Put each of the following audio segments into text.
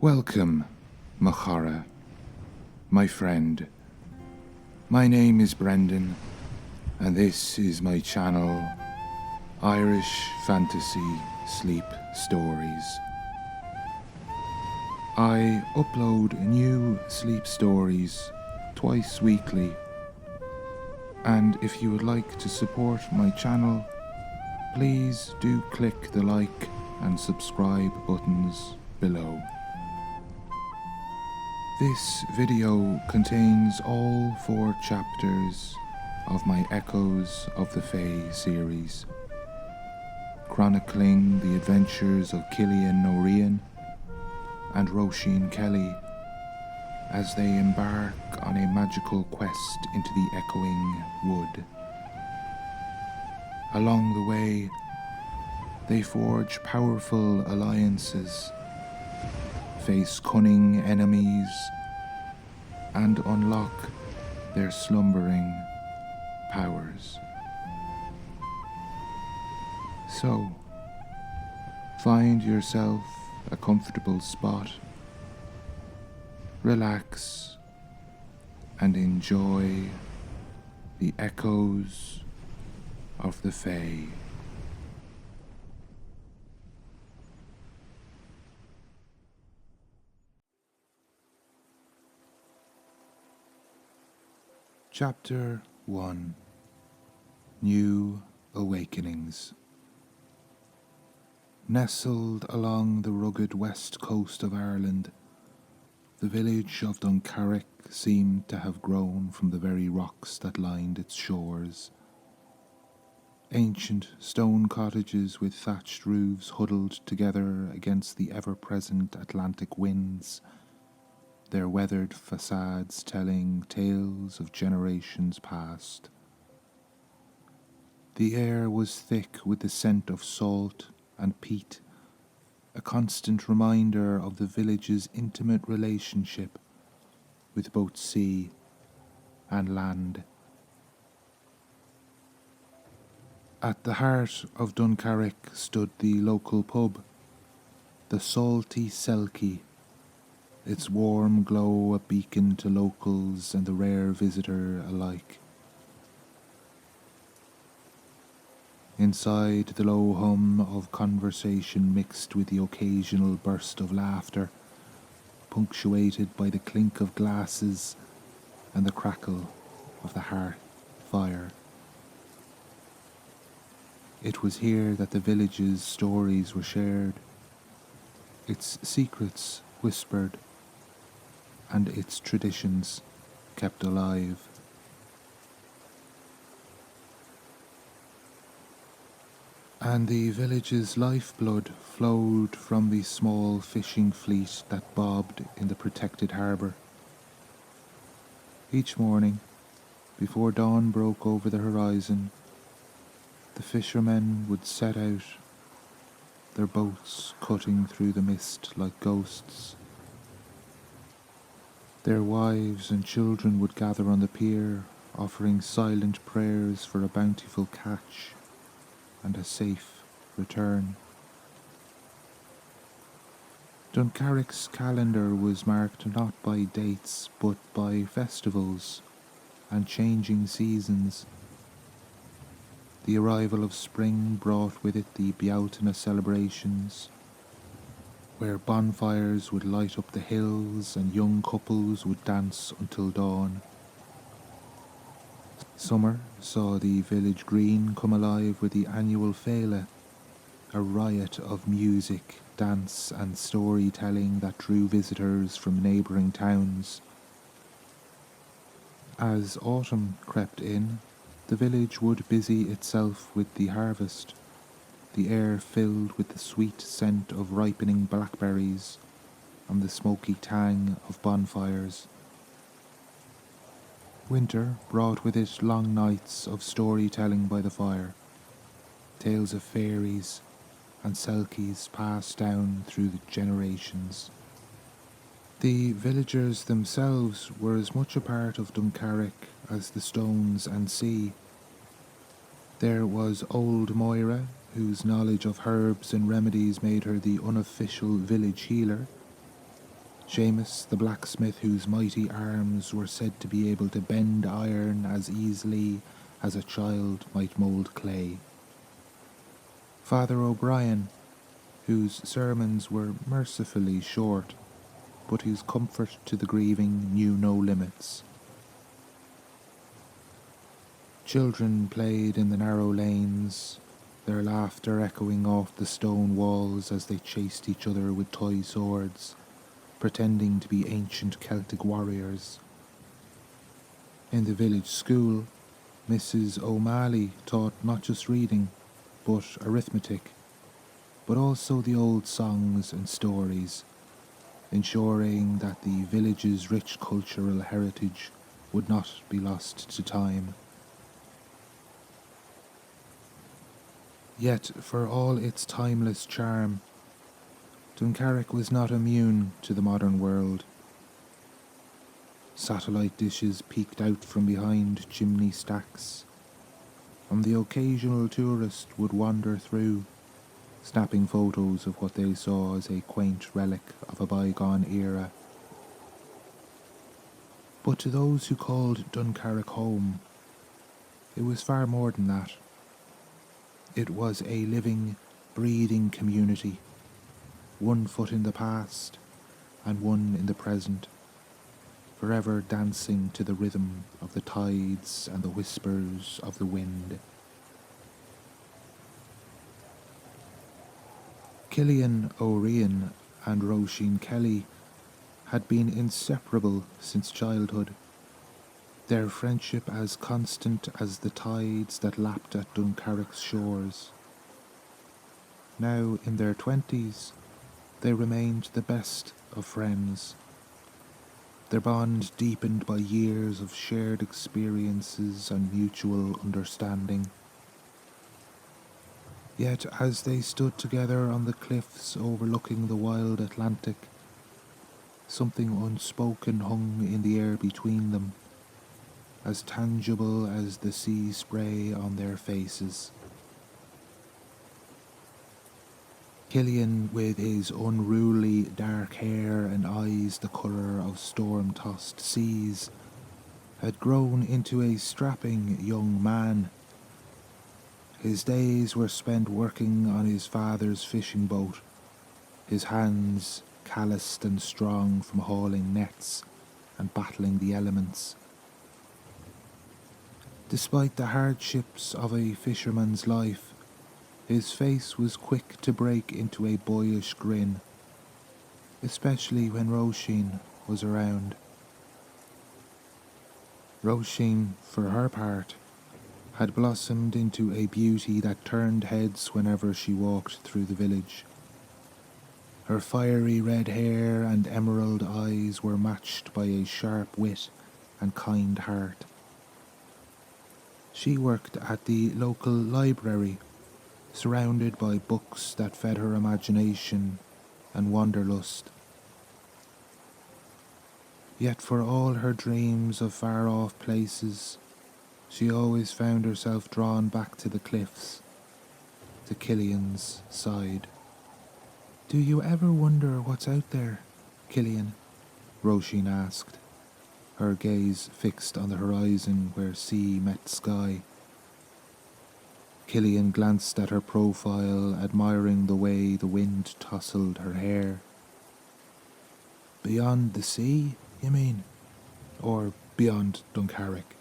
Welcome, Machara, my friend. My name is Brendan, and this is my channel, Irish Fantasy Sleep Stories. I upload new sleep stories twice weekly, and if you would like to support my channel, please do click the like and subscribe buttons below. This video contains all 4 chapters of my Echoes of the Fae series, chronicling the adventures of Cillian Róisín and Róisín Kelly as they embark on a magical quest into the Echoing Wood. Along the way, they forge powerful alliances, face cunning enemies, and unlock their slumbering powers. So, find yourself a comfortable spot, relax, and enjoy the echoes of the Fae. Chapter 1: New Awakenings. Nestled along the rugged west coast of Ireland, the village of Duncarrick seemed to have grown from the very rocks that lined its shores. Ancient stone cottages with thatched roofs huddled together against the ever-present Atlantic winds, their weathered facades telling tales of generations past. The air was thick with the scent of salt and peat, a constant reminder of the village's intimate relationship with both sea and land. At the heart of Duncarrick stood the local pub, the Salty Selkie, its warm glow a beacon to locals and the rare visitor alike. Inside, the low hum of conversation mixed with the occasional burst of laughter, punctuated by the clink of glasses and the crackle of the hearth fire. It was here that the village's stories were shared, its secrets whispered, and its traditions kept alive. And the village's lifeblood flowed from the small fishing fleet that bobbed in the protected harbour. Each morning, before dawn broke over the horizon, the fishermen would set out, their boats cutting through the mist like ghosts. Their wives and children would gather on the pier, offering silent prayers for a bountiful catch and a safe return. Duncarrick's calendar was marked not by dates but by festivals and changing seasons. The arrival of spring brought with it the Bealtaine celebrations, where bonfires would light up the hills and young couples would dance until dawn. Summer saw the village green come alive with the annual Féile, a riot of music, dance and storytelling that drew visitors from neighbouring towns. As autumn crept in, the village would busy itself with the harvest, the air filled with the sweet scent of ripening blackberries and the smoky tang of bonfires. Winter brought with it long nights of storytelling by the fire, tales of fairies and selkies passed down through the generations. The villagers themselves were as much a part of Duncarrick as the stones and sea. There was old Moira, whose knowledge of herbs and remedies made her the unofficial village healer, Seamus, the blacksmith whose mighty arms were said to be able to bend iron as easily as a child might mould clay. Father O'Brien, whose sermons were mercifully short, but whose comfort to the grieving knew no limits. Children played in the narrow lanes, their laughter echoing off the stone walls as they chased each other with toy swords, pretending to be ancient Celtic warriors. In the village school, Mrs. O'Malley taught not just reading, but arithmetic, but also the old songs and stories, ensuring that the village's rich cultural heritage would not be lost to time. Yet, for all its timeless charm, Duncarrick was not immune to the modern world. Satellite dishes peeked out from behind chimney stacks, and the occasional tourist would wander through, snapping photos of what they saw as a quaint relic of a bygone era. But to those who called Duncarrick home, it was far more than that. It was a living, breathing community, one foot in the past and one in the present, forever dancing to the rhythm of the tides and the whispers of the wind. Cillian Róisín and Róisín Kelly had been inseparable since childhood, their friendship as constant as the tides that lapped at Duncarrick's shores. Now in their 20s, they remained the best of friends, their bond deepened by years of shared experiences and mutual understanding. Yet as they stood together on the cliffs overlooking the wild Atlantic, something unspoken hung in the air between them, as tangible as the sea spray on their faces. Cillian, with his unruly dark hair and eyes the colour of storm-tossed seas, had grown into a strapping young man. His days were spent working on his father's fishing boat, his hands calloused and strong from hauling nets and battling the elements. Despite the hardships of a fisherman's life, his face was quick to break into a boyish grin, especially when Róisín was around. Róisín, for her part, had blossomed into a beauty that turned heads whenever she walked through the village. Her fiery red hair and emerald eyes were matched by a sharp wit and kind heart. She worked at the local library, surrounded by books that fed her imagination and wanderlust. Yet for all her dreams of far-off places, she always found herself drawn back to the cliffs, to Cillian's side. "Do you ever wonder what's out there, Cillian?" Róisín asked, her gaze fixed on the horizon where sea met sky. Cillian glanced at her profile, admiring the way the wind tousled her hair. "Beyond the sea, you mean? Or beyond Duncarrick?"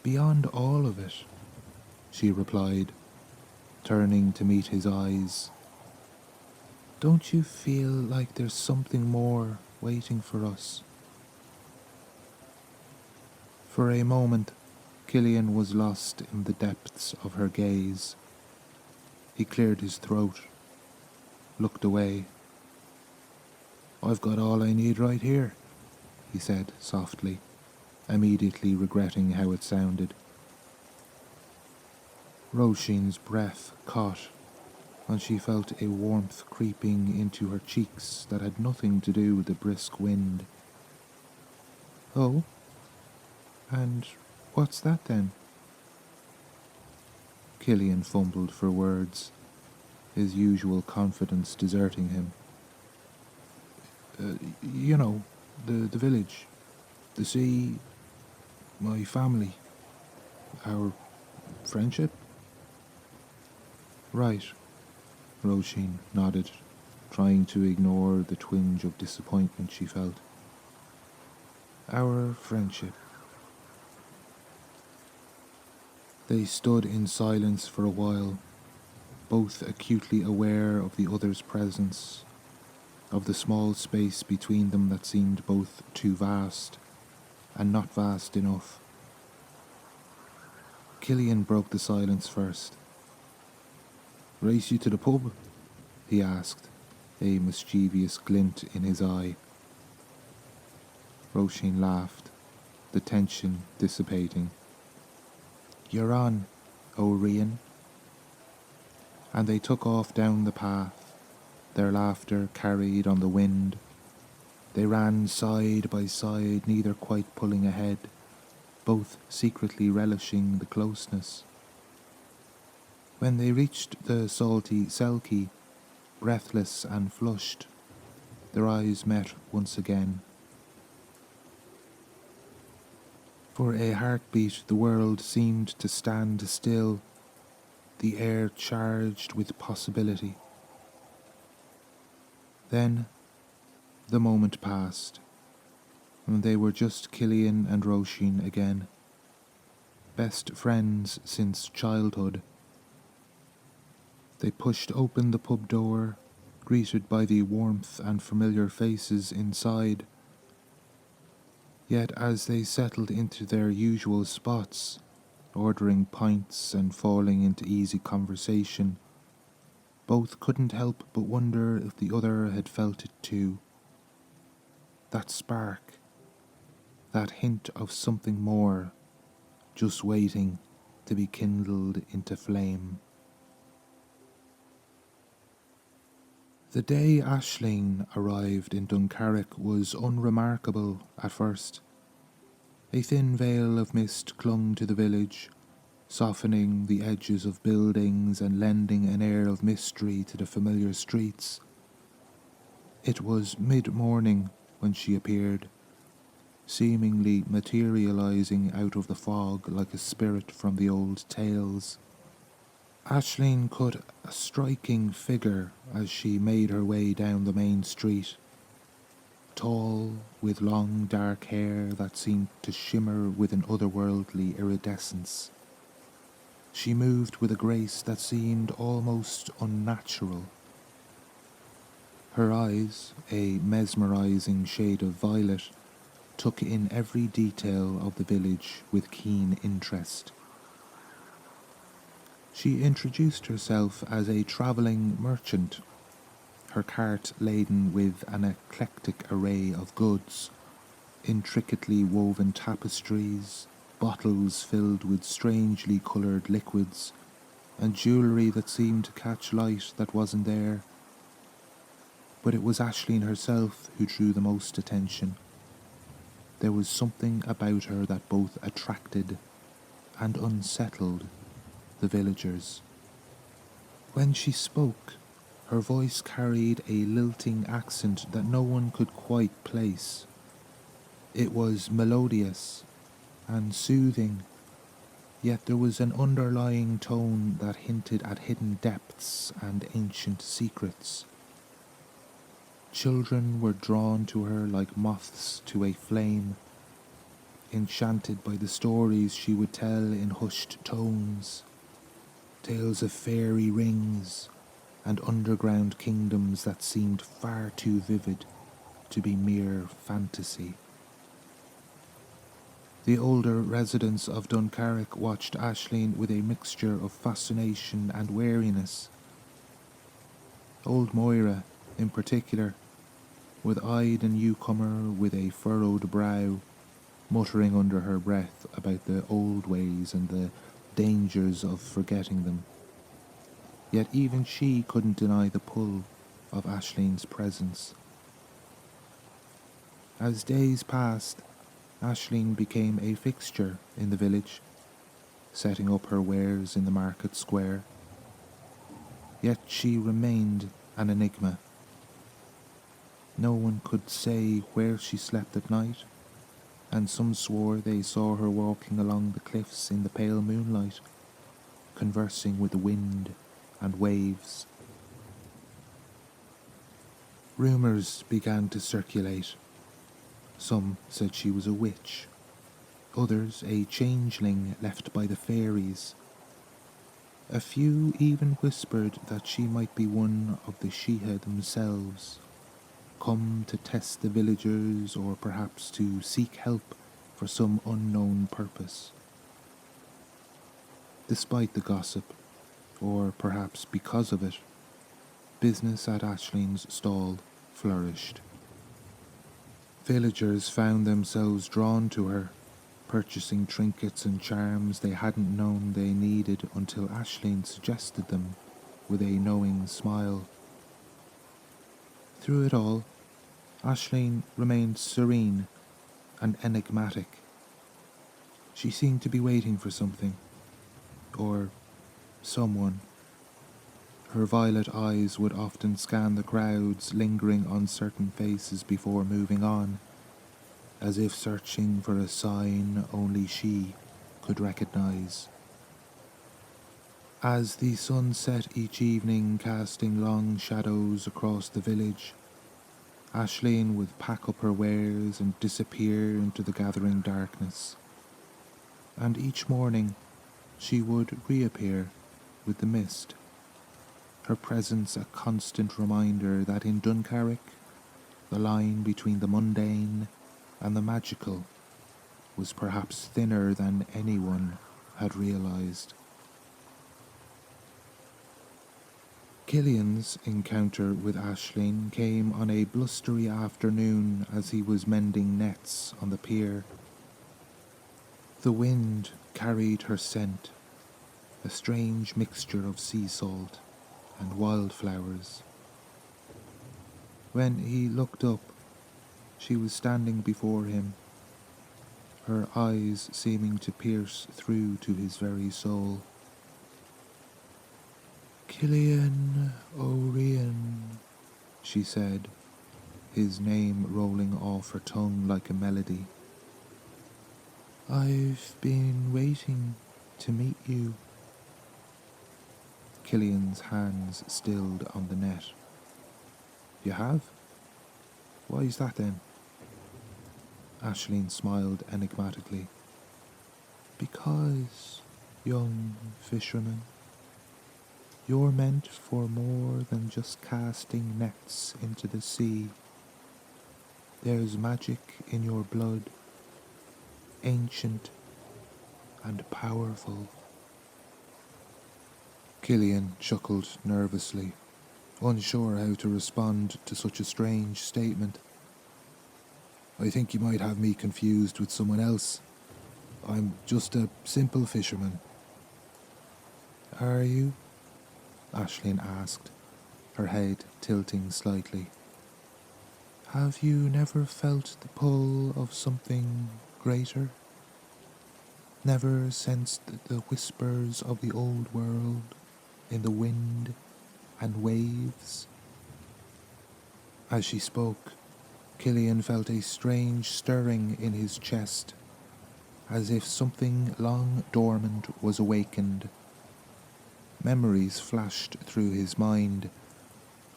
"Beyond all of it," she replied, turning to meet his eyes. "Don't you feel like there's something more waiting for us?" For a moment, Cillian was lost in the depths of her gaze. He cleared his throat, looked away. "I've got all I need right here," he said softly, immediately regretting how it sounded. Róisín's breath caught, and she felt a warmth creeping into her cheeks that had nothing to do with the brisk wind. "Oh? And what's that then?" Cillian fumbled for words, his usual confidence deserting him. You know, the village, the sea, my family, our friendship. Right, Róisín nodded, trying to ignore the twinge of disappointment she felt. Our friendship. They stood in silence for a while, both acutely aware of the other's presence, of the small space between them that seemed both too vast and not vast enough. Cillian broke the silence first. Race you to the pub? He asked, a mischievous glint in his eye. Róisín laughed, the tension dissipating. You're on, Róisín. And they took off down the path, their laughter carried on the wind. They ran side by side, neither quite pulling ahead, both secretly relishing the closeness. When they reached the salty Selkie, breathless and flushed, their eyes met once again. For a heartbeat the world seemed to stand still, the air charged with possibility. Then the moment passed, and they were just Cillian and Róisín again, best friends since childhood. They pushed open the pub door, greeted by the warmth and familiar faces inside. Yet as they settled into their usual spots, ordering pints and falling into easy conversation, both couldn't help but wonder if the other had felt it too. That spark, that hint of something more, just waiting to be kindled into flame. The day Aisling arrived in Duncarrick was unremarkable at first. A thin veil of mist clung to the village, softening the edges of buildings and lending an air of mystery to the familiar streets. It was mid-morning when she appeared, seemingly materializing out of the fog like a spirit from the old tales. Aisling cut a striking figure as she made her way down the main street, tall, with long dark hair that seemed to shimmer with an otherworldly iridescence. She moved with a grace that seemed almost unnatural. Her eyes, a mesmerizing shade of violet, took in every detail of the village with keen interest. She introduced herself as a travelling merchant, her cart laden with an eclectic array of goods, intricately woven tapestries, bottles filled with strangely coloured liquids, and jewellery that seemed to catch light that wasn't there. But it was Aisling herself who drew the most attention. There was something about her that both attracted and unsettled the villagers. When she spoke, her voice carried a lilting accent that no one could quite place. It was melodious and soothing, yet there was an underlying tone that hinted at hidden depths and ancient secrets. Children were drawn to her like moths to a flame, enchanted by the stories she would tell in hushed tones, tales of fairy rings and underground kingdoms that seemed far too vivid to be mere fantasy. The older residents of Duncarrick watched Aisling with a mixture of fascination and wariness. Old Moira, in particular, would eye the newcomer with a furrowed brow, muttering under her breath about the old ways and the dangers of forgetting them. Yet even she couldn't deny the pull of Aisling's presence. As days passed, Aisling became a fixture in the village, setting up her wares in the market square. Yet she remained an enigma. No one could say where she slept at night, and some swore they saw her walking along the cliffs in the pale moonlight, conversing with the wind and waves. Rumours began to circulate. Some said she was a witch, others a changeling left by the fairies. A few even whispered that she might be one of the Sheha themselves, come to test the villagers or perhaps to seek help for some unknown purpose. Despite the gossip, or perhaps because of it, business at Ashleen's stall flourished. Villagers found themselves drawn to her, purchasing trinkets and charms they hadn't known they needed until Ashleen suggested them with a knowing smile. Through it all, Ashleen remained serene and enigmatic. She seemed to be waiting for something, or someone. Her violet eyes would often scan the crowds, lingering on certain faces before moving on, as if searching for a sign only she could recognize. As the sun set each evening, casting long shadows across the village, Ashleen would pack up her wares and disappear into the gathering darkness. And each morning she would reappear with the mist, her presence a constant reminder that in Duncarrick, the line between the mundane and the magical was perhaps thinner than anyone had realized. Cillian's encounter with Ashleen came on a blustery afternoon as he was mending nets on the pier. The wind carried her scent, a strange mixture of sea salt and wildflowers. When he looked up, she was standing before him, her eyes seeming to pierce through to his very soul. "Cillian Róisín," she said, his name rolling off her tongue like a melody. "I've been waiting to meet you." Cillian's hands stilled on the net. "You have? Why is that then?" Ashleen smiled enigmatically. "Because, young fisherman, you're meant for more than just casting nets into the sea. There's magic in your blood, ancient and powerful." Cillian chuckled nervously, unsure how to respond to such a strange statement. "I think you might have me confused with someone else. I'm just a simple fisherman." "Are you?" Ashleen asked, her head tilting slightly. "Have you never felt the pull of something greater? Never sensed the whispers of the old world in the wind and waves?" As she spoke, Cillian felt a strange stirring in his chest, as if something long dormant was awakened. Memories flashed through his mind,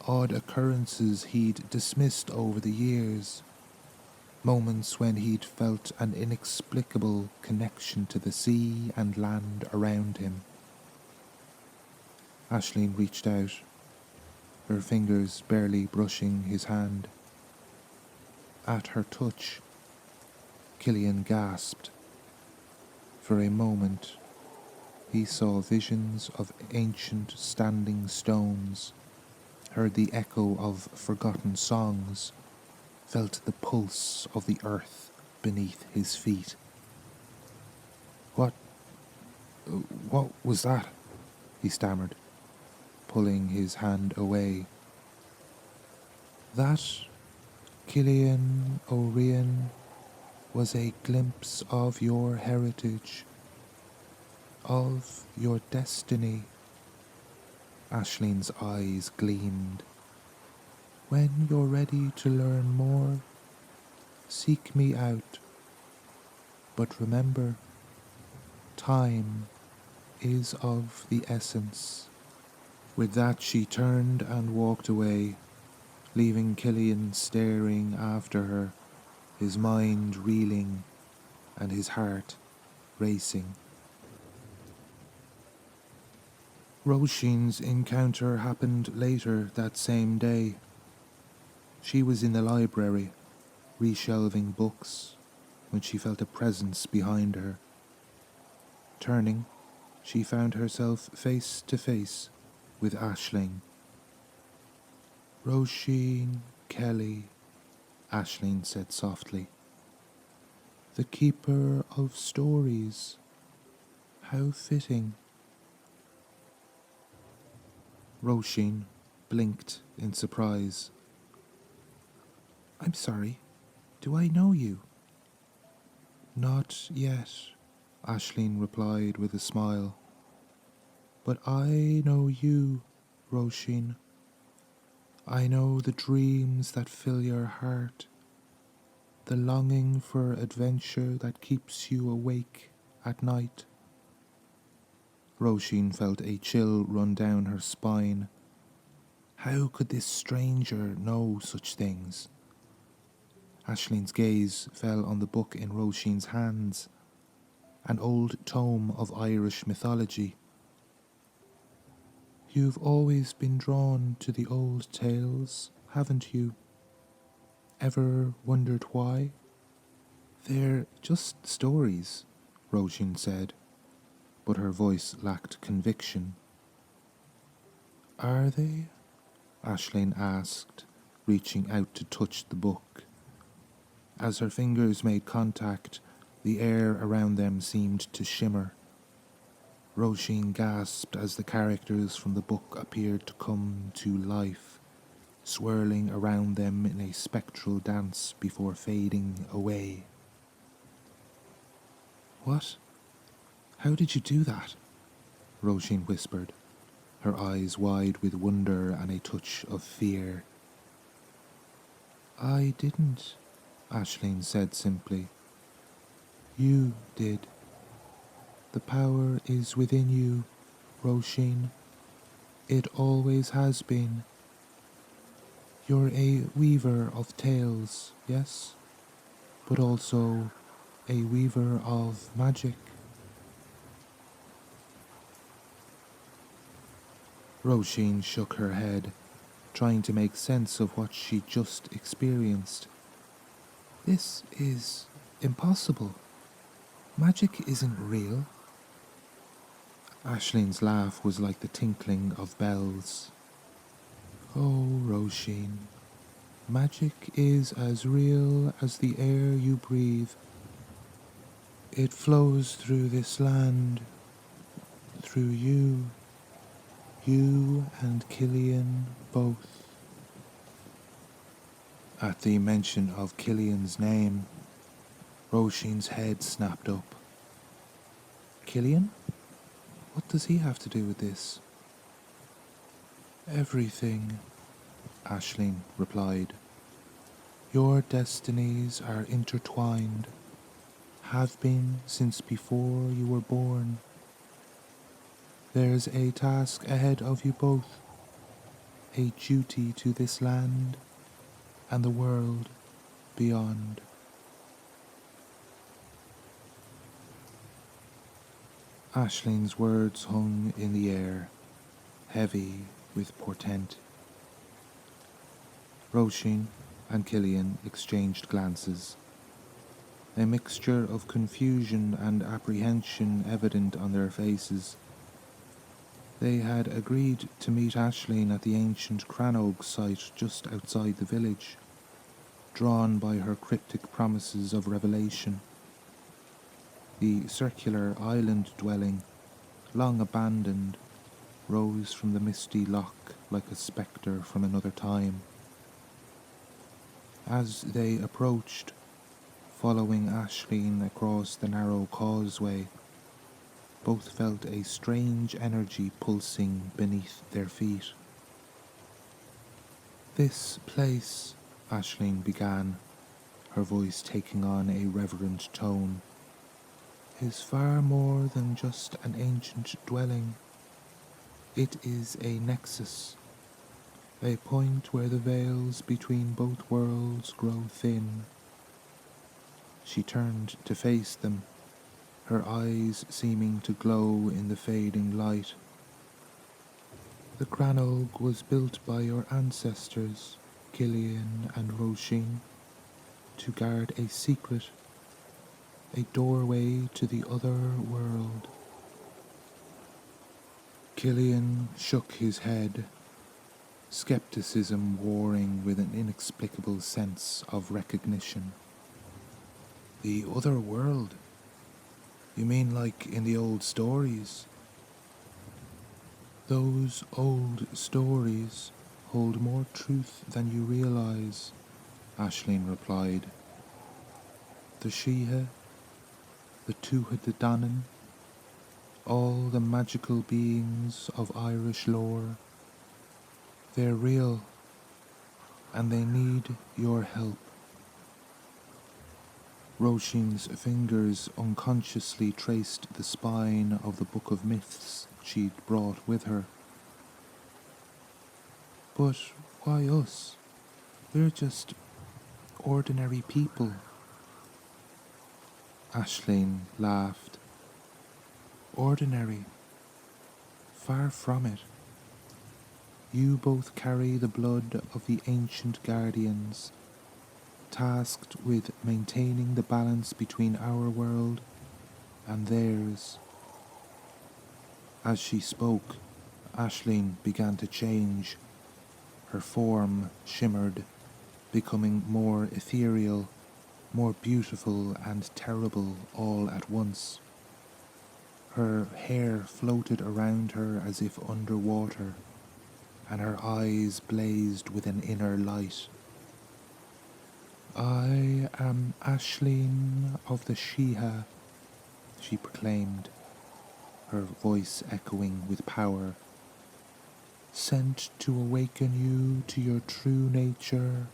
odd occurrences he'd dismissed over the years, moments when he'd felt an inexplicable connection to the sea and land around him. Ashleen reached out, her fingers barely brushing his hand. At her touch, Cillian gasped. For a moment, he saw visions of ancient standing stones, heard the echo of forgotten songs, felt the pulse of the earth beneath his feet. What was that?" he stammered, pulling his hand away. "That, Cillian Róisín, was a glimpse of your heritage, of your destiny." Ashleen's eyes gleamed. When you're ready to learn more, seek me out. But remember, time is of the essence." With that she turned and walked away, leaving Cillian staring after her, his mind reeling and his heart racing. Róisín's encounter happened later that same day. She was in the library, reshelving books, when she felt a presence behind her. Turning, she found herself face to face with Aisling. "Róisín Kelly," Aisling said softly. "The keeper of stories. How fitting." Róisín blinked in surprise. "I'm sorry, do I know you?" "Not yet," Aisling replied with a smile. "But I know you, Róisín. I know the dreams that fill your heart, the longing for adventure that keeps you awake at night." Róisín felt a chill run down her spine. How could this stranger know such things? Aisling's gaze fell on the book in Róisín's hands, an old tome of Irish mythology. "You've always been drawn to the old tales, haven't you? Ever wondered why?" "They're just stories," Róisín said, but her voice lacked conviction. "Are they?" Aisling asked, reaching out to touch the book. As her fingers made contact, the air around them seemed to shimmer. Róisín gasped as the characters from the book appeared to come to life, swirling around them in a spectral dance before fading away. "What? How did you do that?" Róisín whispered, her eyes wide with wonder and a touch of fear. "I didn't," Aisling said simply. "You did. The power is within you, Róisín. It always has been. You're a weaver of tales, yes? But also a weaver of magic." Róisín shook her head, trying to make sense of what she'd just experienced. "This is impossible. Magic isn't real." Aisling's laugh was like the tinkling of bells. "Oh, Róisín, magic is as real as the air you breathe. It flows through this land, through you and Cillian both." At the mention of Cillian's name, Róisín's head snapped up. "Cillian? What does he have to do with this?" "Everything," Aisling replied. "Your destinies are intertwined, have been since before you were born. There's a task ahead of you both, a duty to this land and the world beyond." Aisling's words hung in the air, heavy with portent. Róisín and Cillian exchanged glances, a mixture of confusion and apprehension evident on their faces. They had agreed to meet Aisling at the ancient Crannog site just outside the village, drawn by her cryptic promises of revelation. The circular island dwelling, long abandoned, rose from the misty loch like a spectre from another time. As they approached, following Aisling across the narrow causeway, both felt a strange energy pulsing beneath their feet. This place, Aisling began, her voice taking on a reverent tone, is far more than just an ancient dwelling. It is a nexus, a point where the veils between both worlds grow thin. She turned to face them, her eyes seeming to glow in the fading light. The Crannog was built by your ancestors, Cillian and Róisín, to guard a secret, a doorway to the other world. Cillian shook his head, skepticism warring with an inexplicable sense of recognition. The other world? You mean like in the old stories? Those old stories hold more truth than you realize, Aisling replied. The Síhe, the Tuatha De Danann, all the magical beings of Irish lore, they're real, and they need your help. Róisín's fingers unconsciously traced the spine of the Book of Myths she'd brought with her. But why us? We're just ordinary people. Aisling laughed. Ordinary? Far from it. You both carry the blood of the ancient guardians, tasked with maintaining the balance between our world and theirs. As she spoke, Aisling began to change. Her form shimmered, becoming more ethereal, more beautiful and terrible all at once. Her hair floated around her as if underwater, and her eyes blazed with an inner light. I am Aisling of the Síhe, she proclaimed, her voice echoing with power, sent to awaken you to your true nature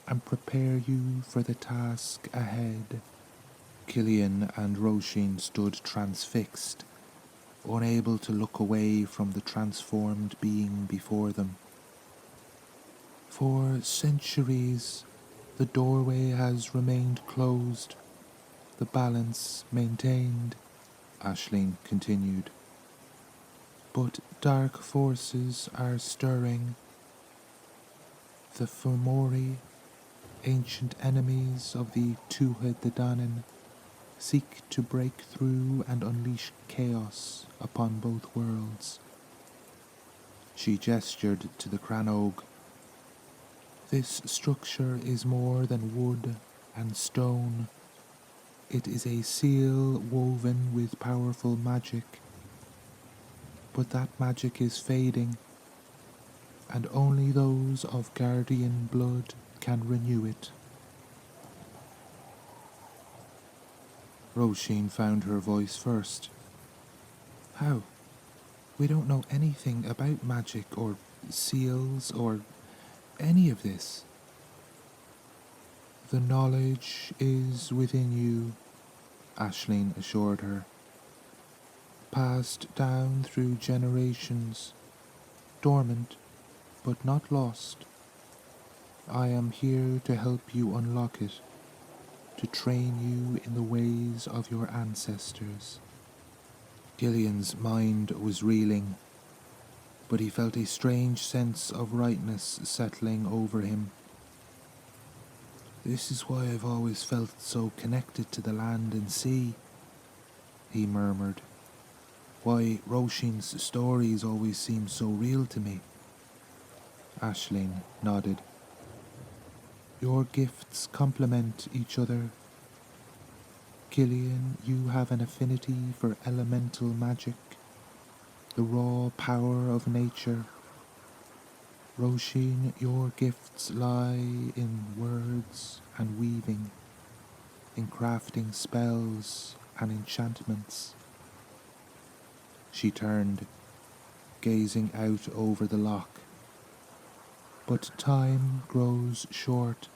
and prepare you for the task ahead. Cillian and Róisín stood transfixed, unable to look away from the transformed being before them. For centuries, the doorway has remained closed, the balance maintained, Aisling continued. But dark forces are stirring. The Fomori, ancient enemies of the Tuatha De Danann, seek to break through and unleash chaos upon both worlds. She gestured to the Crannog. This structure is more than wood and stone. It is a seal woven with powerful magic. But that magic is fading, and only those of guardian blood can renew it. Róisín found her voice first. How? We don't know anything about magic or seals or any of this. The knowledge is within you, Aisling assured her. Passed down through generations, dormant but not lost. I am here to help you unlock it, to train you in the ways of your ancestors. Cillian's mind was reeling, but he felt a strange sense of rightness settling over him. This is why I've always felt so connected to the land and sea, he murmured. Why Róisín's stories always seem so real to me. Aisling nodded. Your gifts complement each other. Cillian, you have an affinity for elemental magic, the raw power of nature. Róisín, your gifts lie in words and weaving, in crafting spells and enchantments. She turned, gazing out over the loch. But time grows short.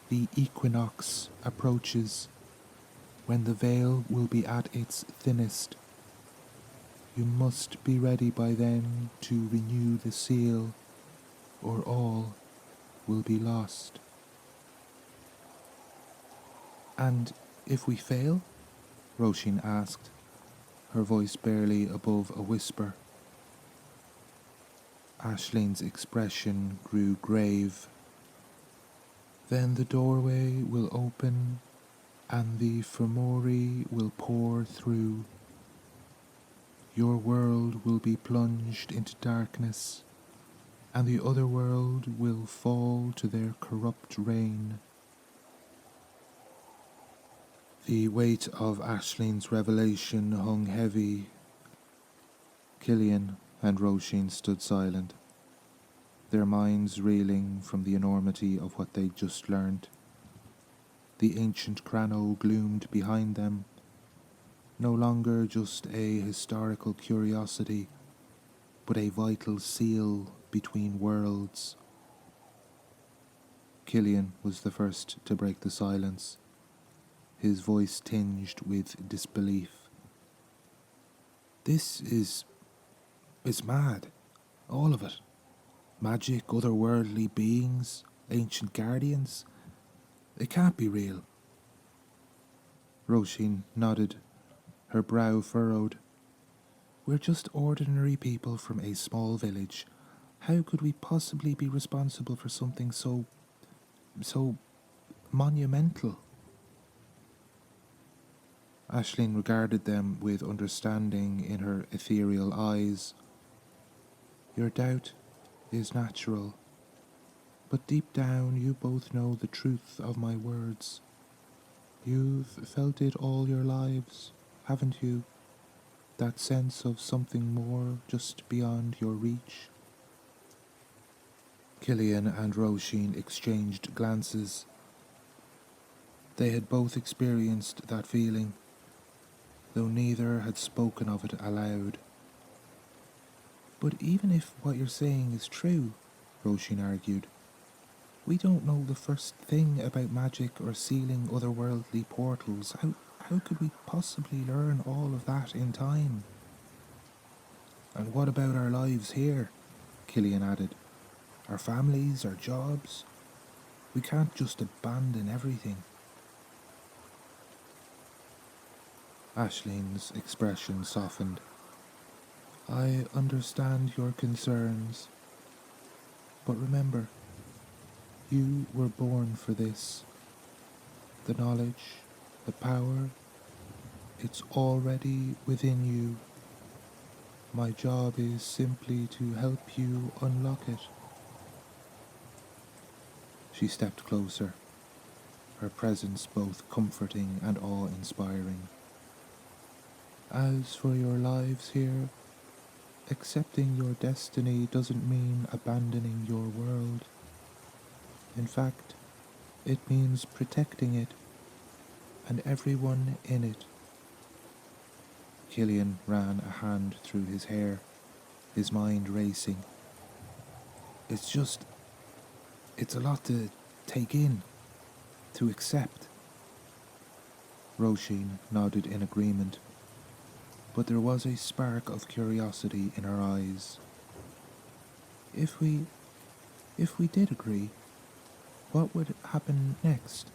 The equinox approaches, when the veil will be at its thinnest. You must be ready by then to renew the seal, or all will be lost. And if we fail? Róisín asked, her voice barely above a whisper. Aislinn's expression grew grave. Then the doorway will open, and the Fomori will pour through. Your world will be plunged into darkness, and the other world will fall to their corrupt reign. The weight of Aislinn's revelation hung heavy. Cillian and Róisín stood silent, their minds reeling from the enormity of what they'd just learned. The ancient Crano gloomed behind them, no longer just a historical curiosity, but a vital seal between worlds. Cillian was the first to break the silence, his voice tinged with disbelief. This is mad, all of it. Magic, otherworldly beings, ancient guardians. It can't be real. Róisín nodded, her brow furrowed. We're just ordinary people from a small village. How could we possibly be responsible for something so monumental? Aisling regarded them with understanding in her ethereal eyes. Your doubt is natural, but deep down you both know the truth of my words. You've felt it all your lives, haven't you? That sense of something more just beyond your reach. Cillian and Róisín exchanged glances. They had both experienced that feeling, though neither had spoken of it aloud. But even if what you're saying is true, Róisín argued, we don't know the first thing about magic or sealing otherworldly portals. How could we possibly learn all of that in time? And what about our lives here? Cillian added. Our families, our jobs. We can't just abandon everything. Aislinn's expression softened. I understand your concerns, but remember, you were born for this. The knowledge, the power, it's already within you. My job is simply to help you unlock it. She stepped closer, her presence both comforting and awe-inspiring. As for your lives here, accepting your destiny doesn't mean abandoning your world. In fact, it means protecting it, and everyone in it. Cillian ran a hand through his hair, his mind racing. It's a lot to take in, to accept. Róisín nodded in agreement, but there was a spark of curiosity in her eyes. If we did agree, what would happen next?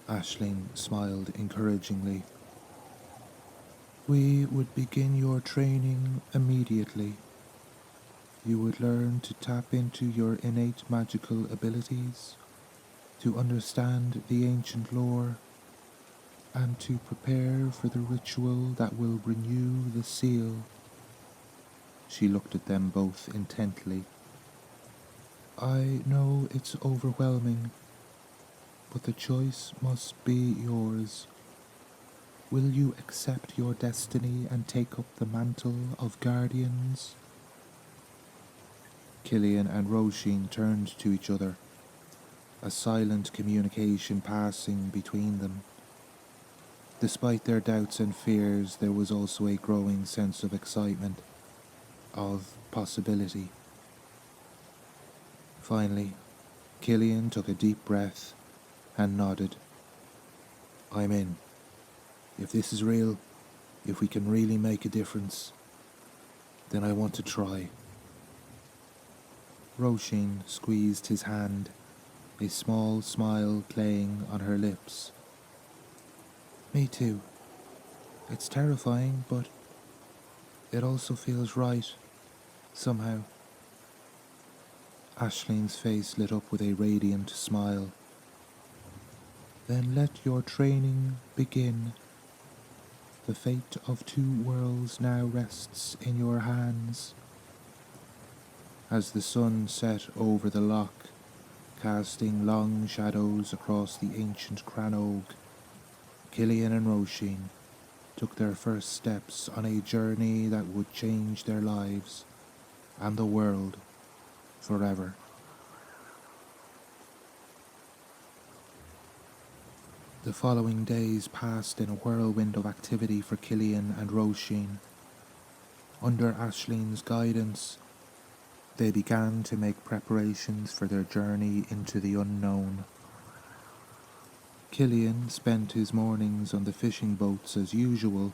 Aisling smiled encouragingly. We would begin your training immediately. You would learn to tap into your innate magical abilities, to understand the ancient lore, and to prepare for the ritual that will renew the seal. She looked at them both intently. I know it's overwhelming, but the choice must be yours. Will you accept your destiny and take up the mantle of guardians? Cillian and Róisín turned to each other, a silent communication passing between them. Despite their doubts and fears, there was also a growing sense of excitement. of possibility. Finally, Cillian took a deep breath and nodded. I'm in. If this is real, if we can really make a difference, then I want to try. Róisín squeezed his hand, a small smile playing on her lips. Me too. It's terrifying, but it also feels right, somehow. Aislenn's face lit up with a radiant smile. Then let your training begin. The fate of 2 worlds now rests in your hands. As the sun set over the loch, casting long shadows across the ancient crannog, Cillian and Róisín took their first steps on a journey that would change their lives and the world forever. The following days passed in a whirlwind of activity for Cillian and Róisín. Under Aislenn's guidance, they began to make preparations for their journey into the unknown. Cillian spent his mornings on the fishing boats as usual,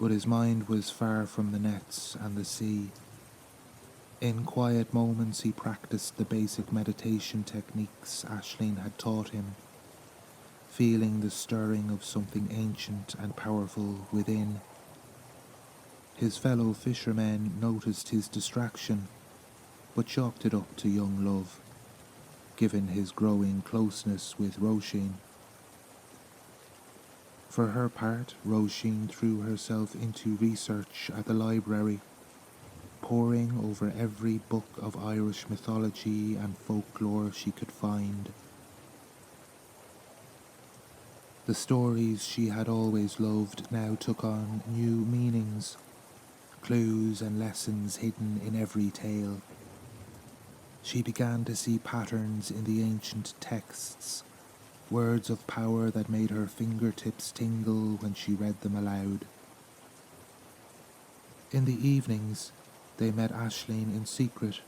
but his mind was far from the nets and the sea. In quiet moments he practiced the basic meditation techniques Aislenn had taught him, feeling the stirring of something ancient and powerful within. His fellow fishermen noticed his distraction, but chalked it up to young love, given his growing closeness with Róisín. For her part, Róisín threw herself into research at the library, poring over every book of Irish mythology and folklore she could find. The stories she had always loved now took on new meanings, clues and lessons hidden in every tale. She began to see patterns in the ancient texts, words of power that made her fingertips tingle when she read them aloud. In the evenings, they met Aislenn in secret,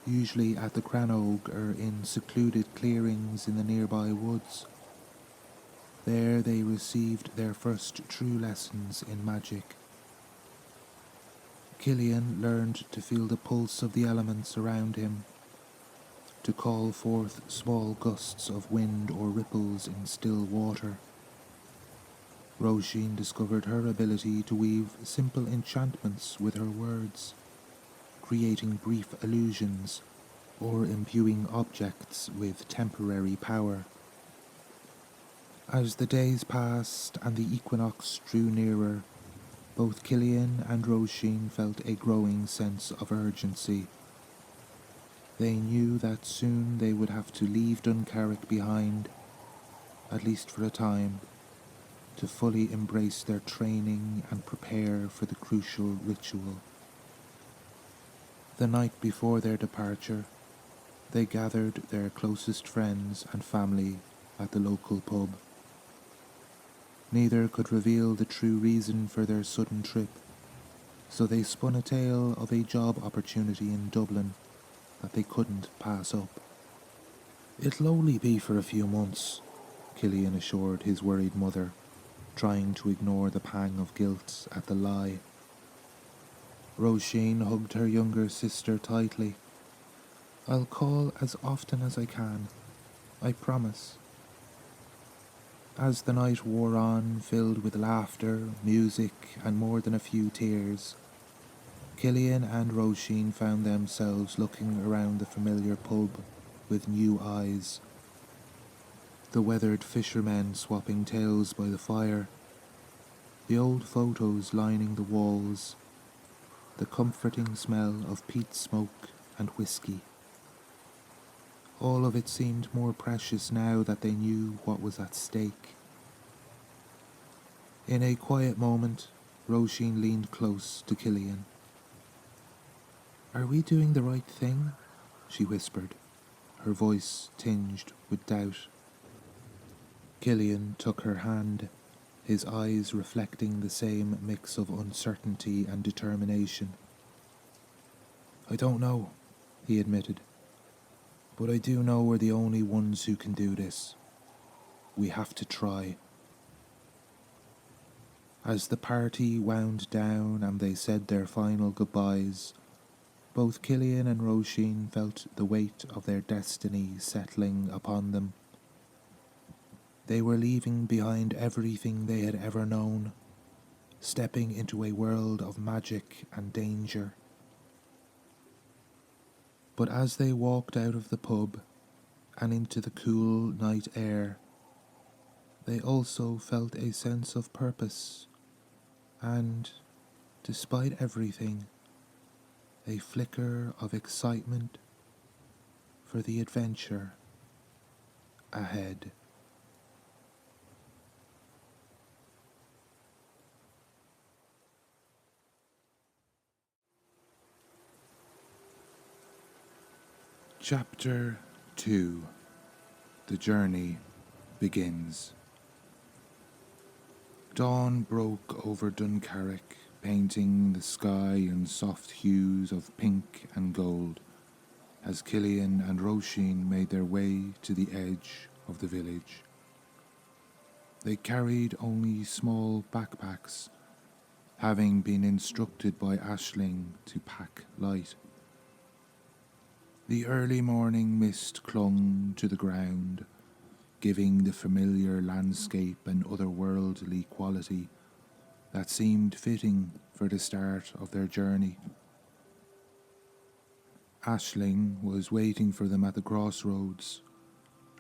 usually at the crannog or in secluded clearings in the nearby woods. There they received their first true lessons in magic. Cillian learned to feel the pulse of the elements around him, to call forth small gusts of wind or ripples in still water. Róisín discovered her ability to weave simple enchantments with her words, creating brief illusions or imbuing objects with temporary power. As the days passed and the equinox drew nearer, both Cillian and Róisín felt a growing sense of urgency. They knew that soon they would have to leave Duncarrick behind, at least for a time, to fully embrace their training and prepare for the crucial ritual. The night before their departure, they gathered their closest friends and family at the local pub. Neither could reveal the true reason for their sudden trip, so they spun a tale of a job opportunity in Dublin that they couldn't pass up. It'll only be for a few months, Cillian assured his worried mother, trying to ignore the pang of guilt at the lie. Róisín hugged her younger sister tightly. I'll call as often as I can, I promise. As the night wore on, filled with laughter, music, and more than a few tears, Cillian and Róisín found themselves looking around the familiar pub with new eyes. The weathered fishermen swapping tales by the fire, the old photos lining the walls, the comforting smell of peat smoke and whiskey. All of it seemed more precious now that they knew what was at stake. In a quiet moment, Róisín leaned close to Cillian. Are we doing the right thing? She whispered, her voice tinged with doubt. Cillian took her hand, his eyes reflecting the same mix of uncertainty and determination. I don't know, he admitted, but I do know we're the only ones who can do this. We have to try. As the party wound down and they said their final goodbyes, both Cillian and Róisín felt the weight of their destiny settling upon them. They were leaving behind everything they had ever known, stepping into a world of magic and danger. But as they walked out of the pub and into the cool night air, they also felt a sense of purpose and, despite everything, a flicker of excitement for the adventure ahead. Chapter 2. The Journey Begins. Dawn broke over Duncarrick, painting the sky in soft hues of pink and gold, as Cillian and Róisín made their way to the edge of the village. They carried only small backpacks, having been instructed by Aisling to pack light. The early morning mist clung to the ground, giving the familiar landscape an otherworldly quality that seemed fitting for the start of their journey. Aisling was waiting for them at the crossroads,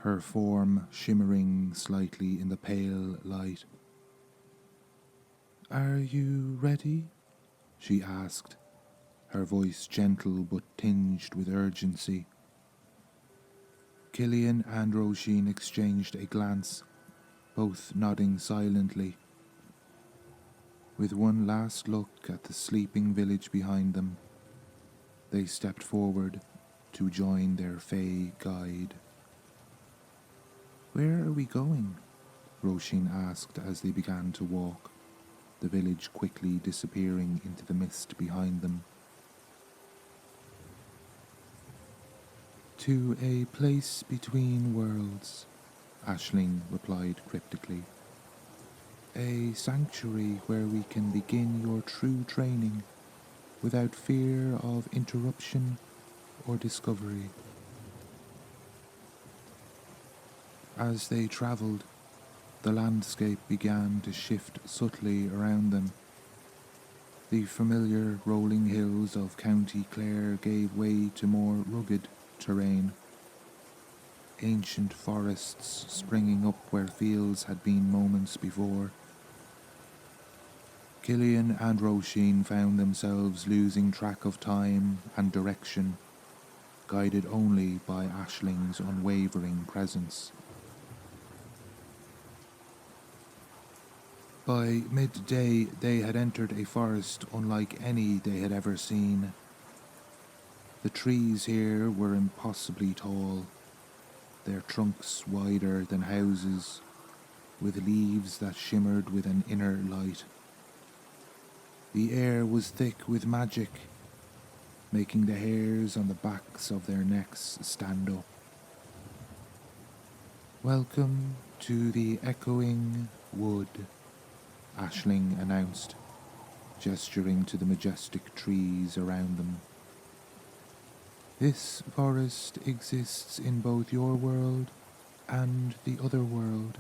her form shimmering slightly in the pale light. "Are you ready?" she asked, her voice gentle but tinged with urgency. Cillian and Róisín exchanged a glance, both nodding silently. With one last look at the sleeping village behind them, they stepped forward to join their Fae guide. "Where are we going?" Róisín asked as they began to walk, the village quickly disappearing into the mist behind them. "To a place between worlds," Aisling replied cryptically. "A sanctuary where we can begin your true training without fear of interruption or discovery." As they travelled, the landscape began to shift subtly around them. The familiar rolling hills of County Clare gave way to more rugged terrain, ancient forests springing up where fields had been moments before. Cillian and Róisín found themselves losing track of time and direction, guided only by Aisling's unwavering presence. By midday, they had entered a forest unlike any they had ever seen. The trees here were impossibly tall, their trunks wider than houses, with leaves that shimmered with an inner light. The air was thick with magic, making the hairs on the backs of their necks stand up. "Welcome to the Echoing Wood," Aisling announced, gesturing to the majestic trees around them. "This forest exists in both your world and the other world,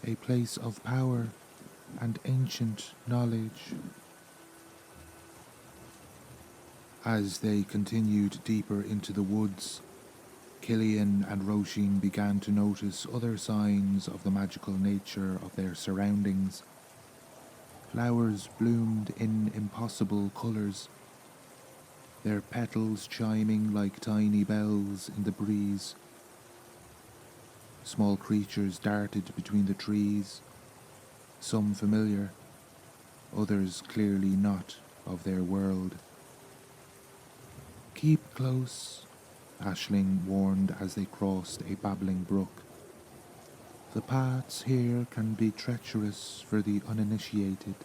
a place of power and ancient knowledge." As they continued deeper into the woods, Cillian and Róisín began to notice other signs of the magical nature of their surroundings. Flowers bloomed in impossible colours, their petals chiming like tiny bells in the breeze. Small creatures darted between the trees, some familiar, others clearly not of their world. "Keep close," Aisling warned as they crossed a babbling brook. "The paths here can be treacherous for the uninitiated."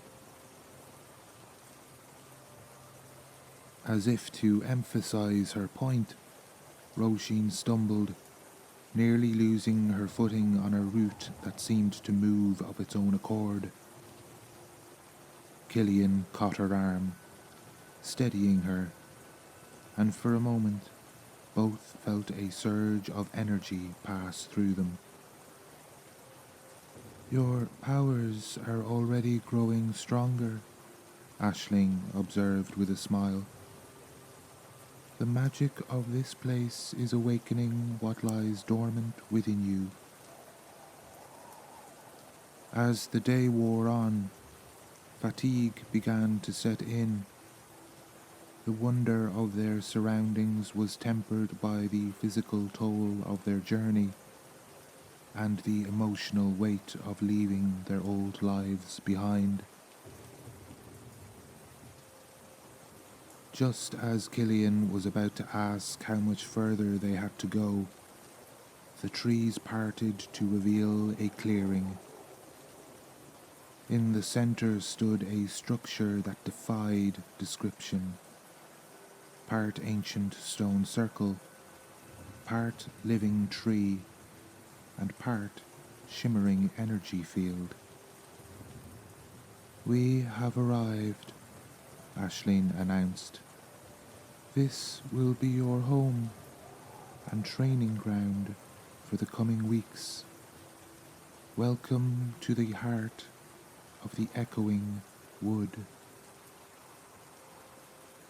As if to emphasize her point, Róisín stumbled, nearly losing her footing on a route that seemed to move of its own accord. Cillian caught her arm, steadying her, and for a moment both felt a surge of energy pass through them. "Your powers are already growing stronger," Aisling observed with a smile. "The magic of this place is awakening what lies dormant within you." As the day wore on, fatigue began to set in. The wonder of their surroundings was tempered by the physical toll of their journey and the emotional weight of leaving their old lives behind. Just as Cillian was about to ask how much further they had to go, the trees parted to reveal a clearing. In the center stood a structure that defied description. Part ancient stone circle, part living tree, and part shimmering energy field. "We have arrived," Aisling announced. "This will be your home and training ground for the coming weeks. Welcome to the heart of the echoing wood."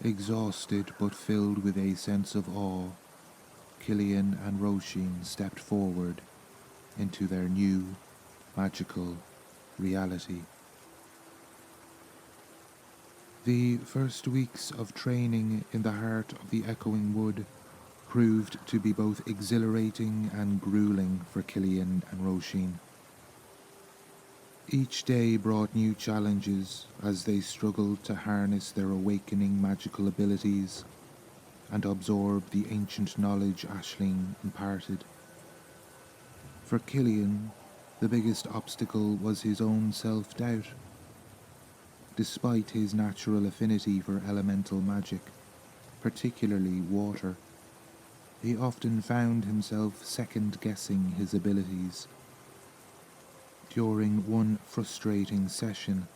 Exhausted but filled with a sense of awe, Cillian and Róisín stepped forward into their new, magical reality. The first weeks of training in the heart of the echoing wood proved to be both exhilarating and grueling for Cillian and Róisín. Each day brought new challenges as they struggled to harness their awakening magical abilities and absorb the ancient knowledge Aisling imparted. For Cillian, the biggest obstacle was his own self-doubt. Despite his natural affinity for elemental magic, particularly water, he often found himself second-guessing his abilities. During one frustrating session,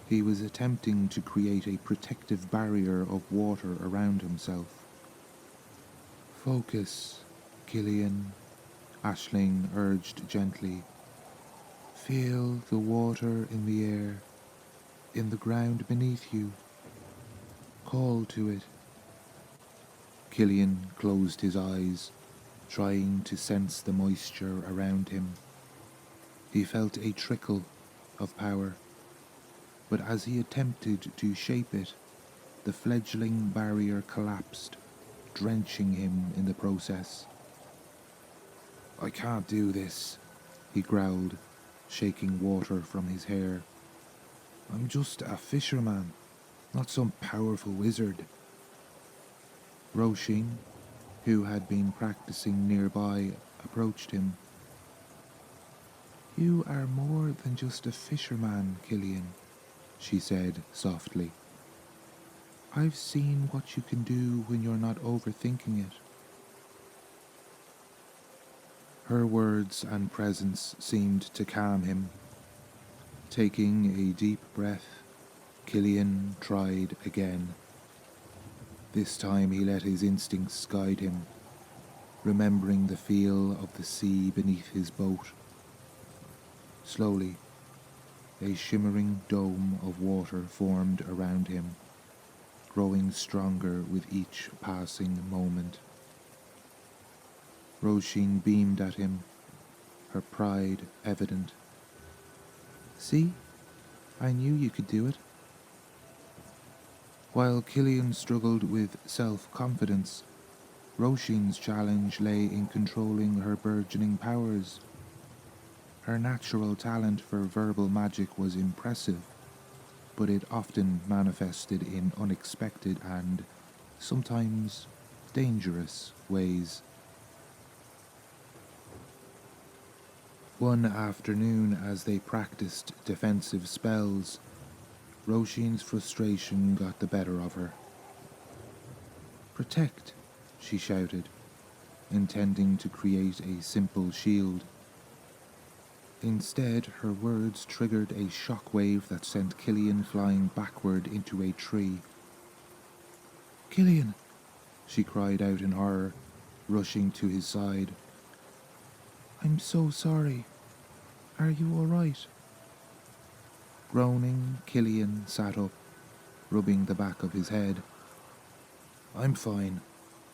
he was attempting to create a protective barrier of water around himself. "Focus, Cillian," Aisling urged gently. "Feel the water in the air, in the ground beneath you. Call to it." Cillian closed his eyes, trying to sense the moisture around him. He felt a trickle of power, but as he attempted to shape it, the fledgling barrier collapsed, drenching him in the process. "I can't do this," he growled, shaking water from his hair. "I'm just a fisherman, not some powerful wizard." Róisín, who had been practicing nearby, approached him. "You are more than just a fisherman, Cillian," she said softly. "I've seen what you can do when you're not overthinking it." Her words and presence seemed to calm him. Taking a deep breath, Cillian tried again. This time he let his instincts guide him, remembering the feel of the sea beneath his boat. Slowly, a shimmering dome of water formed around him, growing stronger with each passing moment. Róisín beamed at him, her pride evident. "See? I knew you could do it." While Cillian struggled with self-confidence, Róisín's challenge lay in controlling her burgeoning powers. Her natural talent for verbal magic was impressive, but it often manifested in unexpected and, sometimes, dangerous ways. One afternoon, as they practiced defensive spells, Róisín's frustration got the better of her. Protect, she shouted, intending to create a simple shield. Instead, her words triggered a shockwave that sent Cillian flying backward into a tree. Cillian, she cried out in horror, rushing to his side. I'm so sorry. Are you all right? Groaning, Cillian sat up, rubbing the back of his head. I'm fine,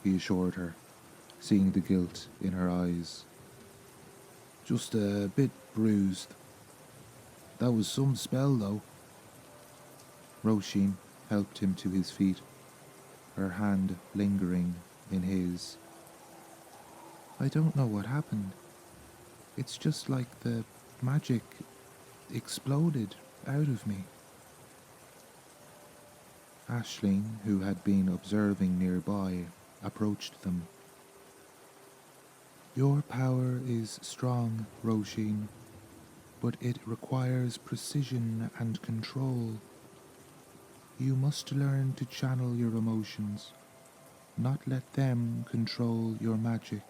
he assured her, seeing the guilt in her eyes. Just a bit bruised. That was some spell, though. Róisín helped him to his feet, her hand lingering in his. I don't know what happened. It's just like the magic exploded out of me. Aisling, who had been observing nearby, approached them. Your power is strong, Róisín, but it requires precision and control. You must learn to channel your emotions, not let them control your magic.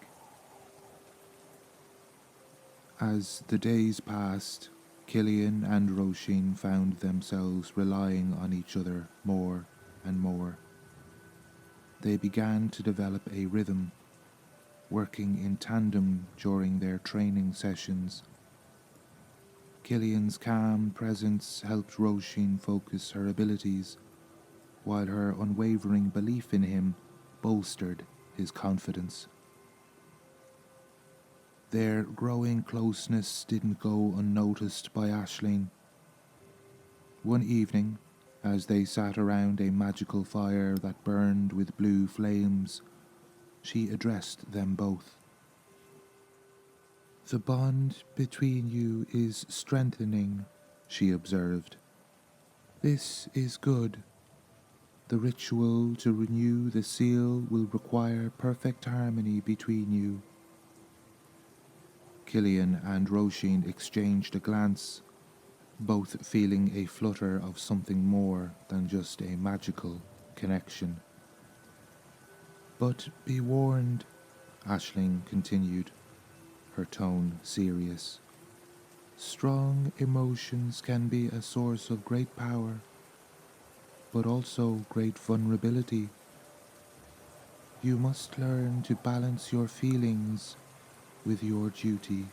As the days passed, Cillian and Róisín found themselves relying on each other more and more. They began to develop a rhythm, working in tandem during their training sessions. Cillian's calm presence helped Róisín focus her abilities, while her unwavering belief in him bolstered his confidence. Their growing closeness didn't go unnoticed by Aisling. One evening, as they sat around a magical fire that burned with blue flames, she addressed them both. The bond between you is strengthening, she observed. This is good. The ritual to renew the seal will require perfect harmony between you. Cillian and Róisín exchanged a glance, both feeling a flutter of something more than just a magical connection. But be warned, Aisling continued, her tone serious. Strong emotions can be a source of great power, but also great vulnerability. You must learn to balance your feelings with your duty.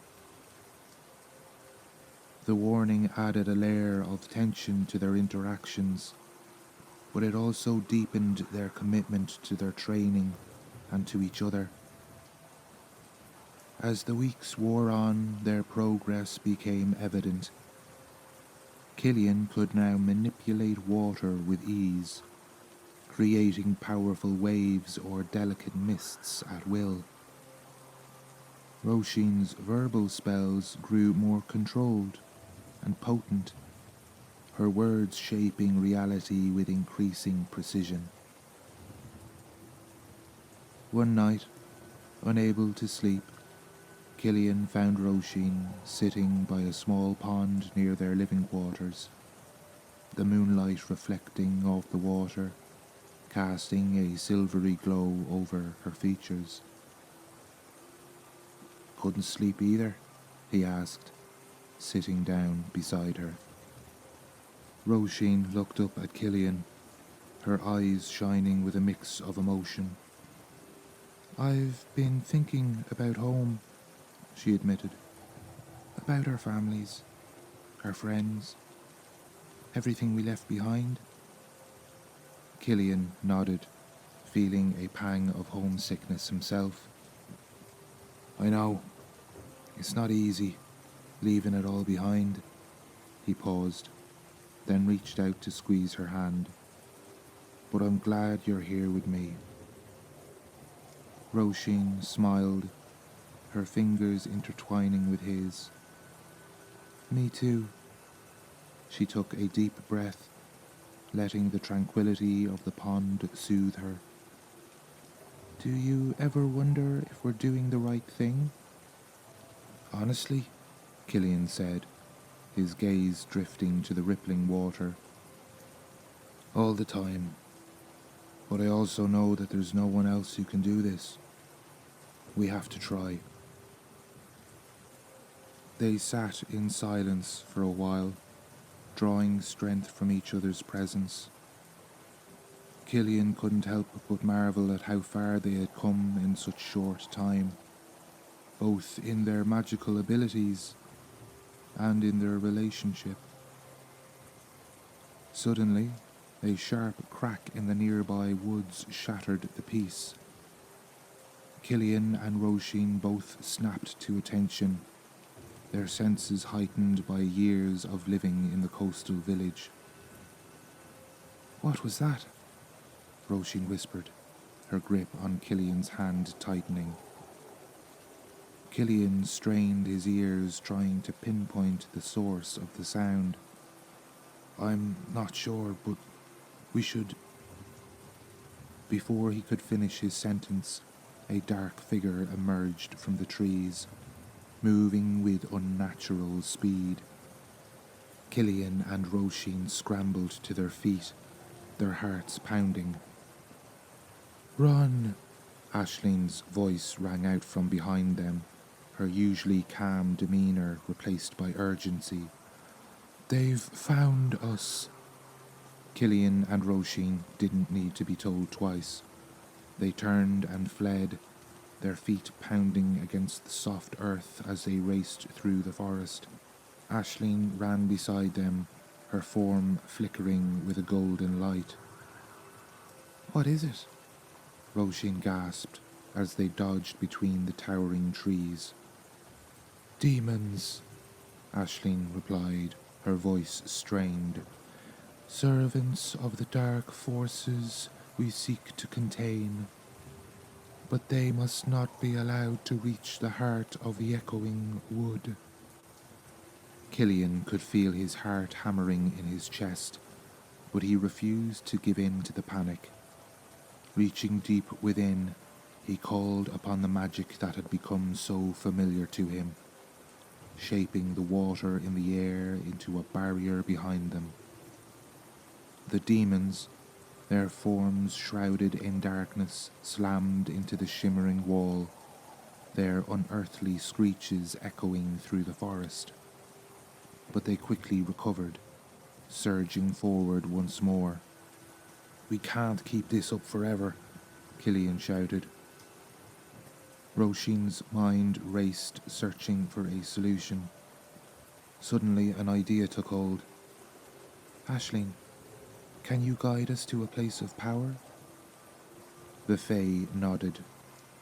The warning added a layer of tension to their interactions, but it also deepened their commitment to their training and to each other. As the weeks wore on, their progress became evident. Cillian could now manipulate water with ease, creating powerful waves or delicate mists at will. Róisín's verbal spells grew more controlled and potent, her words shaping reality with increasing precision. One night, unable to sleep, Cillian found Róisín sitting by a small pond near their living quarters, the moonlight reflecting off the water, casting a silvery glow over her features. Couldn't sleep either, he asked, sitting down beside her. Róisín looked up at Cillian, her eyes shining with a mix of emotion. I've been thinking about home, she admitted. About our families, our friends, everything we left behind. Cillian nodded, feeling a pang of homesickness himself. I know. It's not easy, leaving it all behind. He paused, then reached out to squeeze her hand. But I'm glad you're here with me. Róisín smiled, her fingers intertwining with his. Me too. She took a deep breath, letting the tranquility of the pond soothe her. Do you ever wonder if we're doing the right thing? Honestly, Cillian said, his gaze drifting to the rippling water. All the time. But I also know that there's no one else who can do this. We have to try. They sat in silence for a while, drawing strength from each other's presence. Cillian couldn't help but marvel at how far they had come in such short time, both in their magical abilities and in their relationship. Suddenly, a sharp crack in the nearby woods shattered the peace. Cillian and Róisín both snapped to attention, their senses heightened by years of living in the coastal village. "What was that?" Róisín whispered, her grip on Cillian's hand tightening. Cillian strained his ears, trying to pinpoint the source of the sound. "I'm not sure, but we should..." Before he could finish his sentence, a dark figure emerged from the trees, moving with unnatural speed. Cillian and Róisín scrambled to their feet, their hearts pounding. "Run!" Aislinn's voice rang out from behind them, her usually calm demeanour replaced by urgency. "They've found us." Cillian and Róisín didn't need to be told twice. They turned and fled, their feet pounding against the soft earth as they raced through the forest. Aisling ran beside them, her form flickering with a golden light. "What is it?" Róisín gasped as they dodged between the towering trees. "Demons," Aisling replied, her voice strained. "Servants of the dark forces we seek to contain. But they must not be allowed to reach the heart of the echoing wood." Cillian could feel his heart hammering in his chest, but he refused to give in to the panic. Reaching deep within, he called upon the magic that had become so familiar to him, shaping the water in the air into a barrier behind them. The demons, their forms shrouded in darkness, slammed into the shimmering wall, their unearthly screeches echoing through the forest. But they quickly recovered, surging forward once more. "We can't keep this up forever," Cillian shouted. Róisín's mind raced, searching for a solution. Suddenly an idea took hold. "Aisling, can you guide us to a place of power?" The Fae nodded,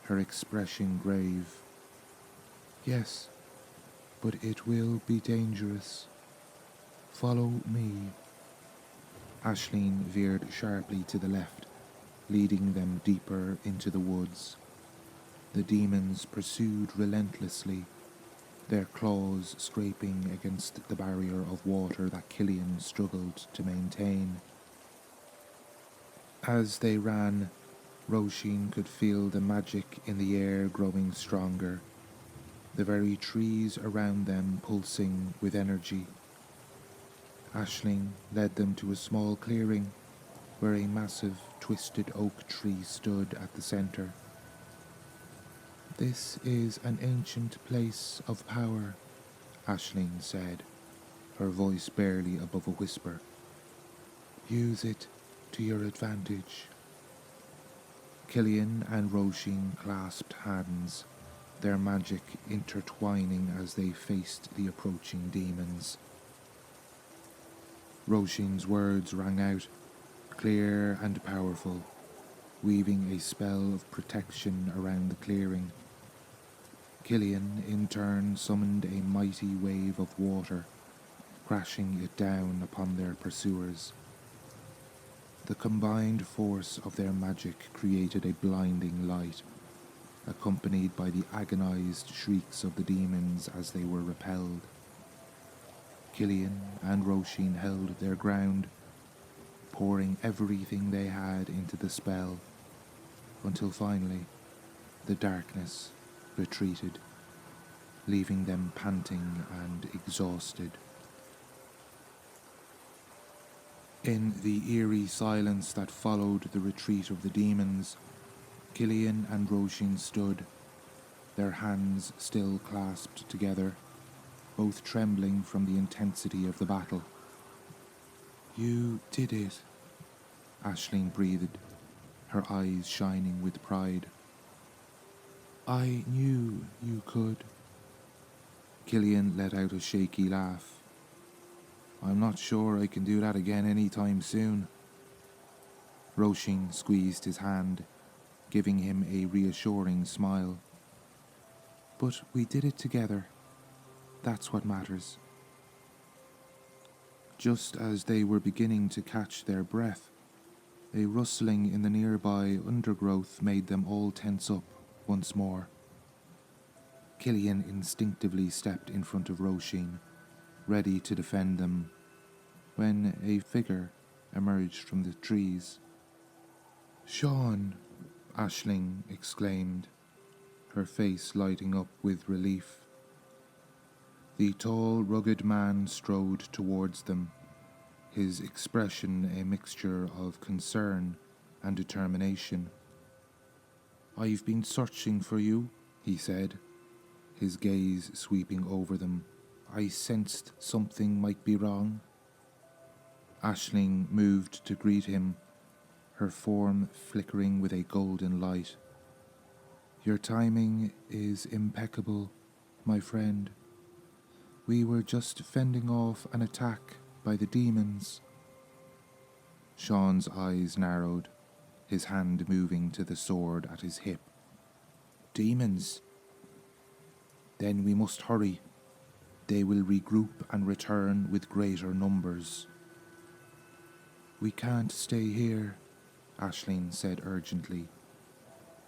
her expression grave. "Yes, but it will be dangerous. Follow me." Aisling veered sharply to the left, leading them deeper into the woods. The demons pursued relentlessly, their claws scraping against the barrier of water that Cillian struggled to maintain. As they ran, Róisín could feel the magic in the air growing stronger, the very trees around them pulsing with energy. Aisling led them to a small clearing where a massive, twisted oak tree stood at the centre. "This is an ancient place of power," Aisling said, her voice barely above a whisper. "Use it to your advantage." Cillian and Róisín clasped hands, their magic intertwining as they faced the approaching demons. Róisín's words rang out, clear and powerful, weaving a spell of protection around the clearing. Cillian, in turn, summoned a mighty wave of water, crashing it down upon their pursuers. The combined force of their magic created a blinding light, accompanied by the agonized shrieks of the demons as they were repelled. Cillian and Róisín held their ground, pouring everything they had into the spell, until finally the darkness retreated, leaving them panting and exhausted. In the eerie silence that followed the retreat of the demons, Cillian and Róisín stood, their hands still clasped together, both trembling from the intensity of the battle. "You did it," Aisling breathed, her eyes shining with pride. "I knew you could." Cillian let out a shaky laugh. "I'm not sure I can do that again any time soon." Róisín squeezed his hand, giving him a reassuring smile. "But we did it together. That's what matters." Just as they were beginning to catch their breath, a rustling in the nearby undergrowth made them all tense up once more. Cillian instinctively stepped in front of Róisín, ready to defend them, when a figure emerged from the trees. "Sean!" Aisling exclaimed, her face lighting up with relief. The tall, rugged man strode towards them, his expression a mixture of concern and determination. "I've been searching for you," he said, his gaze sweeping over them. "I sensed something might be wrong." Aisling moved to greet him, her form flickering with a golden light. "Your timing is impeccable, my friend. We were just fending off an attack by the demons." Sean's eyes narrowed, his hand moving to the sword at his hip. "Demons? Then we must hurry. They will regroup and return with greater numbers." "We can't stay here," Aisling said urgently.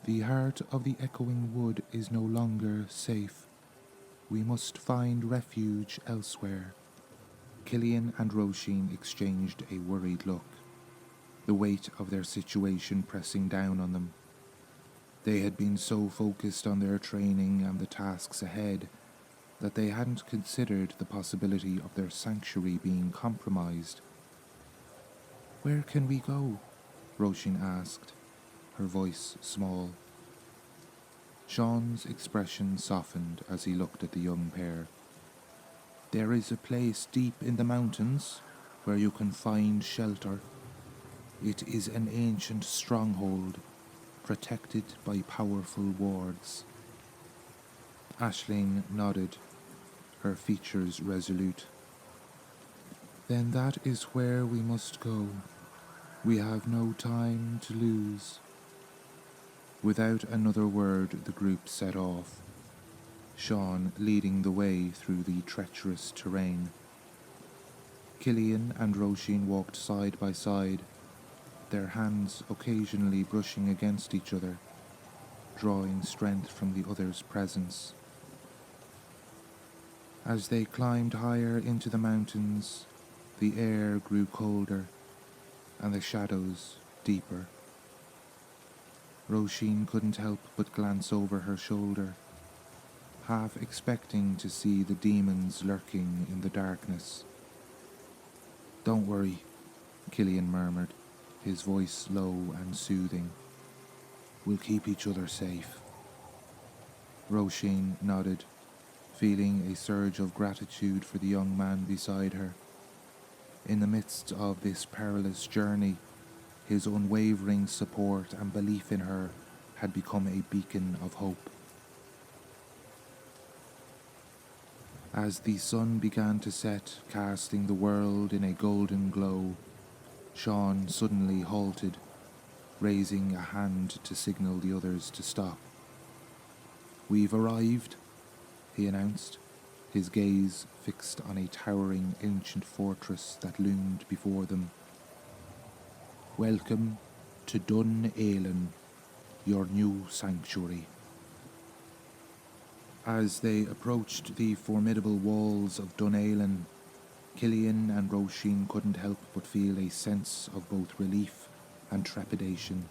"The heart of the echoing wood is no longer safe. We must find refuge elsewhere." Cillian and Róisín exchanged a worried look, the weight of their situation pressing down on them. They had been so focused on their training and the tasks ahead that they hadn't considered the possibility of their sanctuary being compromised. "Where can we go?" Róisín asked, her voice small. Sean's expression softened as he looked at the young pair. "There is a place deep in the mountains where you can find shelter. It is an ancient stronghold, protected by powerful wards." Aisling nodded, her features resolute. "Then that is where we must go. We have no time to lose." Without another word, the group set off, Sean leading the way through the treacherous terrain. Cillian and Róisín walked side by side, their hands occasionally brushing against each other, drawing strength from the other's presence. As they climbed higher into the mountains, the air grew colder and the shadows deeper. Róisín couldn't help but glance over her shoulder, half expecting to see the demons lurking in the darkness. "Don't worry," Cillian murmured, his voice low and soothing. "We'll keep each other safe." Róisín nodded, feeling a surge of gratitude for the young man beside her. In the midst of this perilous journey, his unwavering support and belief in her had become a beacon of hope. As the sun began to set, casting the world in a golden glow, Sean suddenly halted, raising a hand to signal the others to stop. "We've arrived," he announced, his gaze fixed on a towering ancient fortress that loomed before them. "Welcome to Dun Éileann, your new sanctuary." As they approached the formidable walls of Dun Éileann, Cillian and Róisín couldn't help but feel a sense of both relief and trepidation.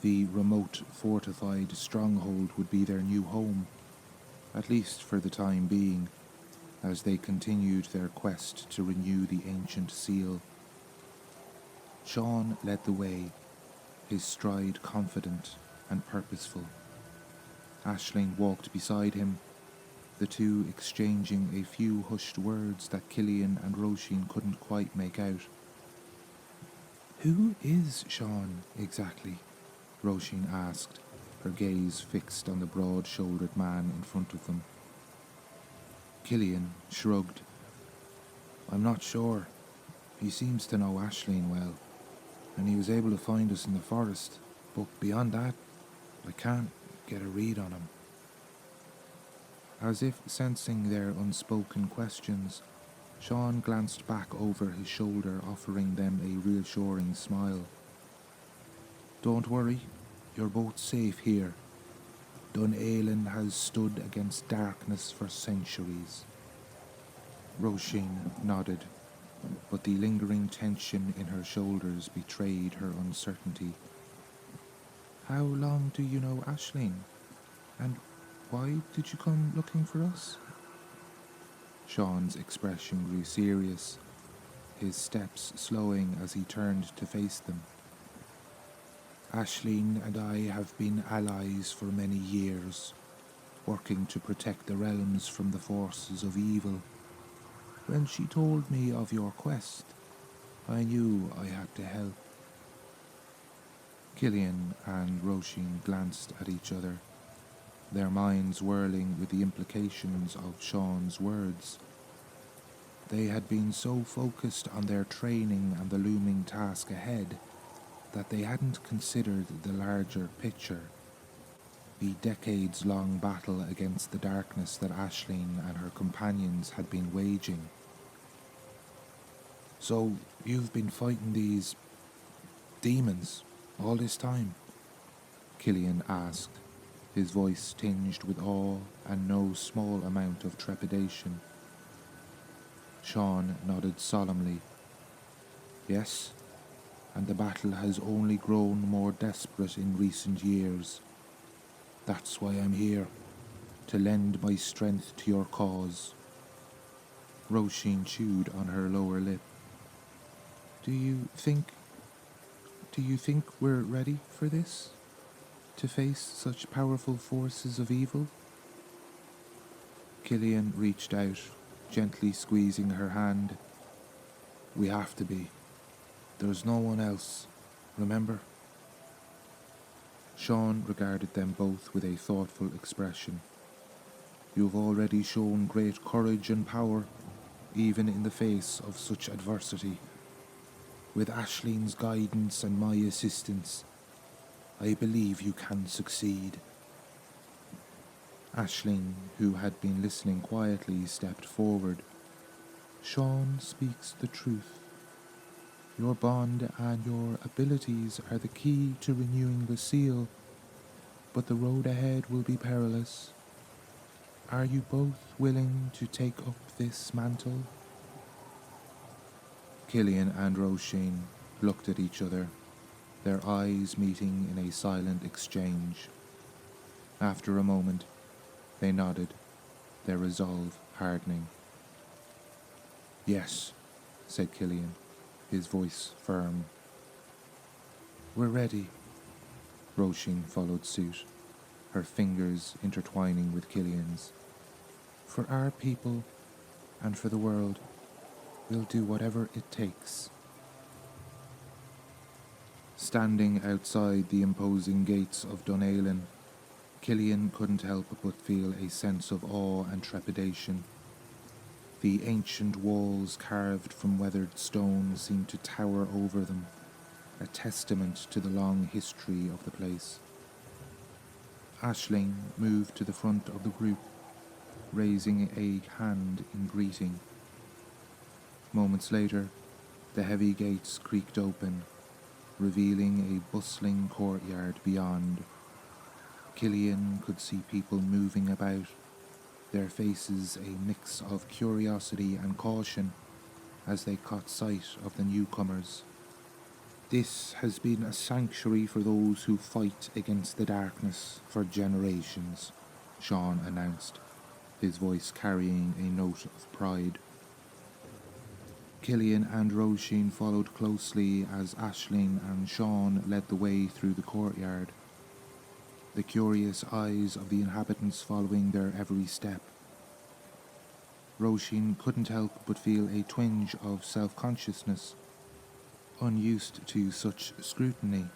The remote, fortified stronghold would be their new home, at least for the time being, as they continued their quest to renew the ancient seal. Sean led the way, his stride confident and purposeful. Aisling walked beside him, the two exchanging a few hushed words that Cillian and Róisín couldn't quite make out. "Who is Sean, exactly?" Róisín asked, her gaze fixed on the broad-shouldered man in front of them. Cillian shrugged. "I'm not sure. He seems to know Aisling well, and he was able to find us in the forest, but beyond that, I can't get a read on him." As if sensing their unspoken questions, Sean glanced back over his shoulder, offering them a reassuring smile. "Don't worry, you're both safe here. Dunailin has stood against darkness for centuries." Róisín nodded, but the lingering tension in her shoulders betrayed her uncertainty. "How long do you know Aisling? And why did you come looking for us?" Sean's expression grew serious, his steps slowing as he turned to face them. "Aisling and I have been allies for many years, working to protect the realms from the forces of evil. When she told me of your quest, I knew I had to help." Cillian and Róisín glanced at each other, their minds whirling with the implications of Sean's words. They had been so focused on their training and the looming task ahead that they hadn't considered the larger picture, the decades-long battle against the darkness that Aisling and her companions had been waging. "So you've been fighting these demons all this time?" Cillian asked, his voice tinged with awe and no small amount of trepidation. Sean nodded solemnly. "Yes, and the battle has only grown more desperate in recent years. That's why I'm here, to lend my strength to your cause." Róisín chewed on her lower lip. Do you think we're ready for this? To face such powerful forces of evil?" Cillian reached out, gently squeezing her hand. "We have to be. There's no one else, remember?" Sean regarded them both with a thoughtful expression. "You've already shown great courage and power, even in the face of such adversity. With Aisling's guidance and my assistance, I believe you can succeed." Aisling, who had been listening quietly, stepped forward. "Sean speaks the truth. Your bond and your abilities are the key to renewing the seal, but the road ahead will be perilous. Are you both willing to take up this mantle?" Cillian and Róisín looked at each other, their eyes meeting in a silent exchange. After a moment, they nodded, their resolve hardening. "Yes," said Cillian, his voice firm. "We're ready." Róisín followed suit, her fingers intertwining with Cillian's. "For our people and for the world, we'll do whatever it takes." Standing outside the imposing gates of Dunailin, Cillian couldn't help but feel a sense of awe and trepidation. The ancient walls carved from weathered stone seemed to tower over them, a testament to the long history of the place. Aisling moved to the front of the group, raising a hand in greeting. Moments later, the heavy gates creaked open, revealing a bustling courtyard beyond. Cillian could see people moving about, their faces a mix of curiosity and caution as they caught sight of the newcomers. "This has been a sanctuary for those who fight against the darkness for generations," Sean announced, his voice carrying a note of pride. Cillian and Róisín followed closely as Aisling and Sean led the way through the courtyard, the curious eyes of the inhabitants following their every step. Róisín couldn't help but feel a twinge of self-consciousness, unused to such scrutiny.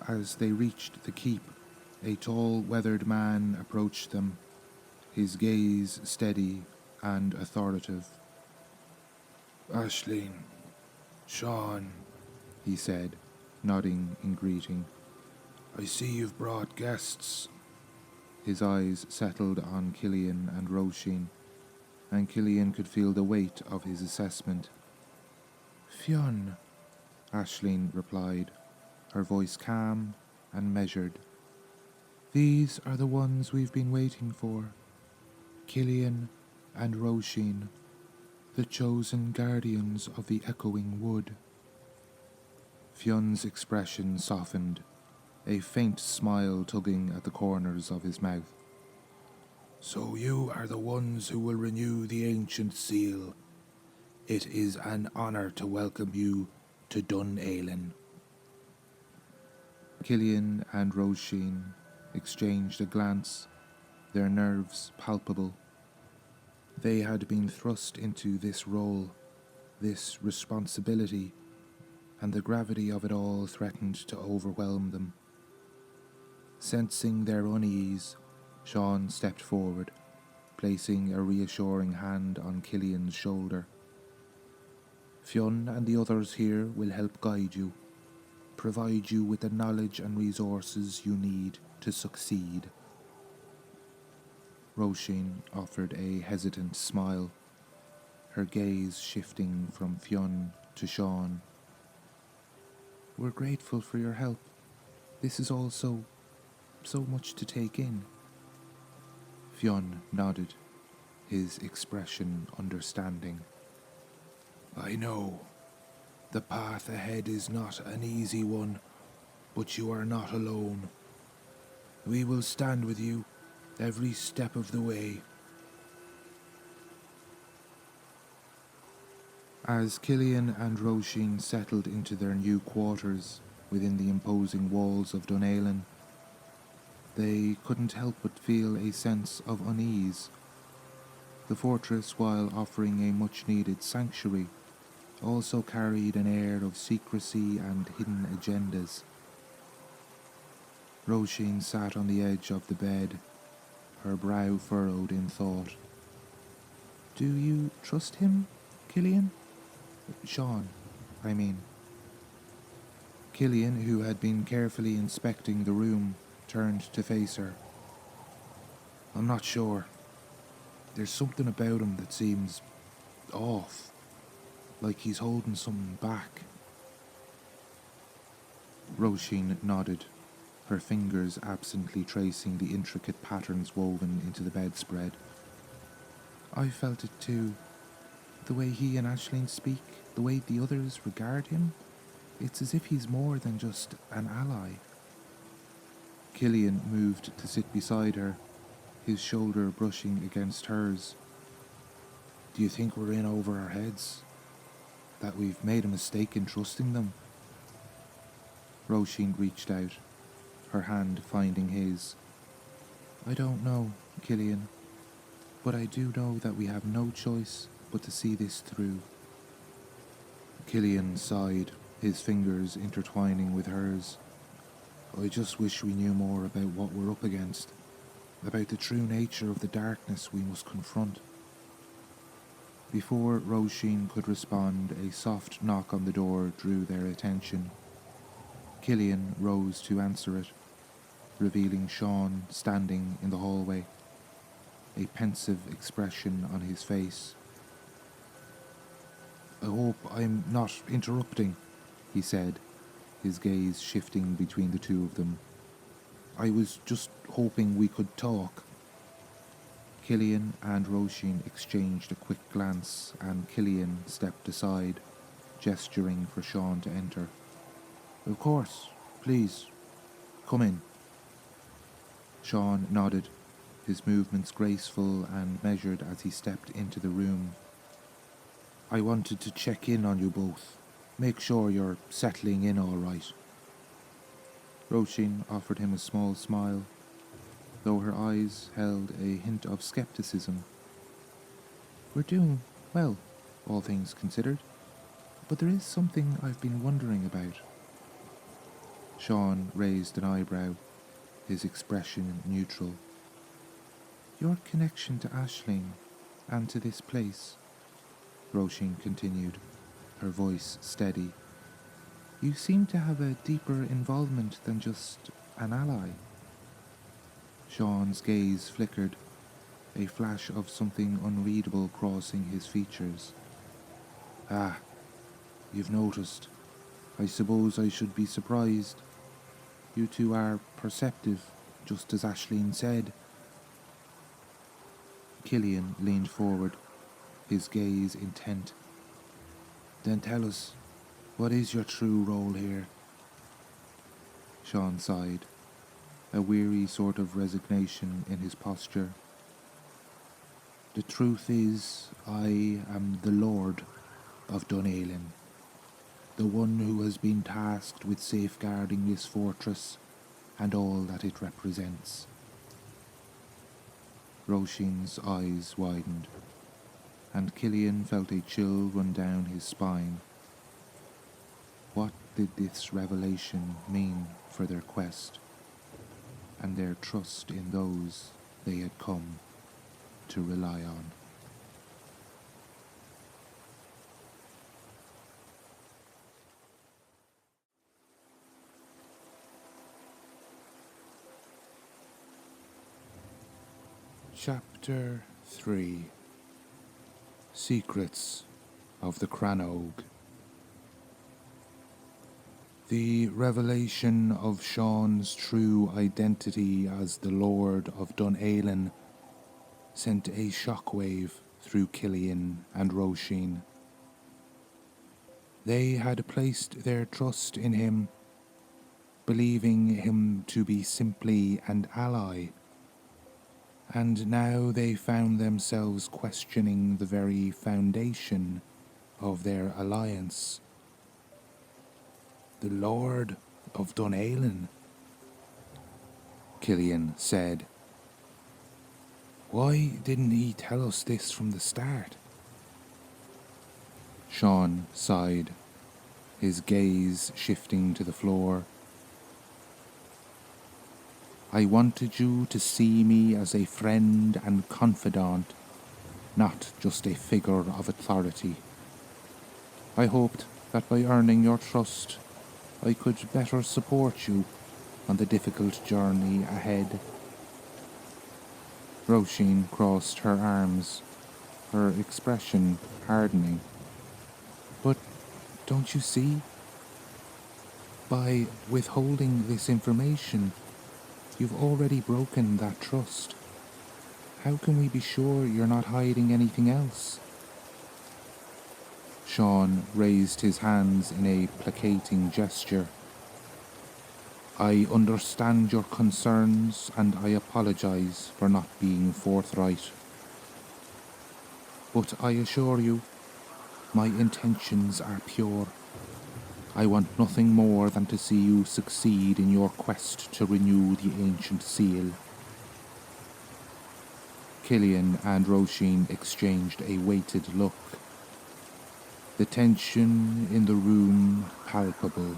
As they reached the keep, a tall, weathered man approached them, his gaze steady and authoritative. "Aisling, Sean," he said, nodding in greeting. "I see you've brought guests." His eyes settled on Cillian and Róisín, and Cillian could feel the weight of his assessment. "Fionn," Aisling replied, her voice calm and measured. "These are the ones we've been waiting for. Cillian and Róisín, the chosen guardians of the echoing wood." Fionn's expression softened, a faint smile tugging at the corners of his mouth. "So you are the ones who will renew the ancient seal. It is an honour to welcome you to Dun Éileann." Cillian and Róisín exchanged a glance, their nerves palpable. They had been thrust into this role, this responsibility, and the gravity of it all threatened to overwhelm them. Sensing their unease, Sean stepped forward, placing a reassuring hand on Cillian's shoulder. "Fionn and the others here will help guide you, provide you with the knowledge and resources you need to succeed." Róisín offered a hesitant smile, her gaze shifting from Fionn to Sean. "We're grateful for your help. This is all so much to take in." Fionn nodded, his expression understanding. "I know. The path ahead is not an easy one, but you are not alone. We will stand with you every step of the way." As Cillian and Róisín settled into their new quarters within the imposing walls of Dun Éileann, they couldn't help but feel a sense of unease. The fortress, while offering a much-needed sanctuary, also carried an air of secrecy and hidden agendas. Róisín sat on the edge of the bed, her brow furrowed in thought. "Do you trust him, Cillian? Sean, I mean." Cillian, who had been carefully inspecting the room, turned to face her. "I'm not sure. There's something about him that seems off, like he's holding something back." Róisín nodded, her fingers absently tracing the intricate patterns woven into the bedspread. "I felt it too. The way he and Aisling speak, the way the others regard him, it's as if he's more than just an ally." Cillian moved to sit beside her, his shoulder brushing against hers. "Do you think we're in over our heads? That we've made a mistake in trusting them?" Róisín reached out, her hand finding his. "I don't know, Cillian, but I do know that we have no choice but to see this through." Cillian sighed, his fingers intertwining with hers. "I just wish we knew more about what we're up against, about the true nature of the darkness we must confront." Before Róisín could respond, a soft knock on the door drew their attention. Cillian rose to answer it, revealing Sean standing in the hallway, a pensive expression on his face. "I hope I'm not interrupting," he said, his gaze shifting between the two of them. "I was just hoping we could talk." Cillian and Róisín exchanged a quick glance, and Cillian stepped aside, gesturing for Sean to enter. "Of course, please, come in." Sean nodded, his movements graceful and measured as he stepped into the room. I wanted to check in on you both. Make sure you're settling in all right. Róisín offered him a small smile, though her eyes held a hint of skepticism. We're doing well, all things considered, but there is something I've been wondering about. Sean raised an eyebrow, his expression neutral. Your connection to Aisling and to this place, Róisín continued, her voice steady. You seem to have a deeper involvement than just an ally. Sean's gaze flickered, a flash of something unreadable crossing his features. Ah, you've noticed. I suppose I should be surprised. You two are perceptive, just as Aisling said. Cillian leaned forward, his gaze intent. Then tell us, what is your true role here? Sean sighed, a weary sort of resignation in his posture. The truth is, I am the Lord of Dunailin, the one who has been tasked with safeguarding this fortress and all that it represents. Róisín's eyes widened, and Cillian felt a chill run down his spine. What did this revelation mean for their quest, and their trust in those they had come to rely on? Chapter 3. Secrets of the Crannog. The revelation of Sean's true identity as the Lord of Dunailin sent a shockwave through Cillian and Róisín. They had placed their trust in him, believing him to be simply an ally, and now they found themselves questioning the very foundation of their alliance. The Lord of Dunailin, Cillian said. Why didn't he tell us this from the start? Sean sighed, his gaze shifting to the floor. I wanted you to see me as a friend and confidant, not just a figure of authority. I hoped that by earning your trust, I could better support you on the difficult journey ahead. Róisín crossed her arms, her expression hardening. But don't you see? By withholding this information, you've already broken that trust. How can we be sure you're not hiding anything else? Sean raised his hands in a placating gesture. I understand your concerns and I apologize for not being forthright. But I assure you, my intentions are pure. I want nothing more than to see you succeed in your quest to renew the ancient seal. Cillian and Róisín exchanged a weighted look, the tension in the room palpable.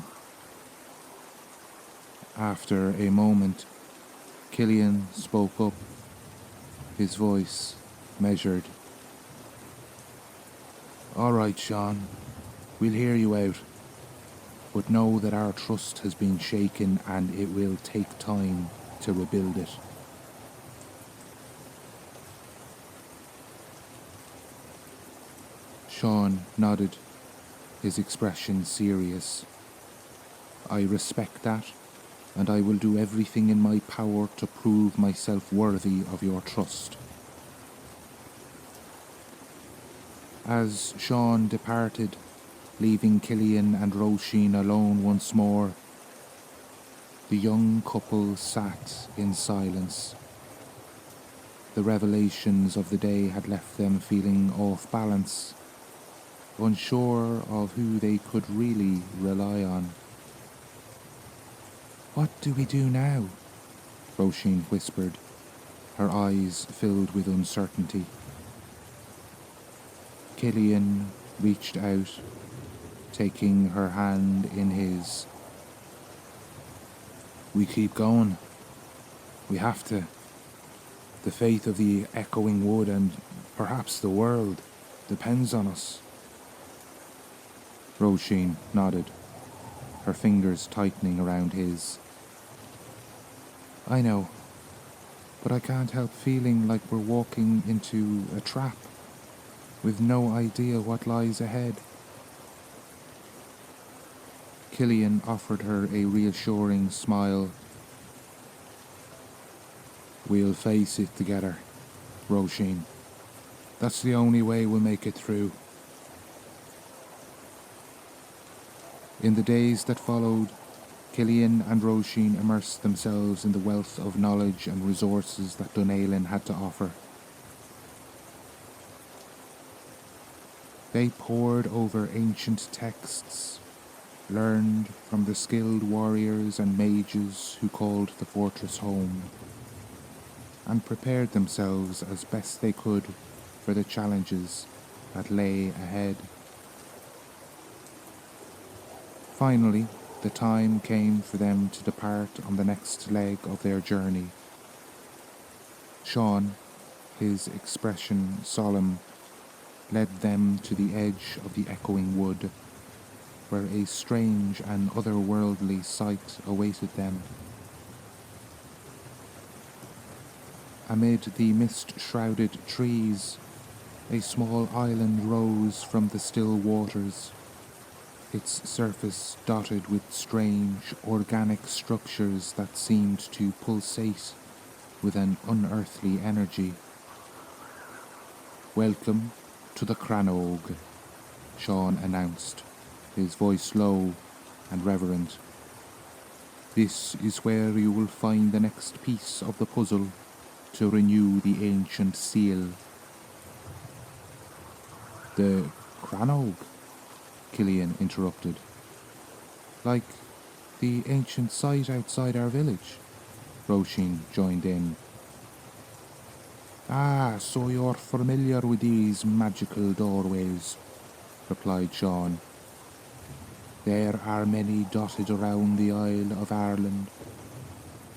After a moment, Cillian spoke up, his voice measured. All right, Sean, we'll hear you out, but know that our trust has been shaken and it will take time to rebuild it. Sean nodded, his expression serious. I respect that, and I will do everything in my power to prove myself worthy of your trust. As Sean departed, leaving Cillian and Róisín alone once more, the young couple sat in silence. The revelations of the day had left them feeling off balance, unsure of who they could really rely on. "What do we do now?" Róisín whispered, her eyes filled with uncertainty. Cillian reached out, taking her hand in his. "We keep going. We have to. The fate of the echoing wood and perhaps the world depends on us." Róisín nodded, her fingers tightening around his. "I know, but I can't help feeling like we're walking into a trap, with no idea what lies ahead." Cillian offered her a reassuring smile. "We'll face it together, Róisín. That's the only way we'll make it through." In the days that followed, Cillian and Róisín immersed themselves in the wealth of knowledge and resources that Dunalan had to offer. They pored over ancient texts, learned from the skilled warriors and mages who called the fortress home, and prepared themselves as best they could for the challenges that lay ahead. Finally, the time came for them to depart on the next leg of their journey. Sean, his expression solemn, led them to the edge of the echoing wood, where a strange and otherworldly sight awaited them. Amid the mist-shrouded trees, a small island rose from the still waters, its surface dotted with strange, organic structures that seemed to pulsate with an unearthly energy. "Welcome to the Crannog," Sean announced, his voice low and reverent. "This is where you will find the next piece of the puzzle to renew the ancient seal." "The Crannog?" Cillian interrupted. "Like the ancient site outside our village?" Róisín joined in. "Ah, so you're familiar with these magical doorways," replied Sean. "There are many dotted around the Isle of Ireland,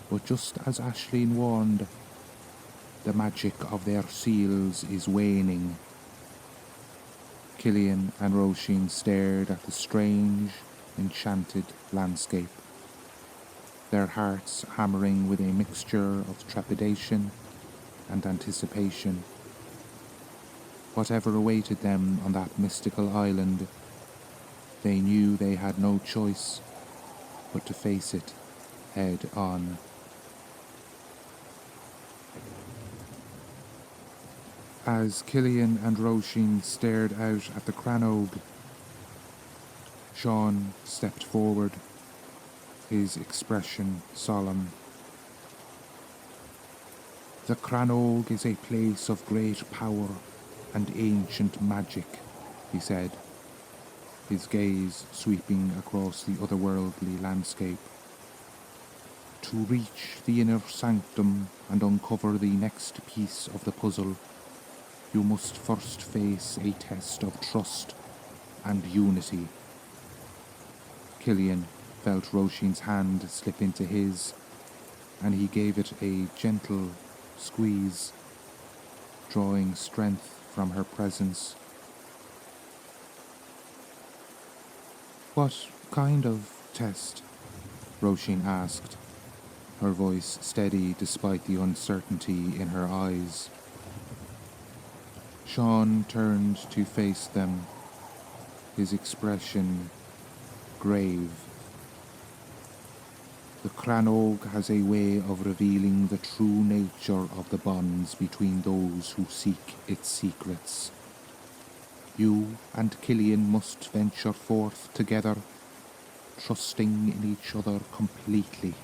but just as Aisling warned, the magic of their seals is waning." Cillian and Róisín stared at the strange, enchanted landscape, their hearts hammering with a mixture of trepidation and anticipation. Whatever awaited them on that mystical island, they knew they had no choice but to face it head on. As Cillian and Róisín stared out at the Crannog, Sean stepped forward, his expression solemn. "The Crannog is a place of great power and ancient magic," he said, his gaze sweeping across the otherworldly landscape. "To reach the inner sanctum and uncover the next piece of the puzzle, you must first face a test of trust and unity." Cillian felt Róisín's hand slip into his, and he gave it a gentle squeeze, drawing strength from her presence. "What kind of test?" Róisín asked, her voice steady despite the uncertainty in her eyes. Sean turned to face them, his expression grave. "The Crannog has a way of revealing the true nature of the bonds between those who seek its secrets. You and Cillian must venture forth together, trusting in each other completely."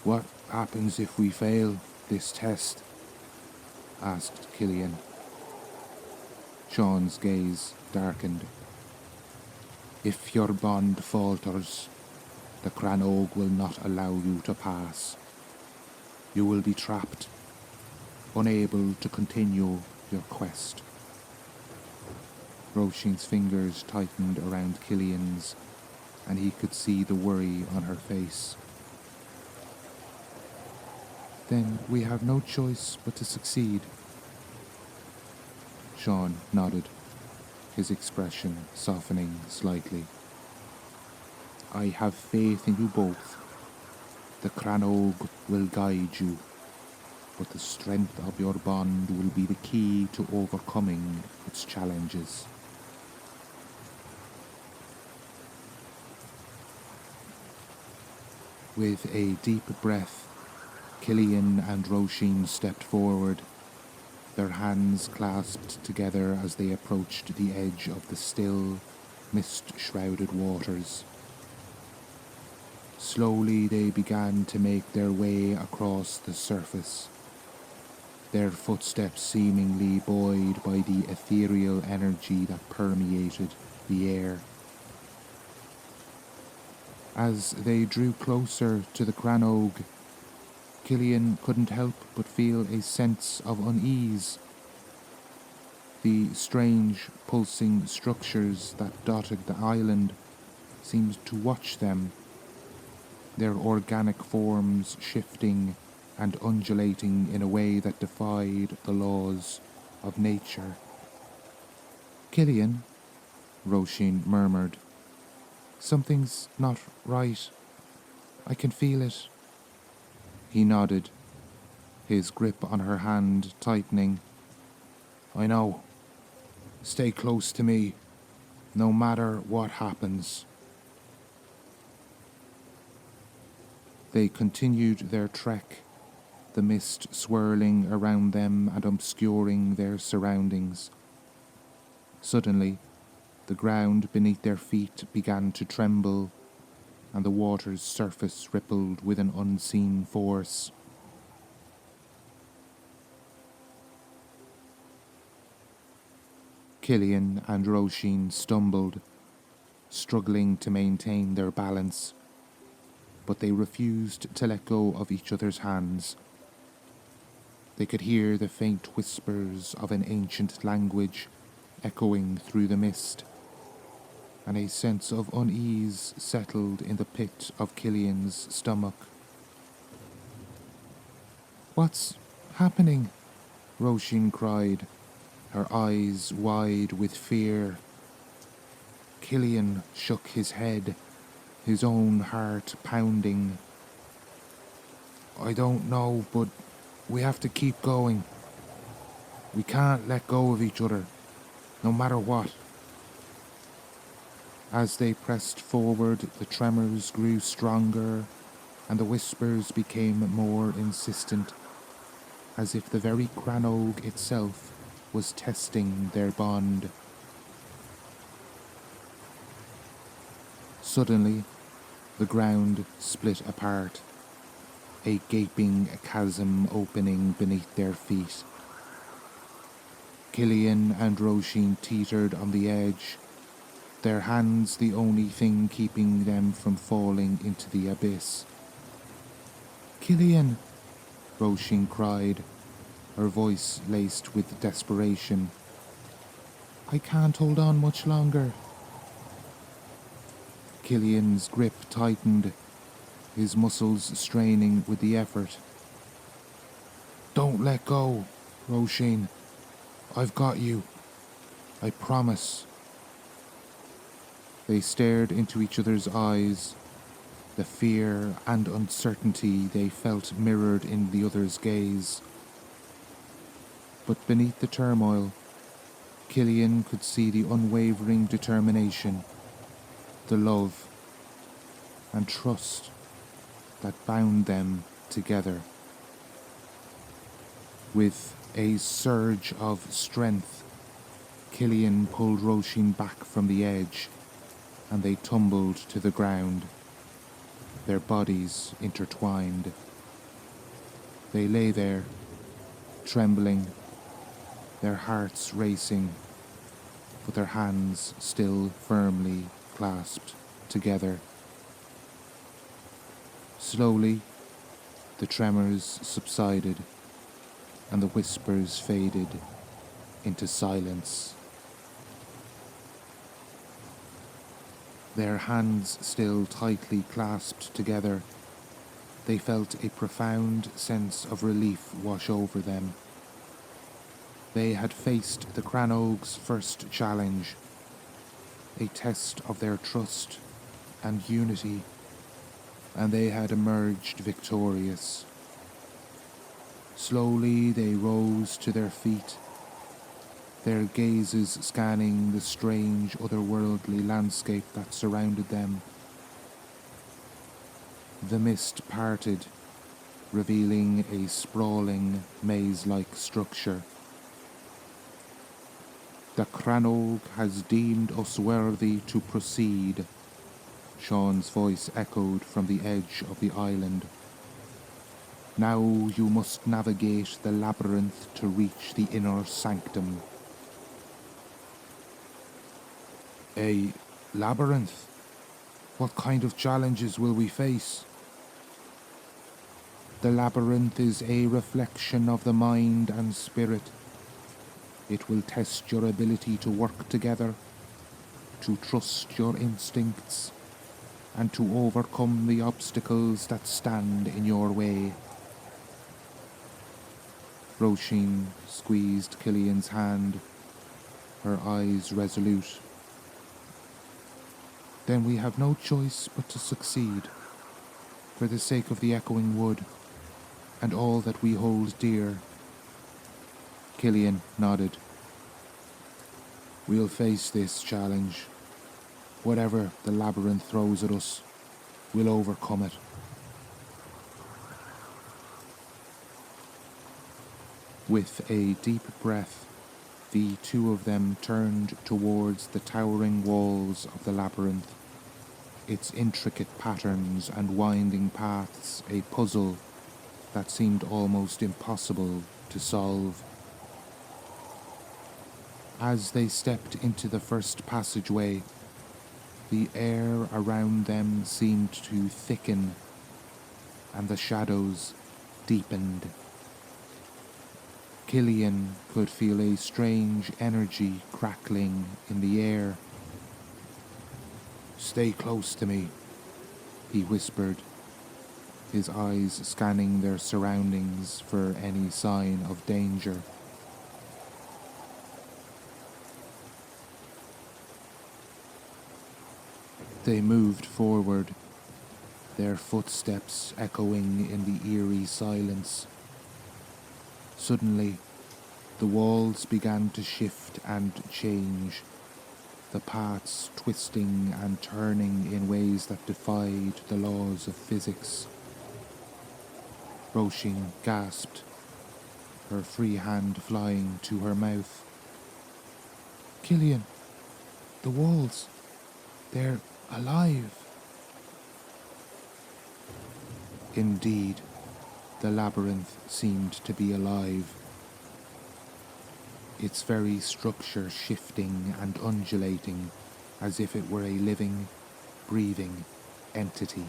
"What happens if we fail this test?" asked Cillian. Sean's gaze darkened. If your bond falters, the Crannog will not allow you to pass. You will be trapped, unable to continue your quest. Róisín's fingers tightened around Cillian's, and he could see the worry on her face. Then we have no choice but to succeed. Sean nodded, his expression softening slightly. I have faith in you both. The Crannog will guide you, but the strength of your bond will be the key to overcoming its challenges. With a deep breath, Cillian and Róisín stepped forward, their hands clasped together as they approached the edge of the still, mist-shrouded waters. Slowly they began to make their way across the surface, their footsteps seemingly buoyed by the ethereal energy that permeated the air. As they drew closer to the Crannog, Cillian couldn't help but feel a sense of unease. The strange, pulsing structures that dotted the island seemed to watch them, their organic forms shifting and undulating in a way that defied the laws of nature. Cillian, Róisín murmured, something's not right. I can feel it. He nodded, his grip on her hand tightening. I know. Stay close to me, no matter what happens. They continued their trek, the mist swirling around them and obscuring their surroundings. Suddenly, the ground beneath their feet began to tremble, and the water's surface rippled with an unseen force. Cillian and Róisín stumbled, struggling to maintain their balance, but they refused to let go of each other's hands. They could hear the faint whispers of an ancient language echoing through the mist, and a sense of unease settled in the pit of Cillian's stomach. What's happening? Róisín cried, her eyes wide with fear. Cillian shook his head, his own heart pounding. I don't know, but we have to keep going. We can't let go of each other, no matter what. As they pressed forward, the tremors grew stronger, and the whispers became more insistent, as if the very Crannog itself was testing their bond. Suddenly, the ground split apart, a gaping chasm opening beneath their feet. Cillian and Róisín teetered on the edge, their hands the only thing keeping them from falling into the abyss. Cillian, Róisín cried, her voice laced with desperation. I can't hold on much longer. Cillian's grip tightened, his muscles straining with the effort. Don't let go, Róisín. I've got you. I promise. They stared into each other's eyes, the fear and uncertainty they felt mirrored in the other's gaze. But beneath the turmoil, Cillian could see the unwavering determination, the love and trust that bound them together. With a surge of strength, Cillian pulled Róisín back from the edge, and they tumbled to the ground, their bodies intertwined. They lay there, trembling, their hearts racing, but their hands still firmly clasped together. Slowly, the tremors subsided and the whispers faded into silence. Their hands still tightly clasped together, they felt a profound sense of relief wash over them. They had faced the Cranog's first challenge, a test of their trust and unity, and they had emerged victorious. Slowly they rose to their feet, their gazes scanning the strange otherworldly landscape that surrounded them. The mist parted, revealing a sprawling, maze-like structure. "The Cranog has deemed us worthy to proceed," Sean's voice echoed from the edge of the island. "Now you must navigate the labyrinth to reach the inner sanctum." "A labyrinth? What kind of challenges will we face?" "The labyrinth is a reflection of the mind and spirit. It will test your ability to work together, to trust your instincts, and to overcome the obstacles that stand in your way." Róisín squeezed Cillian's hand, her eyes resolute. "Then we have no choice but to succeed, for the sake of the echoing wood, and all that we hold dear." Cillian nodded. "We'll face this challenge. Whatever the labyrinth throws at us, we'll overcome it." With a deep breath, the two of them turned towards the towering walls of the labyrinth, its intricate patterns and winding paths a puzzle that seemed almost impossible to solve. As they stepped into the first passageway, the air around them seemed to thicken, and the shadows deepened. Cillian could feel a strange energy crackling in the air. "Stay close to me," he whispered, his eyes scanning their surroundings for any sign of danger. They moved forward, their footsteps echoing in the eerie silence. Suddenly, the walls began to shift and change, the paths twisting and turning in ways that defied the laws of physics. Róisín gasped, her free hand flying to her mouth. "Cillian, the walls, they're alive." Indeed, the labyrinth seemed to be alive, its very structure shifting and undulating as if it were a living, breathing entity.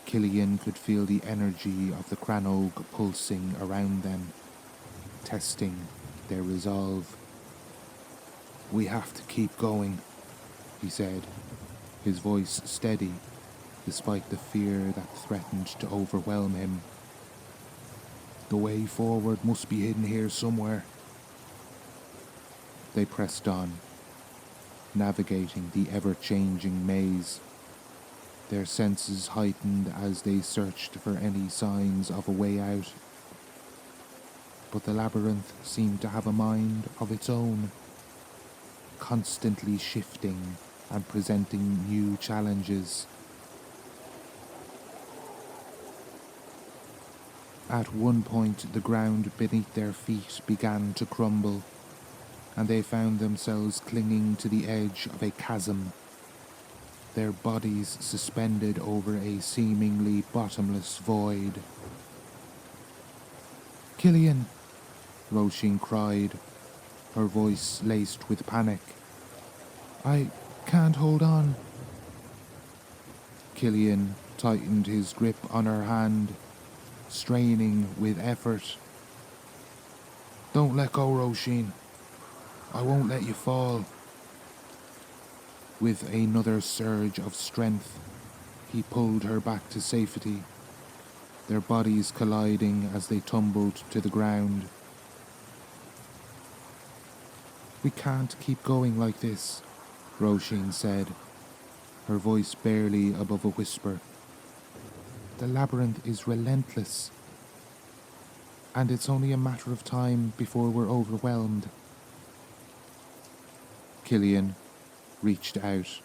Cillian could feel the energy of the Cranog pulsing around them, testing their resolve. "We have to keep going," he said, his voice steady despite the fear that threatened to overwhelm him. "The way forward must be hidden here somewhere." They pressed on, navigating the ever-changing maze, their senses heightened as they searched for any signs of a way out. But the labyrinth seemed to have a mind of its own, constantly shifting and presenting new challenges. At one point, the ground beneath their feet began to crumble, and they found themselves clinging to the edge of a chasm, their bodies suspended over a seemingly bottomless void. "Cillian!" Róisín cried, her voice laced with panic. I can't hold on. Cillian tightened his grip on her hand, straining with effort. Don't let go, Róisín. I won't let you fall. With another surge of strength, he pulled her back to safety, their bodies colliding as they tumbled to the ground. We can't keep going like this, Róisín said, her voice barely above a whisper. The labyrinth is relentless, and it's only a matter of time before we're overwhelmed. Cillian reached out,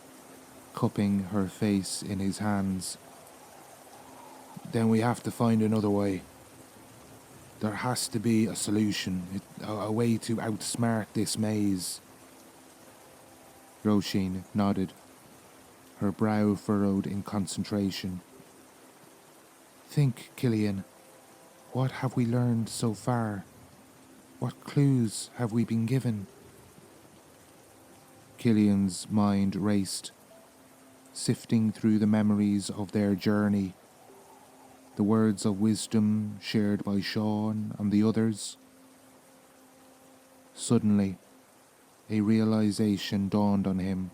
cupping her face in his hands. Then we have to find another way. There has to be a solution, a way to outsmart this maze. Róisín nodded, her brow furrowed in concentration. Think, Cillian, what have we learned so far? What clues have we been given? Cillian's mind raced, sifting through the memories of their journey, the words of wisdom shared by Sean and the others. Suddenly, a realization dawned on him.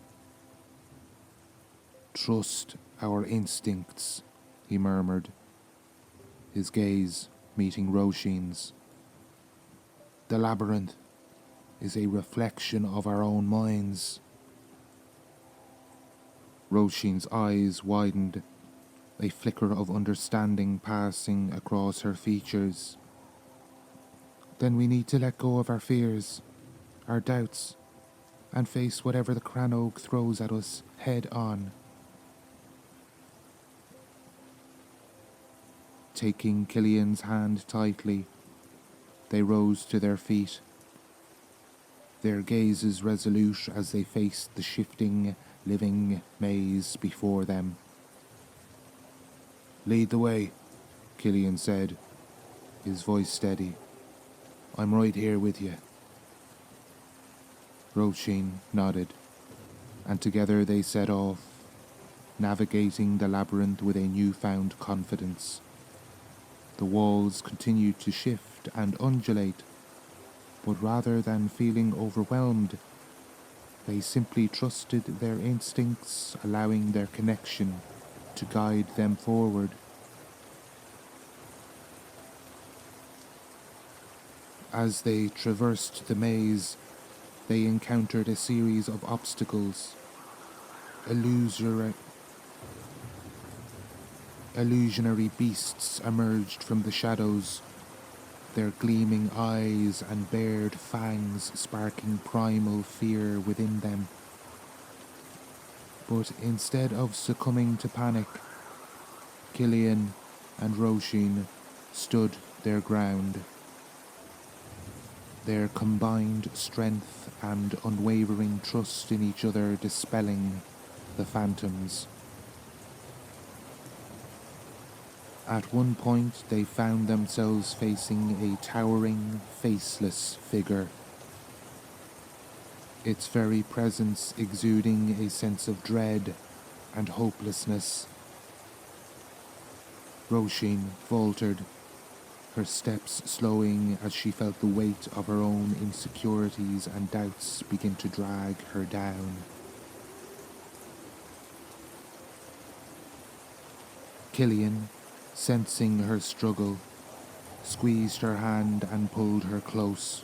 Trust our instincts, he murmured, his gaze meeting Róisín's. The labyrinth is a reflection of our own minds. Róisín's eyes widened, a flicker of understanding passing across her features. Then we need to let go of our fears, our doubts, and face whatever the Crannog throws at us head on. Taking Cillian's hand tightly, they rose to their feet, their gazes resolute as they faced the shifting, living maze before them. Lead the way, Cillian said, his voice steady. I'm right here with you. Róisín nodded, and together they set off, navigating the labyrinth with a newfound confidence. The walls continued to shift and undulate, but rather than feeling overwhelmed, they simply trusted their instincts, allowing their connection to guide them forward. As they traversed the maze, they encountered a series of obstacles. Illusionary beasts emerged from the shadows, their gleaming eyes and bared fangs sparking primal fear within them. But instead of succumbing to panic, Cillian and Róisín stood their ground, their combined strength and unwavering trust in each other dispelling the phantoms. At one point they found themselves facing a towering, faceless figure, its very presence exuding a sense of dread and hopelessness. Róisín faltered, her steps slowing as she felt the weight of her own insecurities and doubts begin to drag her down. Cillian, sensing her struggle, squeezed her hand and pulled her close.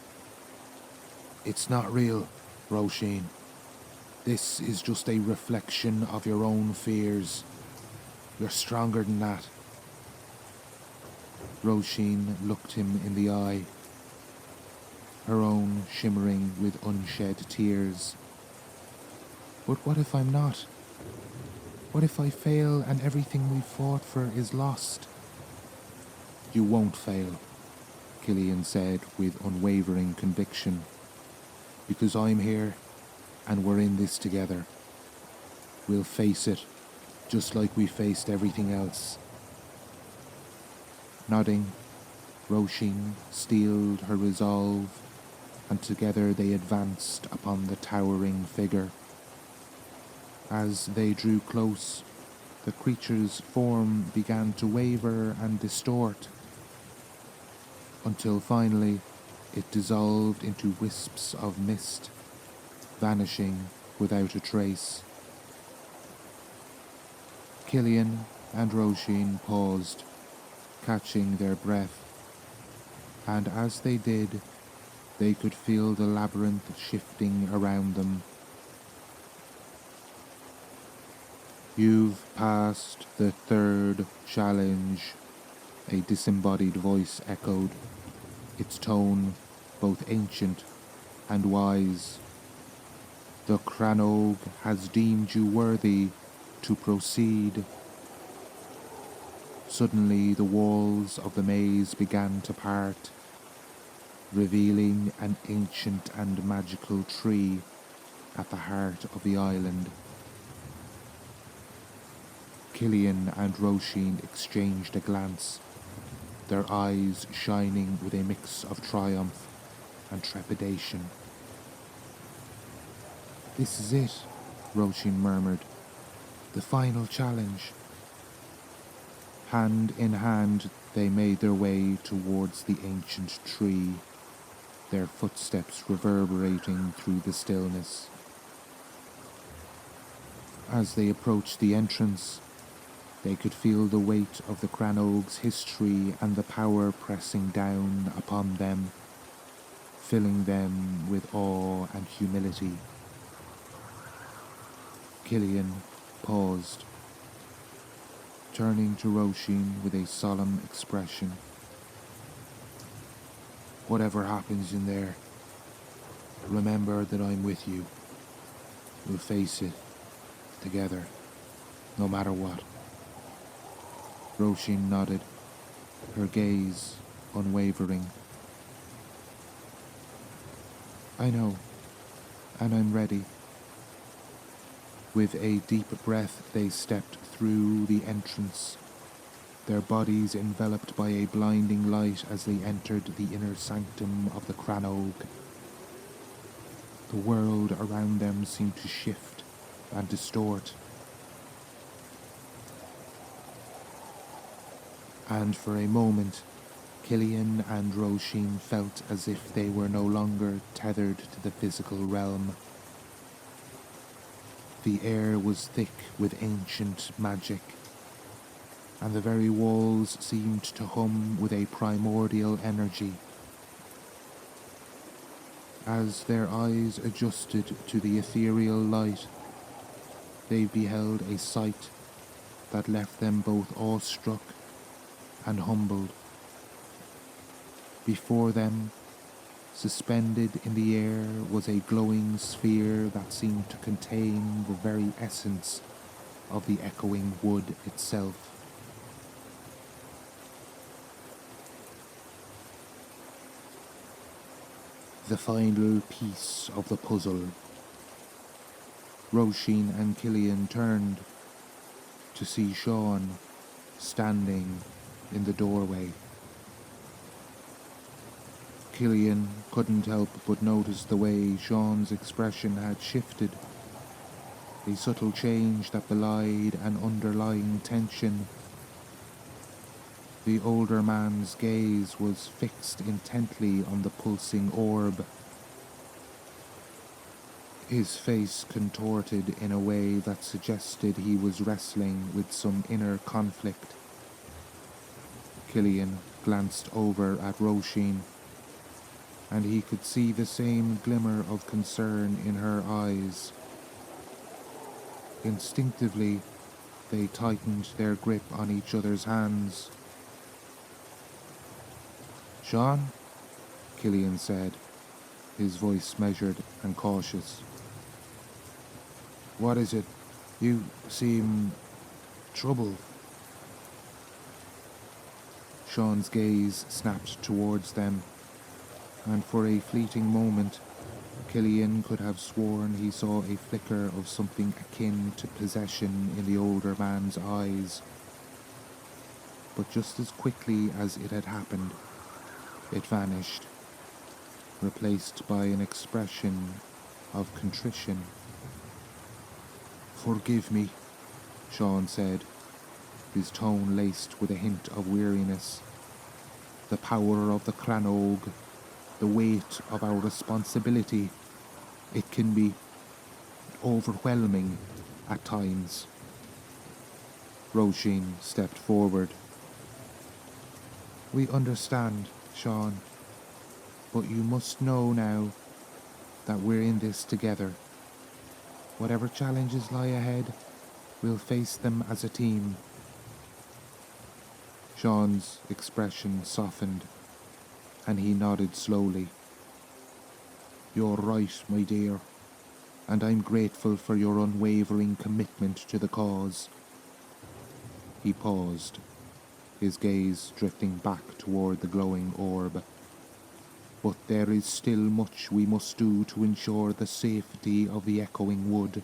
It's not real, Róisín. This is just a reflection of your own fears. You're stronger than that. Róisín looked him in the eye, her own shimmering with unshed tears. But what if I'm not? What if I fail and everything we fought for is lost? You won't fail, Cillian said with unwavering conviction, because I'm here and we're in this together. We'll face it, just like we faced everything else. Nodding, Róisín steeled her resolve, and together they advanced upon the towering figure. As they drew close, the creature's form began to waver and distort, until finally it dissolved into wisps of mist, vanishing without a trace. Cillian and Róisín paused, catching their breath, and as they did, they could feel the labyrinth shifting around them. "You've passed the third challenge," a disembodied voice echoed, its tone both ancient and wise. "The Crannog has deemed you worthy to proceed." Suddenly the walls of the maze began to part, revealing an ancient and magical tree at the heart of the island. Cillian and Róisín exchanged a glance, their eyes shining with a mix of triumph and trepidation. "This is it," Róisín murmured. "The final challenge." Hand in hand, they made their way towards the ancient tree, their footsteps reverberating through the stillness. As they approached the entrance, they could feel the weight of the Crannog's history and the power pressing down upon them, filling them with awe and humility. Cillian paused, turning to Róisín with a solemn expression. "Whatever happens in there, remember that I'm with you. We'll face it together, no matter what." Róisín nodded, her gaze unwavering. "I know, and I'm ready." With a deep breath, they stepped through the entrance, their bodies enveloped by a blinding light as they entered the inner sanctum of the Crannog. The world around them seemed to shift and distort, and for a moment, Cillian and Róisín felt as if they were no longer tethered to the physical realm. The air was thick with ancient magic, and the very walls seemed to hum with a primordial energy. As their eyes adjusted to the ethereal light, they beheld a sight that left them both awestruck and humbled. Before them, suspended in the air, was a glowing sphere that seemed to contain the very essence of the echoing wood itself. The final piece of the puzzle. Róisín and Cillian turned to see Sean standing in the doorway. Cillian couldn't help but notice the way Sean's expression had shifted, a subtle change that belied an underlying tension. The older man's gaze was fixed intently on the pulsing orb, his face contorted in a way that suggested he was wrestling with some inner conflict. Cillian glanced over at Róisín, and he could see the same glimmer of concern in her eyes. Instinctively, they tightened their grip on each other's hands. "Sean?" Cillian said, his voice measured and cautious. "What is it? You seem troubled." Sean's gaze snapped towards them, and for a fleeting moment, Cillian could have sworn he saw a flicker of something akin to possession in the older man's eyes. But just as quickly as it had happened, it vanished. replaced by an expression of contrition. "Forgive me," Sean said, his tone laced with a hint of weariness. "The power of the Cranog, the weight of our responsibility, it can be overwhelming at times." Róisín stepped forward. "We understand, Sean, but you must know now that we're in this together. Whatever challenges lie ahead, we'll face them as a team." Sean's expression softened, and he nodded slowly. "You're right, my dear, and I'm grateful for your unwavering commitment to the cause." He paused, his gaze drifting back toward the glowing orb. "But there is still much we must do to ensure the safety of the echoing wood."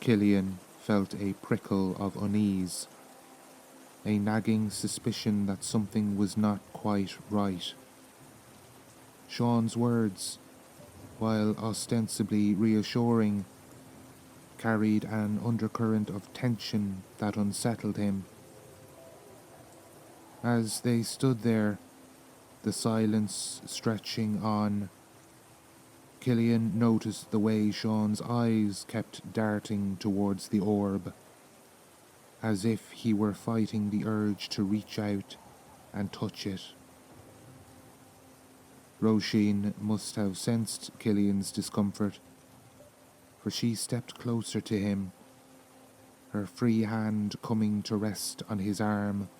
Cillian felt a prickle of unease, a nagging suspicion that something was not quite right. Sean's words, while ostensibly reassuring, carried an undercurrent of tension that unsettled him. As they stood there, the silence stretching on, Cillian noticed the way Sean's eyes kept darting towards the orb, as if he were fighting the urge to reach out and touch it. Róisín must have sensed Cillian's discomfort, for she stepped closer to him, her free hand coming to rest on his arm.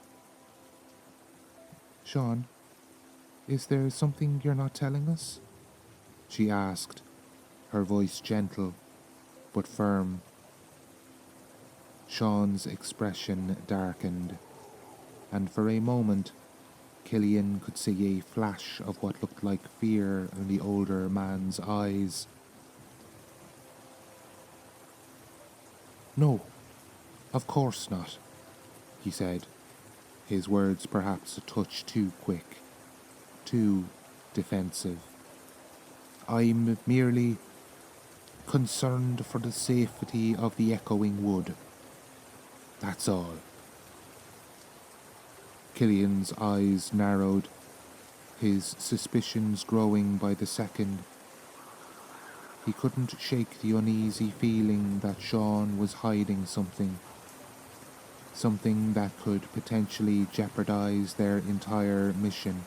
"Sean, is there something you're not telling us?" she asked, her voice gentle but firm. Sean's expression darkened, and for a moment Cillian could see a flash of what looked like fear in the older man's eyes. "No, of course not," he said, his words perhaps a touch too quick, too defensive. "I'm merely concerned for the safety of the echoing wood. That's all." Cillian's eyes narrowed, his suspicions growing by the second. He couldn't shake the uneasy feeling that Sean was hiding something that could potentially jeopardize their entire mission.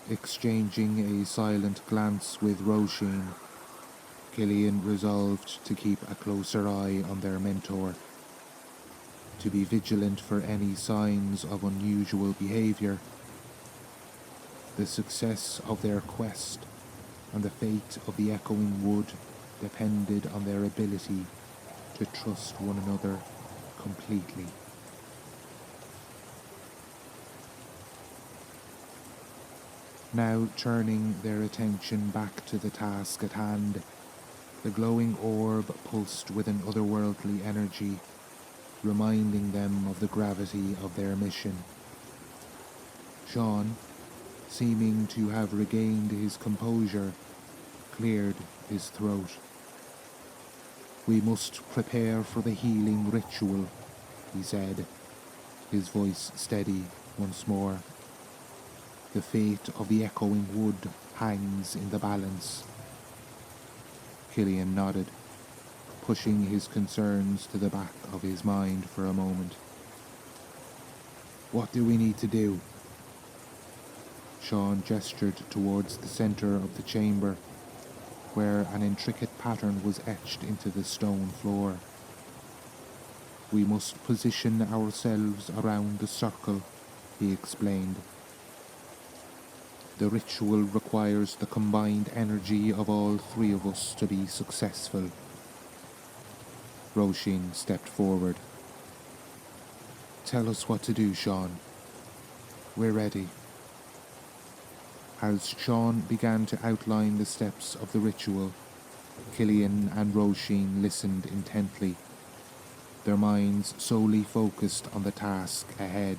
Exchanging a silent glance with Róisín, Cillian resolved to keep a closer eye on their mentor, to be vigilant for any signs of unusual behavior. The success of their quest and the fate of the echoing wood depended on their ability to trust one another completely. Now turning their attention back to the task at hand, the glowing orb pulsed with an otherworldly energy, reminding them of the gravity of their mission. Sean, seeming to have regained his composure, cleared his throat. "We must prepare for the healing ritual," he said, his voice steady once more. "The fate of the echoing wood hangs in the balance." Cillian nodded, pushing his concerns to the back of his mind for a moment. "What do we need to do?" Sean gestured towards the center of the chamber, where an intricate pattern was etched into the stone floor. "We must position ourselves around the circle," he explained. "The ritual requires the combined energy of all three of us to be successful." Róisín stepped forward. "Tell us what to do, Sean. We're ready." As Sean began to outline the steps of the ritual, Cillian and Róisín listened intently, their minds solely focused on the task ahead.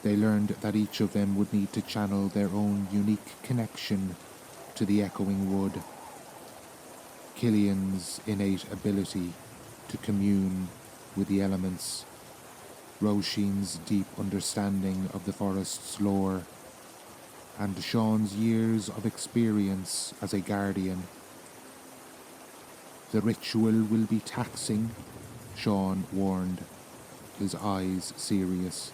They learned that each of them would need to channel their own unique connection to the echoing wood. Cillian's innate ability to commune with the elements, Róisín's deep understanding of the forest's lore, and Sean's years of experience as a guardian. The ritual will be taxing, Sean warned, his eyes serious.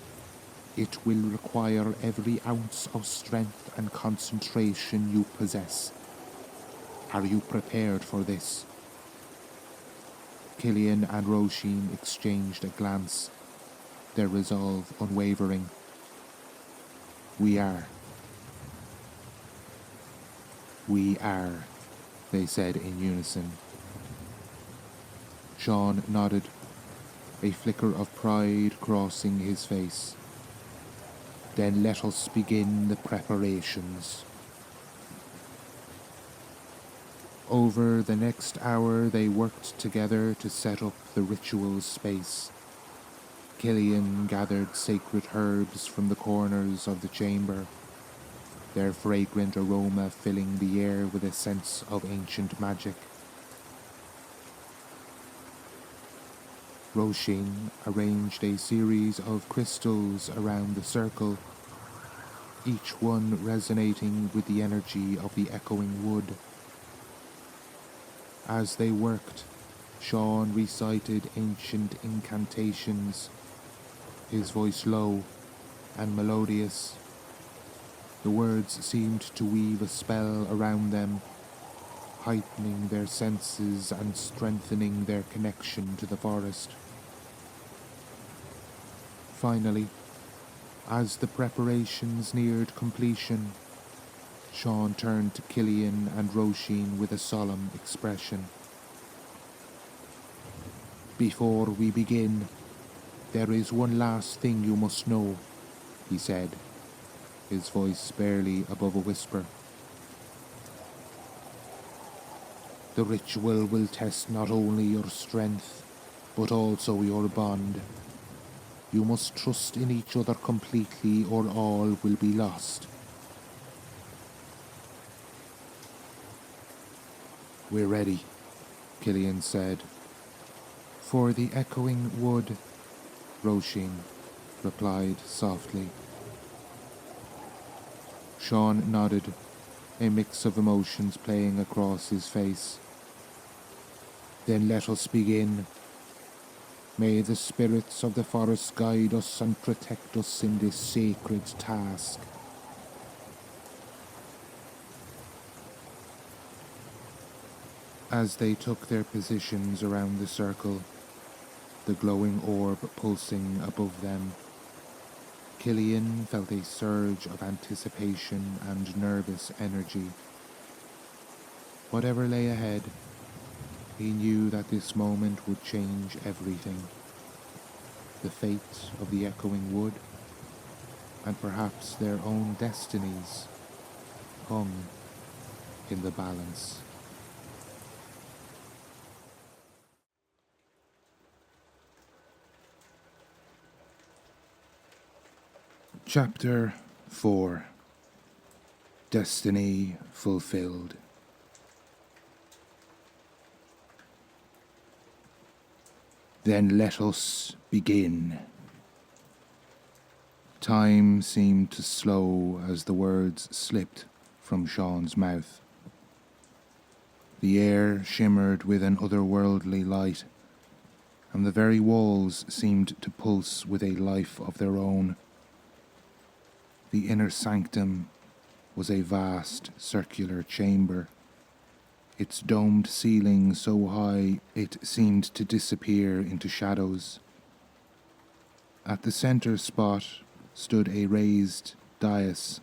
It will require every ounce of strength and concentration you possess. Are you prepared for this? Cillian and Róisín exchanged a glance, their resolve unwavering. We are. We are, they said in unison. Sean nodded, a flicker of pride crossing his face. Then let us begin the preparations. Over the next hour they worked together to set up the ritual space. Cillian gathered sacred herbs from the corners of the chamber, their fragrant aroma filling the air with a sense of ancient magic. Róisín arranged a series of crystals around the circle, each one resonating with the energy of the echoing wood. As they worked, Sean recited ancient incantations, his voice low and melodious. The words seemed to weave a spell around them, heightening their senses and strengthening their connection to the forest. Finally, as the preparations neared completion, Sean turned to Cillian and Róisín with a solemn expression. Before we begin, there is one last thing you must know, he said, his voice barely above a whisper. The ritual will test not only your strength, but also your bond. You must trust in each other completely or all will be lost. We're ready, Cillian said. For the echoing wood, Róisín replied softly. Sean nodded, a mix of emotions playing across his face. Then let us begin. May the spirits of the forest guide us and protect us in this sacred task. As they took their positions around the circle, the glowing orb pulsing above them, Cillian felt a surge of anticipation and nervous energy. Whatever lay ahead, he knew that this moment would change everything. The fate of the echoing wood, and perhaps their own destinies, hung in the balance. Chapter 4. Destiny Fulfilled. Then let us begin. Time seemed to slow as the words slipped from Sean's mouth. The air shimmered with an otherworldly light, and the very walls seemed to pulse with a life of their own. The inner sanctum was a vast circular chamber, its domed ceiling so high it seemed to disappear into shadows. At the center spot stood a raised dais,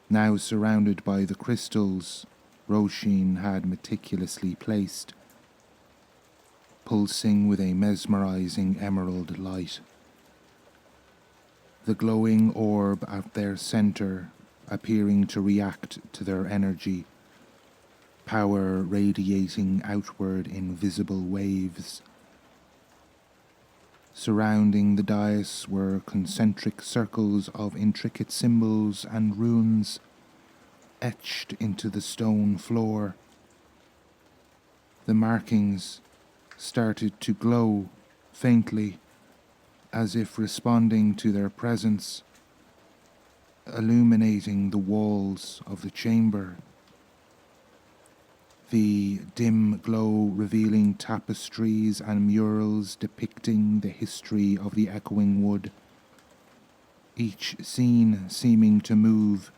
now surrounded by the crystals Róisín had meticulously placed, pulsing with a mesmerizing emerald light. The glowing orb at their center appearing to react to their energy, power radiating outward in visible waves Surrounding the dais were concentric circles of intricate symbols and runes etched into the stone floor. The markings started to glow faintly, as if responding to their presence, illuminating the walls of the chamber. The dim glow revealing tapestries and murals depicting the history of the echoing wood, each scene seeming to move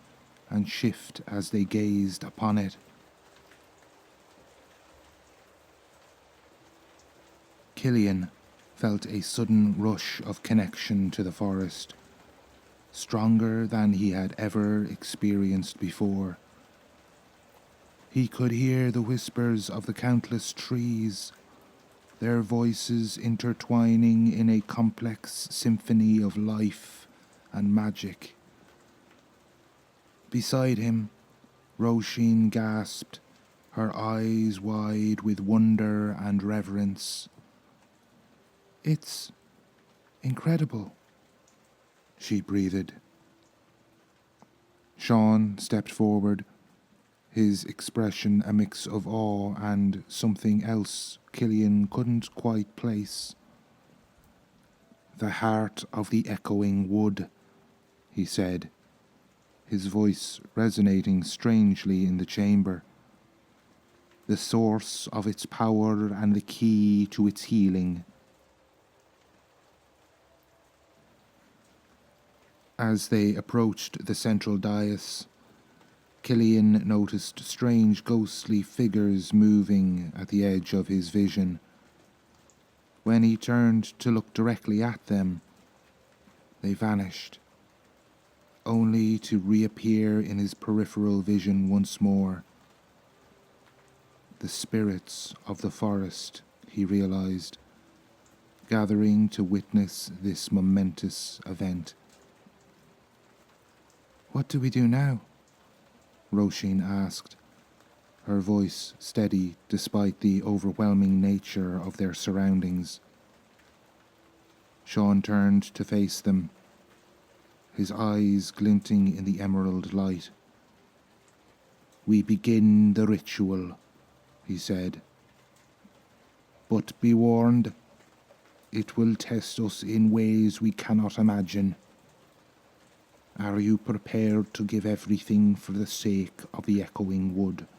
and shift as they gazed upon it. Cillian felt a sudden rush of connection to the forest, stronger than he had ever experienced before. He could hear the whispers of the countless trees, their voices intertwining in a complex symphony of life and magic. Beside him, Róisín gasped, her eyes wide with wonder and reverence. "It's incredible," she breathed. Sean stepped forward, his expression a mix of awe and something else Cillian couldn't quite place. "The heart of the echoing wood," he said, his voice resonating strangely in the chamber. "The source of its power and the key to its healing." As they approached the central dais, Cillian noticed strange ghostly figures moving at the edge of his vision. When he turned to look directly at them, they vanished, only to reappear in his peripheral vision once more. The spirits of the forest, he realized, gathering to witness this momentous event. "What do we do now?" Róisín asked, her voice steady despite the overwhelming nature of their surroundings. Sean turned to face them, his eyes glinting in the emerald light. "We begin the ritual," he said. "But be warned, it will test us in ways we cannot imagine. Are you prepared to give everything for the sake of the echoing wood?"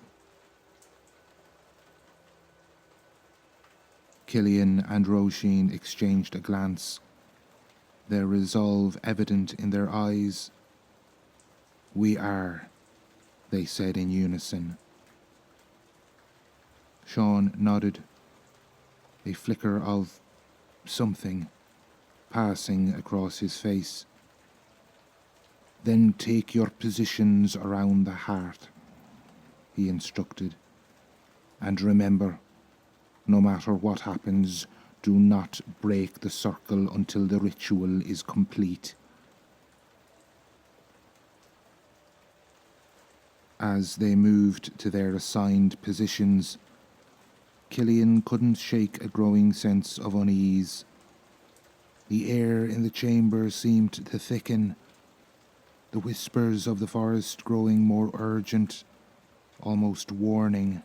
Cillian and Róisín exchanged a glance, their resolve evident in their eyes. "We are," they said in unison. Sean nodded, a flicker of something passing across his face. "Then take your positions around the heart," he instructed. "And remember, no matter what happens, do not break the circle until the ritual is complete." As they moved to their assigned positions, Cillian couldn't shake a growing sense of unease. The air in the chamber seemed to thicken, the whispers of the forest growing more urgent, almost warning.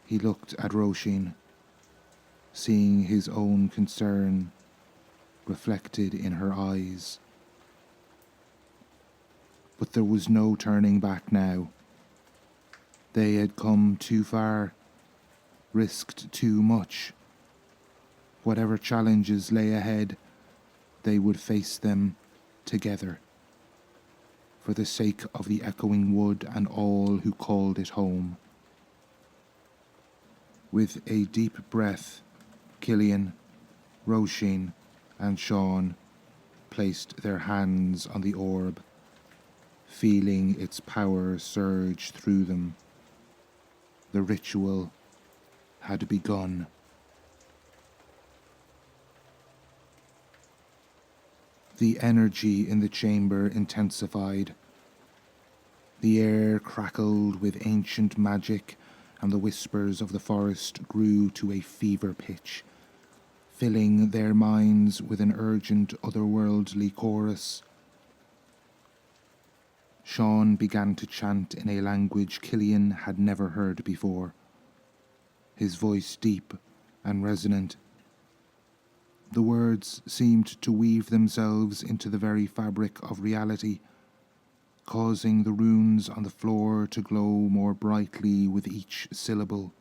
He looked at Róisín, seeing his own concern reflected in her eyes. But there was no turning back now. They had come too far, risked too much. Whatever challenges lay ahead, they would face them together, for the sake of the echoing wood and all who called it home. With a deep breath, Cillian, Róisín, and Sean placed their hands on the orb, feeling its power surge through them. The ritual had begun. The energy in the chamber intensified. The air crackled with ancient magic, and the whispers of the forest grew to a fever pitch, filling their minds with an urgent otherworldly chorus. Sean began to chant in a language Cillian had never heard before, his voice deep and resonant. The words seemed to weave themselves into the very fabric of reality, causing the runes on the floor to glow more brightly with each syllable.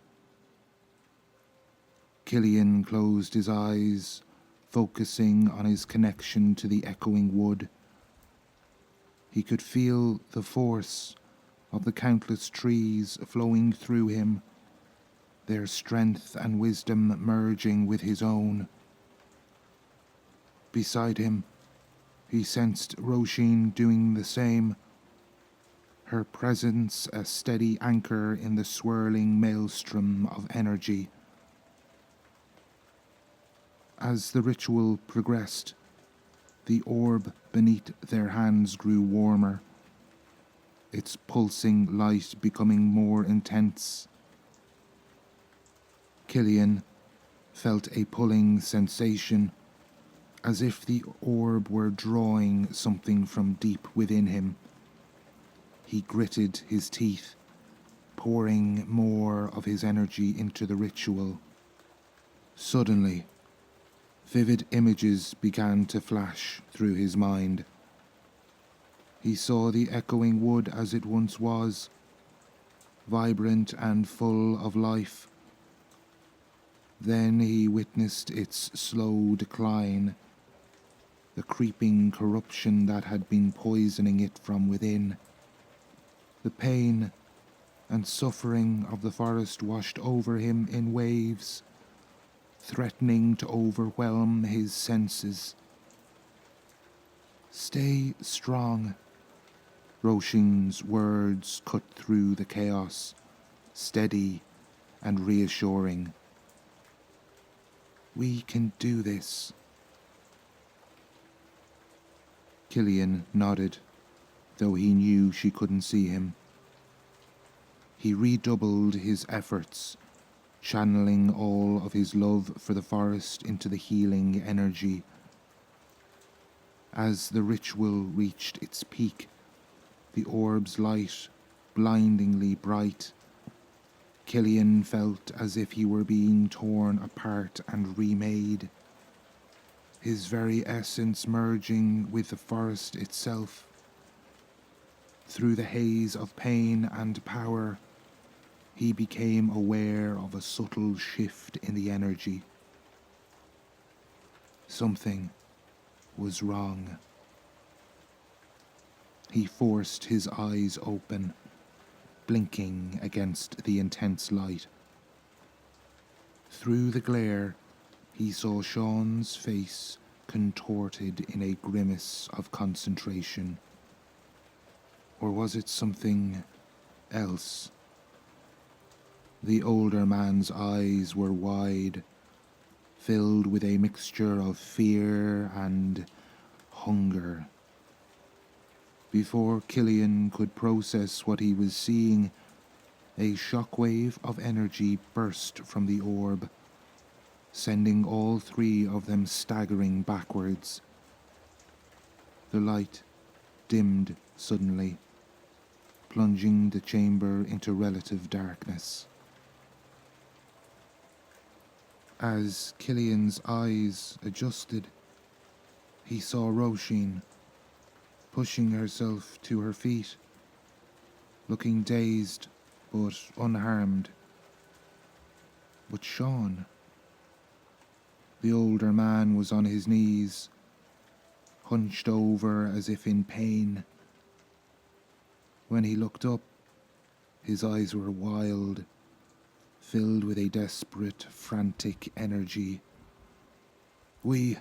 Cillian closed his eyes, focusing on his connection to the echoing wood. He could feel the force of the countless trees flowing through him, their strength and wisdom merging with his own. Beside him, he sensed Róisín doing the same, her presence a steady anchor in the swirling maelstrom of energy. As the ritual progressed, the orb beneath their hands grew warmer, its pulsing light becoming more intense. Cillian felt a pulling sensation, as if the orb were drawing something from deep within him. He gritted his teeth, pouring more of his energy into the ritual. Suddenly, vivid images began to flash through his mind. He saw the echoing wood as it once was, vibrant and full of life. Then he witnessed its slow decline, the creeping corruption that had been poisoning it from within. The pain and suffering of the forest washed over him in waves, threatening to overwhelm his senses. "Stay strong," Róisín's words cut through the chaos, steady and reassuring. "We can do this." Cillian nodded, though he knew she couldn't see him. He redoubled his efforts, channeling all of his love for the forest into the healing energy. As the ritual reached its peak, the orb's light blindingly bright, Cillian felt as if he were being torn apart and remade, his very essence merging with the forest itself. Through the haze of pain and power, he became aware of a subtle shift in the energy. Something was wrong. He forced his eyes open, blinking against the intense light. Through the glare, he saw Sean's face contorted in a grimace of concentration. Or was it something else? The older man's eyes were wide, filled with a mixture of fear and hunger. Before Cillian could process what he was seeing, a shockwave of energy burst from the orb, sending all three of them staggering backwards. The light dimmed suddenly, plunging the chamber into relative darkness. As Cillian's eyes adjusted, he saw Róisín pushing herself to her feet, looking dazed but unharmed. But Sean, the older man, was on his knees, hunched over as if in pain. When he looked up, his eyes were wild, filled with a desperate, frantic energy. We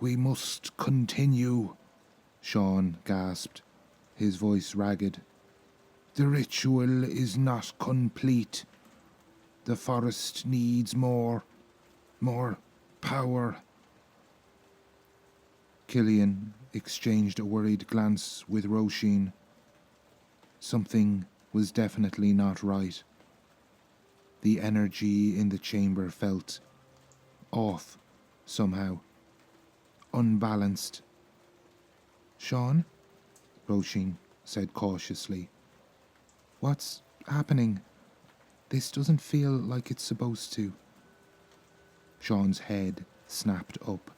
must continue," Sean gasped, his voice ragged. "The ritual is not complete. The forest needs more power." Cillian exchanged a worried glance with Róisín. Something was definitely not right. The energy in the chamber felt off, somehow. Unbalanced. Sean? Róisín said cautiously. What's happening? This doesn't feel like it's supposed to. Sean's head snapped up,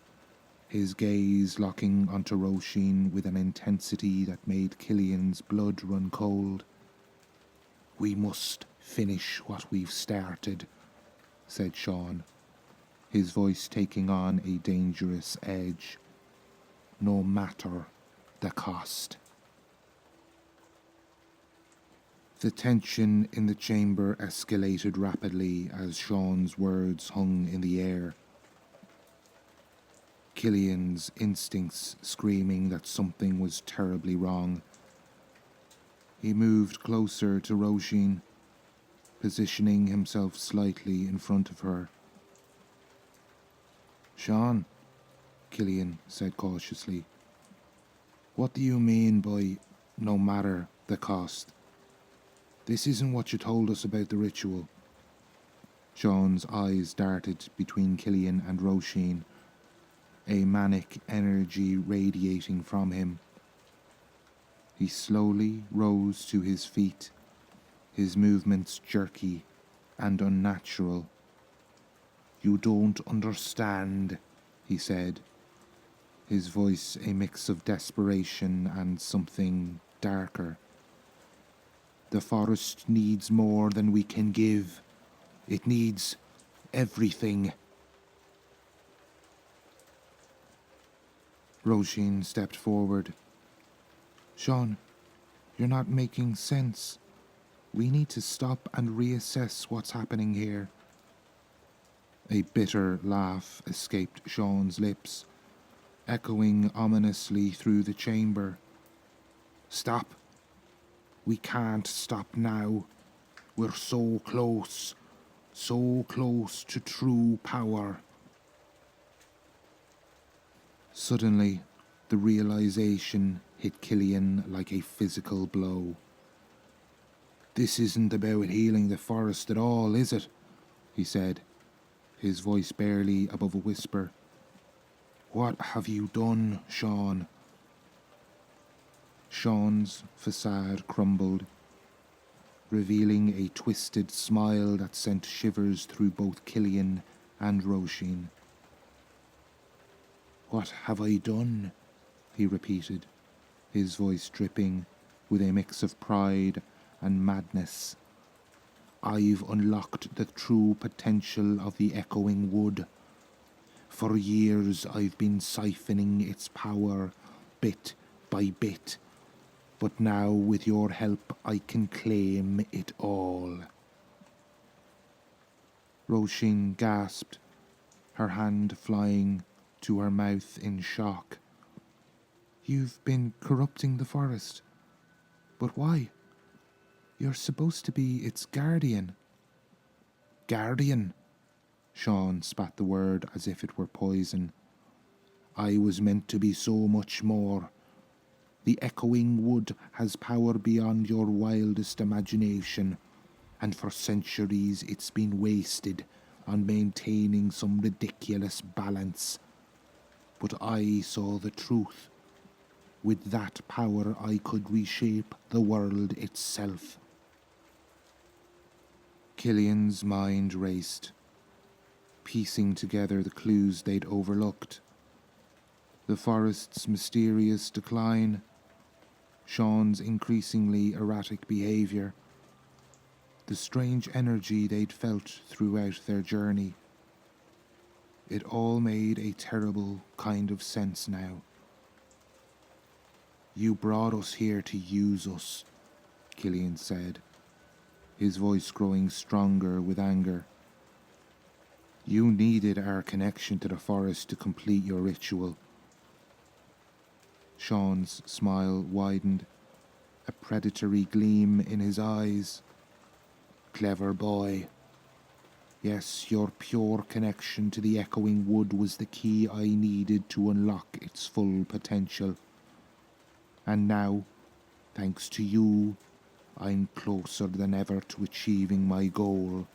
his gaze locking onto Róisín with an intensity that made Cillian's blood run cold. We must finish what we've started, said Sean, his voice taking on a dangerous edge. No matter the cost. The tension in the chamber escalated rapidly as Sean's words hung in the air. Cillian's instincts screaming that something was terribly wrong. He moved closer to Róisín, positioning himself slightly in front of her. Sean, Cillian said cautiously, what do you mean by no matter the cost? This isn't what you told us about the ritual. Sean's eyes darted between Cillian and Róisín, a manic energy radiating from him. He slowly rose to his feet, his movements jerky and unnatural. You don't understand, he said, his voice a mix of desperation and something darker. The forest needs more than we can give. It needs everything. Róisín stepped forward. Sean, you're not making sense. We need to stop and reassess what's happening here. A bitter laugh escaped Sean's lips, echoing ominously through the chamber. Stop. We can't stop now. We're so close to true power. Suddenly, the realization hit Cillian like a physical blow. This isn't about healing the forest at all, is it? He said, his voice barely above a whisper. What have you done, Sean? Sean's facade crumbled, revealing a twisted smile that sent shivers through both Cillian and Róisín. What have I done? He repeated, his voice dripping with a mix of pride and madness. I've unlocked the true potential of the echoing wood. For years I've been siphoning its power, bit by bit, but now with your help I can claim it all. Róisín gasped, her hand flying to her mouth in shock. You've been corrupting the forest. But why? You're supposed to be its guardian. Guardian? Sean spat the word as if it were poison. I was meant to be so much more. The echoing wood has power beyond your wildest imagination, and for centuries it's been wasted on maintaining some ridiculous balance. But I saw the truth. With that power I could reshape the world itself. Cillian's mind raced, piecing together the clues they'd overlooked. The forest's mysterious decline, Sean's increasingly erratic behaviour, the strange energy they'd felt throughout their journey. It all made a terrible kind of sense now. You brought us here to use us, Cillian said, his voice growing stronger with anger. You needed our connection to the forest to complete your ritual. Sean's smile widened, a predatory gleam in his eyes. Clever boy. Yes, your pure connection to the echoing wood was the key I needed to unlock its full potential. And now, thanks to you, I'm closer than ever to achieving my goal.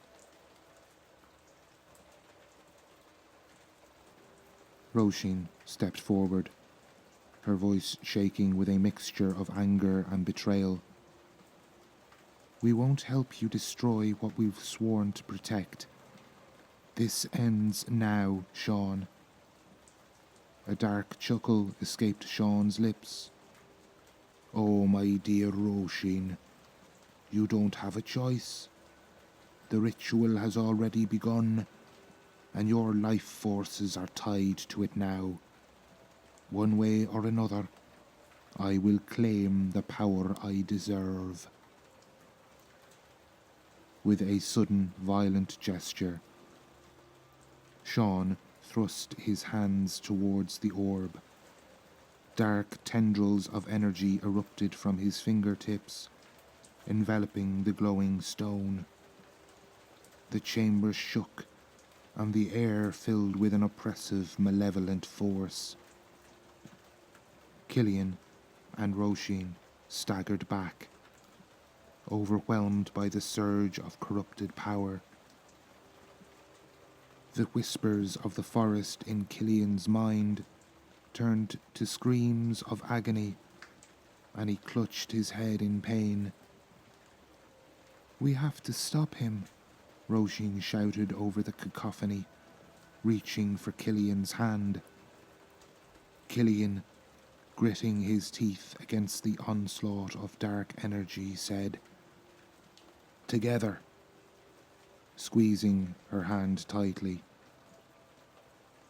Róisín stepped forward, her voice shaking with a mixture of anger and betrayal. We won't help you destroy what we've sworn to protect. This ends now, Sean. A dark chuckle escaped Sean's lips. Oh, my dear Róisín, you don't have a choice. The ritual has already begun, and your life forces are tied to it now. One way or another, I will claim the power I deserve. With a sudden, violent gesture, Sean thrust his hands towards the orb. Dark tendrils of energy erupted from his fingertips, enveloping the glowing stone. The chamber shook, and the air filled with an oppressive, malevolent force. Cillian and Róisín staggered back, overwhelmed by the surge of corrupted power. The whispers of the forest in Cillian's mind turned to screams of agony, and he clutched his head in pain. We have to stop him, Róisín shouted over the cacophony, reaching for Cillian's hand. Cillian, gritting his teeth against the onslaught of dark energy, said, Together, squeezing her hand tightly.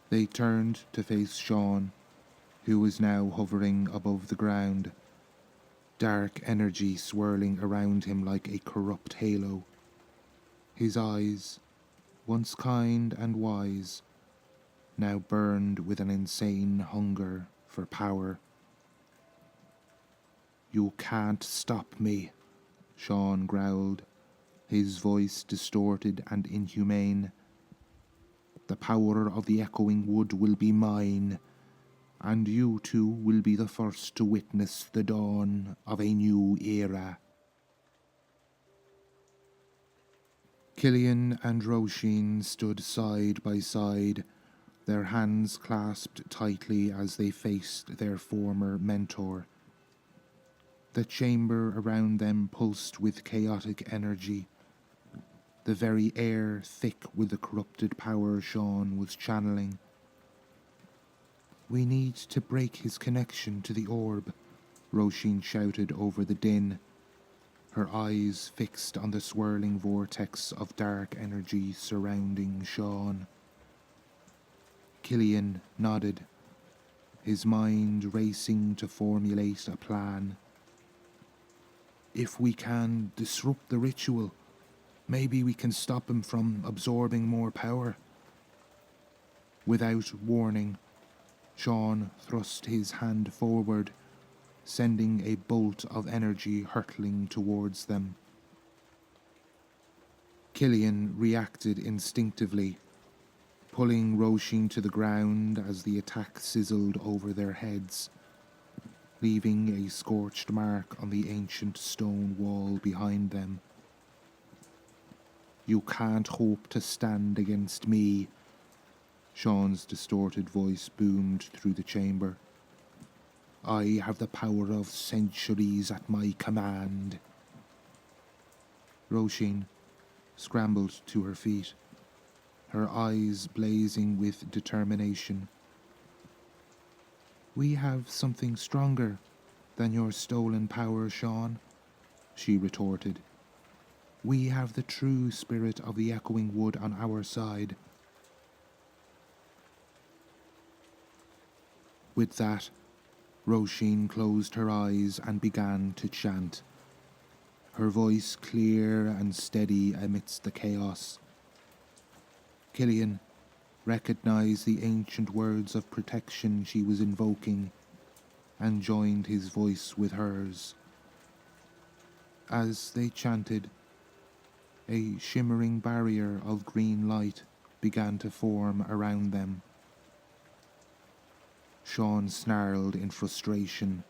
They turned to face Sean, who was now hovering above the ground, dark energy swirling around him like a corrupt halo. His eyes, once kind and wise, now burned with an insane hunger for power. You can't stop me, Sean growled, his voice distorted and inhumane. The power of the echoing wood will be mine, and you two will be the first to witness the dawn of a new era. Cillian and Róisín stood side by side, their hands clasped tightly as they faced their former mentor. The chamber around them pulsed with chaotic energy, the very air thick with the corrupted power Sean was channeling. We need to break his connection to the orb, Róisín shouted over the din, her eyes fixed on the swirling vortex of dark energy surrounding Sean. Cillian nodded, his mind racing to formulate a plan. If we can disrupt the ritual, maybe we can stop him from absorbing more power. Without warning, Sean thrust his hand forward, sending a bolt of energy hurtling towards them. Cillian reacted instinctively, pulling Róisín to the ground as the attack sizzled over their heads, leaving a scorched mark on the ancient stone wall behind them. You can't hope to stand against me, Sean's distorted voice boomed through the chamber. I have the power of centuries at my command. Róisín scrambled to her feet, her eyes blazing with determination. We have something stronger than your stolen power, Sean, she retorted. We have the true spirit of the echoing wood on our side. With that, Róisín closed her eyes and began to chant, her voice clear and steady amidst the chaos. Cillian recognized the ancient words of protection she was invoking and joined his voice with hers. As they chanted, a shimmering barrier of green light began to form around them. Sean snarled in frustration,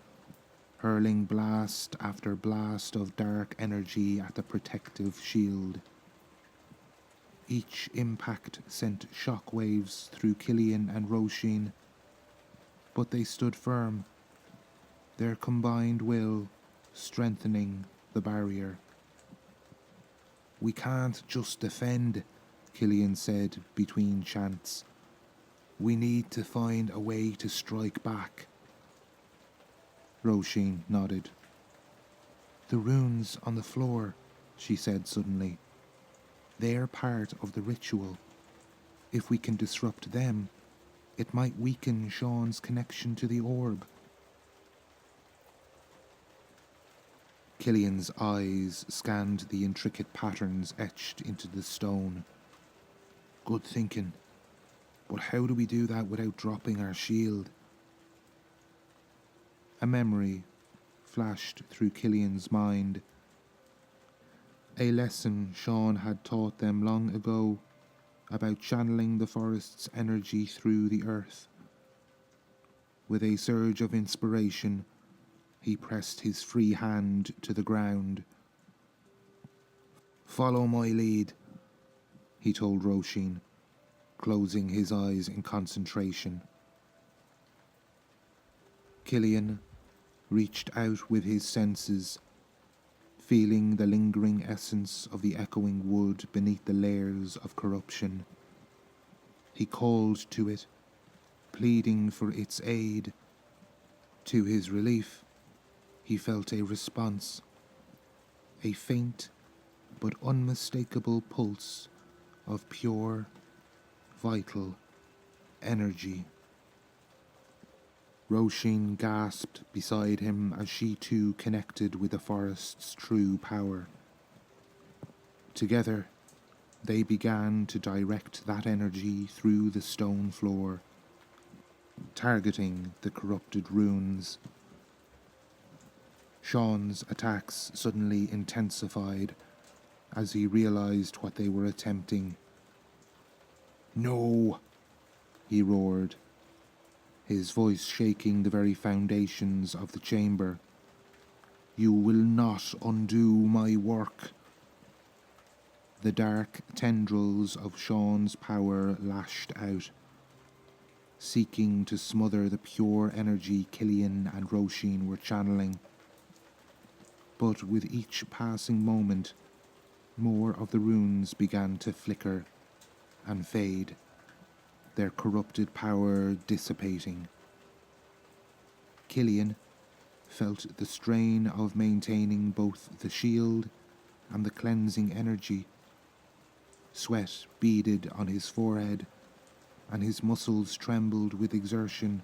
hurling blast after blast of dark energy at the protective shield. Each impact sent shockwaves through Cillian and Róisín, but they stood firm, their combined will strengthening the barrier. "We can't just defend," Cillian said between chants. "We need to find a way to strike back." Róisín nodded. "The runes on the floor," she said suddenly. "They're part of the ritual. If we can disrupt them, it might weaken Sean's connection to the orb." Cillian's eyes scanned the intricate patterns etched into the stone. "Good thinking. But how do we do that without dropping our shield?" A memory flashed through Cillian's mind. A lesson Sean had taught them long ago about channeling the forest's energy through the earth. With a surge of inspiration, he pressed his free hand to the ground. "Follow my lead," he told Róisín, closing his eyes in concentration. Cillian reached out with his senses, feeling the lingering essence of the echoing wood beneath the layers of corruption. He called to it, pleading for its aid. To his relief, he felt a response, a faint but unmistakable pulse of pure, vital energy. Róisín gasped beside him as she too connected with the forest's true power. Together, they began to direct that energy through the stone floor, targeting the corrupted runes. Sean's attacks suddenly intensified as he realized what they were attempting. "No!" he roared, his voice shaking the very foundations of the chamber. "You will not undo my work." The dark tendrils of Sean's power lashed out, seeking to smother the pure energy Cillian and Róisín were channeling. But with each passing moment, more of the runes began to flicker and fade, their corrupted power dissipating. Cillian felt the strain of maintaining both the shield and the cleansing energy. Sweat beaded on his forehead, and his muscles trembled with exertion.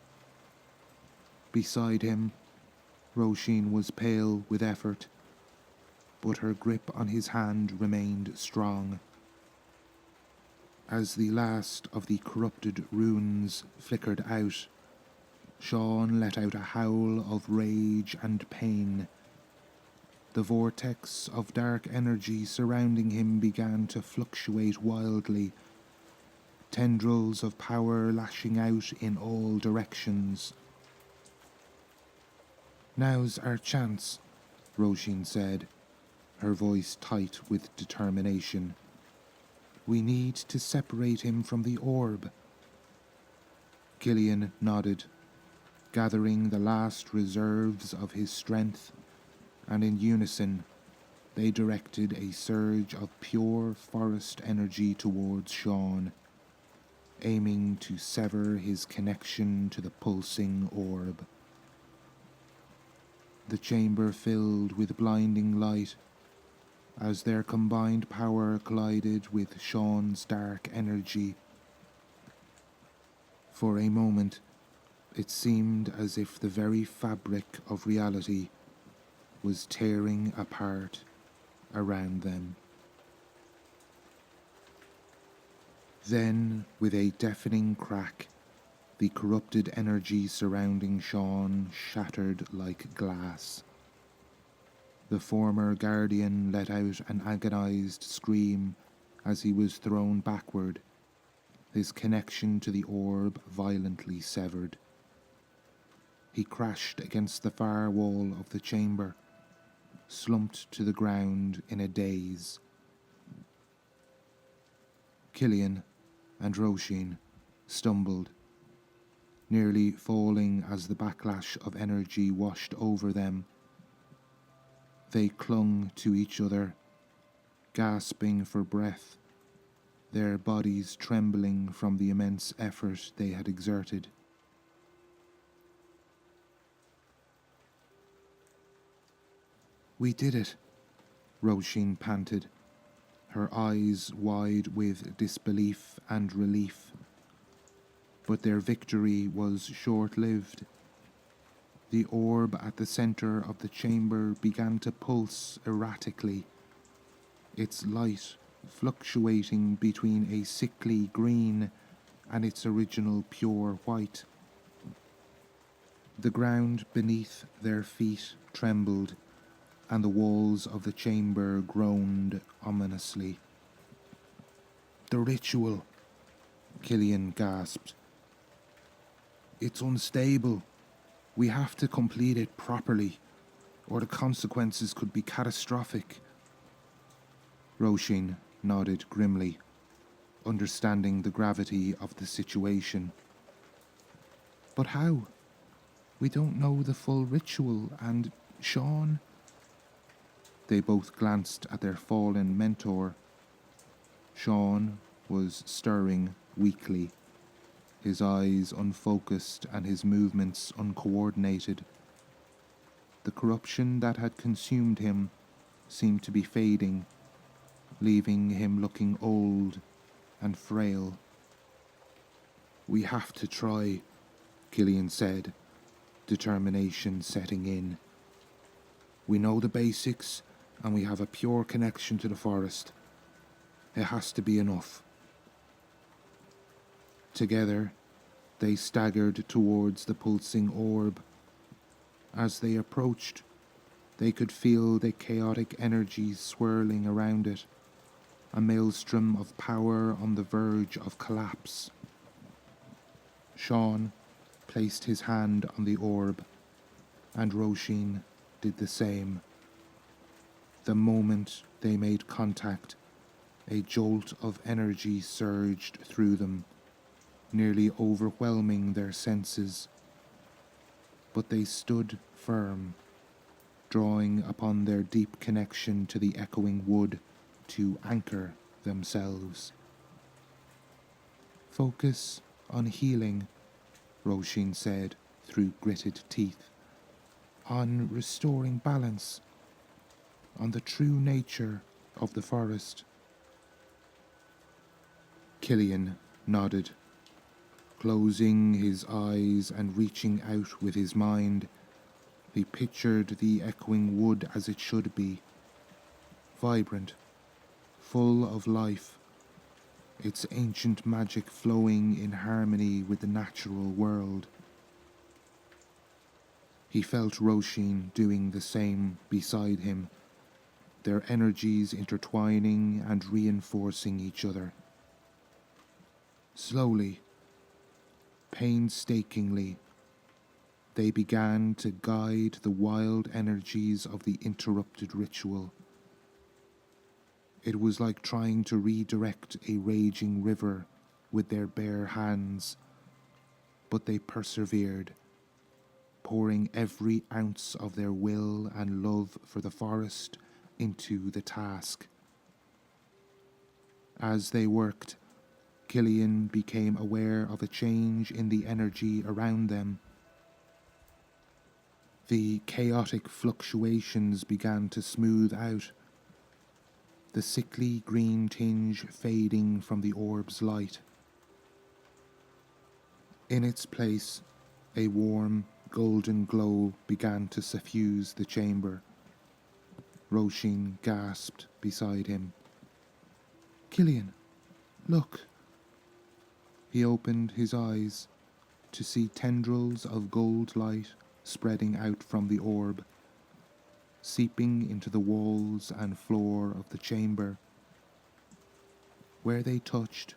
Beside him, Róisín was pale with effort, but her grip on his hand remained strong. As the last of the corrupted runes flickered out, Sean let out a howl of rage and pain. The vortex of dark energy surrounding him began to fluctuate wildly, tendrils of power lashing out in all directions. "Now's our chance," Róisín said, her voice tight with determination. "We need to separate him from the orb." Cillian nodded, gathering the last reserves of his strength, and in unison they directed a surge of pure forest energy towards Sean, aiming to sever his connection to the pulsing orb. The chamber filled with blinding light as their combined power collided with Sean's dark energy. For a moment, it seemed as if the very fabric of reality was tearing apart around them. Then, with a deafening crack, the corrupted energy surrounding Sean shattered like glass. The former guardian let out an agonized scream as he was thrown backward, his connection to the orb violently severed. He crashed against the far wall of the chamber, slumped to the ground in a daze. Cillian and Róisín stumbled, nearly falling as the backlash of energy washed over them. They clung to each other, gasping for breath, their bodies trembling from the immense effort they had exerted. "We did it," Róisín panted, her eyes wide with disbelief and relief. But their victory was short-lived. The orb at the centre of the chamber began to pulse erratically, its light fluctuating between a sickly green and its original pure white. The ground beneath their feet trembled, and the walls of the chamber groaned ominously. "The ritual," Cillian gasped. "It's unstable. We have to complete it properly, or the consequences could be catastrophic." Róisín nodded grimly, understanding the gravity of the situation. "But how? We don't know the full ritual, and Sean..." They both glanced at their fallen mentor. Sean was stirring weakly, his eyes unfocused and his movements uncoordinated. The corruption that had consumed him seemed to be fading, leaving him looking old and frail. "We have to try," Cillian said, determination setting in. "We know the basics, and we have a pure connection to the forest. It has to be enough." Together, they staggered towards the pulsing orb. As they approached, they could feel the chaotic energies swirling around it, a maelstrom of power on the verge of collapse. Sean placed his hand on the orb, and Róisín did the same. The moment they made contact, a jolt of energy surged through them, nearly overwhelming their senses. But they stood firm, drawing upon their deep connection to the echoing wood to anchor themselves. "Focus on healing," Róisín said through gritted teeth. "On restoring balance, on the true nature of the forest." Cillian nodded, closing his eyes and reaching out with his mind. He pictured the echoing wood as it should be, vibrant, full of life, its ancient magic flowing in harmony with the natural world. He felt Róisín doing the same beside him, their energies intertwining and reinforcing each other. Slowly, painstakingly, they began to guide the wild energies of the interrupted ritual. It was like trying to redirect a raging river with their bare hands, but they persevered, pouring every ounce of their will and love for the forest into the task. As they worked, Cillian became aware of a change in the energy around them. The chaotic fluctuations began to smooth out, the sickly green tinge fading from the orb's light. In its place, a warm, golden glow began to suffuse the chamber. Róisín gasped beside him. "Cillian, look!" He opened his eyes to see tendrils of gold light spreading out from the orb, seeping into the walls and floor of the chamber. Where they touched,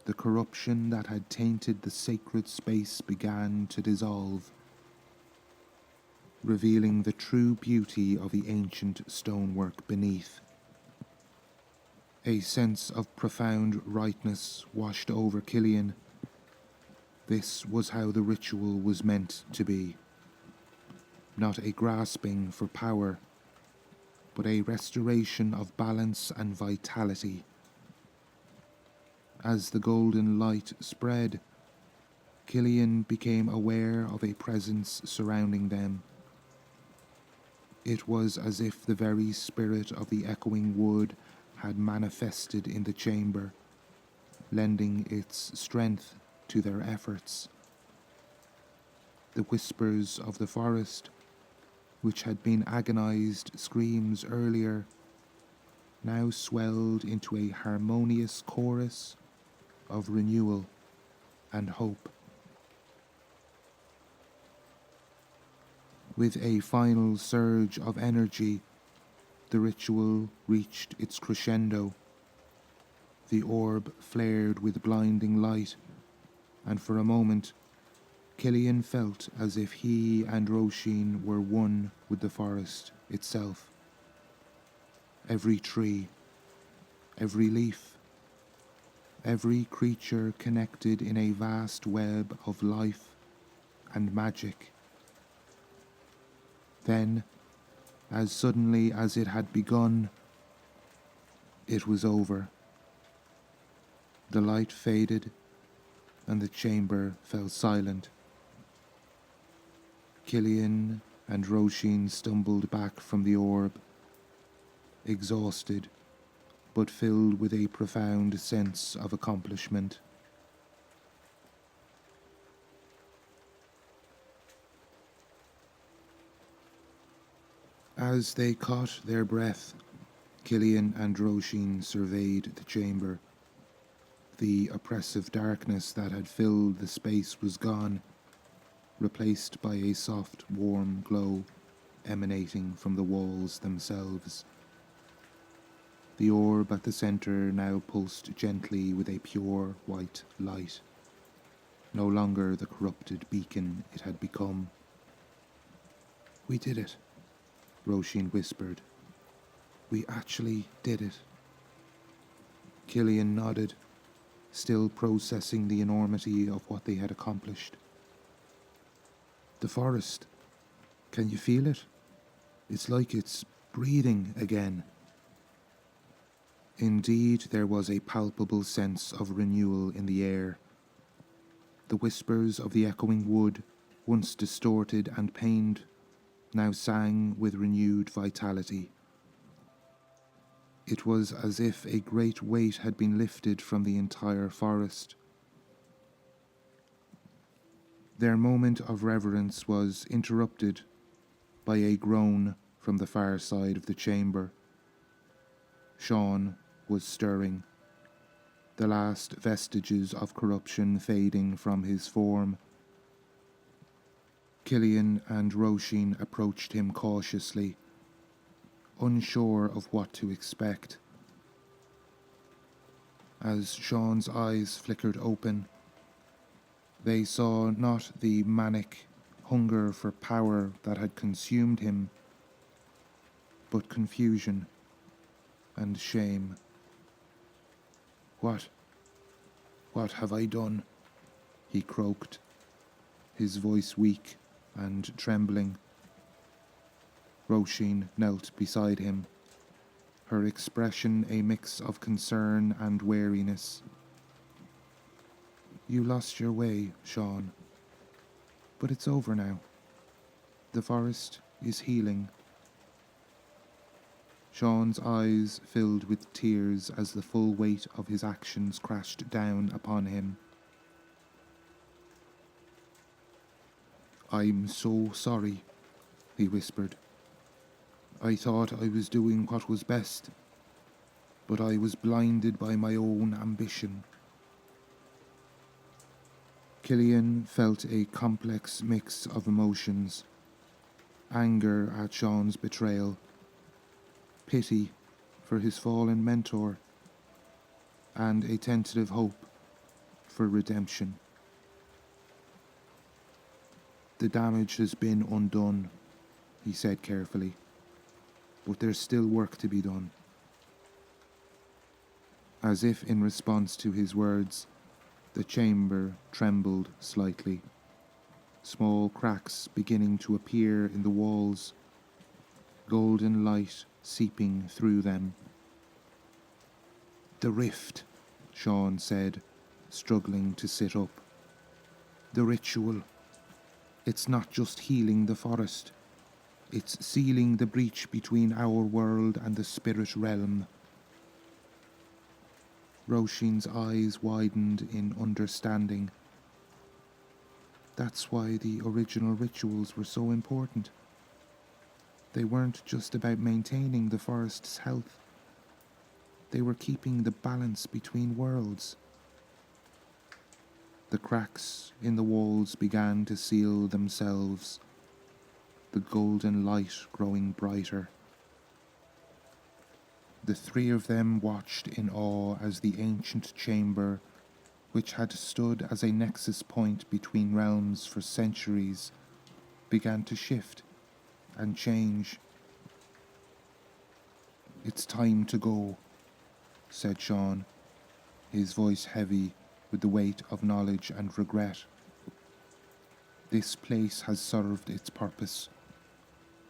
the corruption that had tainted the sacred space began to dissolve, revealing the true beauty of the ancient stonework beneath. A sense of profound rightness washed over Cillian. This was how the ritual was meant to be. Not a grasping for power, but a restoration of balance and vitality. As the golden light spread, Cillian became aware of a presence surrounding them. It was as if the very spirit of the echoing wood had manifested in the chamber, lending its strength to their efforts. The whispers of the forest, which had been agonized screams earlier, now swelled into a harmonious chorus of renewal and hope. With a final surge of energy, the ritual reached its crescendo. The orb flared with blinding light, and for a moment, Cillian felt as if he and Róisín were one with the forest itself. Every tree, every leaf, every creature connected in a vast web of life and magic. Then, as suddenly as it had begun, it was over. The light faded, and the chamber fell silent. Cillian and Róisín stumbled back from the orb, exhausted, but filled with a profound sense of accomplishment. As they caught their breath, Cillian and Róisín surveyed the chamber. The oppressive darkness that had filled the space was gone, replaced by a soft, warm glow emanating from the walls themselves. The orb at the centre now pulsed gently with a pure white light, no longer the corrupted beacon it had become. "We did it," Róisín whispered. "We actually did it." Cillian nodded, still processing the enormity of what they had accomplished. "The forest, can you feel it? It's like it's breathing again." Indeed, there was a palpable sense of renewal in the air. The whispers of the echoing wood, once distorted and pained, now sang with renewed vitality. It was as if a great weight had been lifted from the entire forest. Their moment of reverence was interrupted by a groan from the far side of the chamber. Sean was stirring, the last vestiges of corruption fading from his form. Cillian and Róisín approached him cautiously, unsure of what to expect. As Sean's eyes flickered open, they saw not the manic hunger for power that had consumed him, but confusion and shame. What have I done?" he croaked, his voice weak and trembling. Róisín knelt beside him, her expression a mix of concern and wariness. "You lost your way, Sean. But it's over now. The forest is healing." Sean's eyes filled with tears as the full weight of his actions crashed down upon him. "I'm so sorry," he whispered. "I thought I was doing what was best, but I was blinded by my own ambition." Cillian felt a complex mix of emotions: anger at Sean's betrayal, pity for his fallen mentor, and a tentative hope for redemption. "The damage has been undone," he said carefully, "but there's still work to be done." As if in response to his words, The chamber trembled slightly, small cracks beginning to appear in the walls, golden light seeping through them. "The rift," Sean said, struggling to sit up. "The ritual. It's not just healing the forest. It's sealing the breach between our world and the spirit realm." Róisín's eyes widened in understanding. That's why the original rituals were so important. They weren't just about maintaining the forest's health. They were keeping the balance between worlds. The cracks in the walls began to seal themselves, the golden light growing brighter. The three of them watched in awe as the ancient chamber, which had stood as a nexus point between realms for centuries, began to shift and change. "It's time to go," said Sean, his voice heavy with the weight of knowledge and regret. "This place has served its purpose.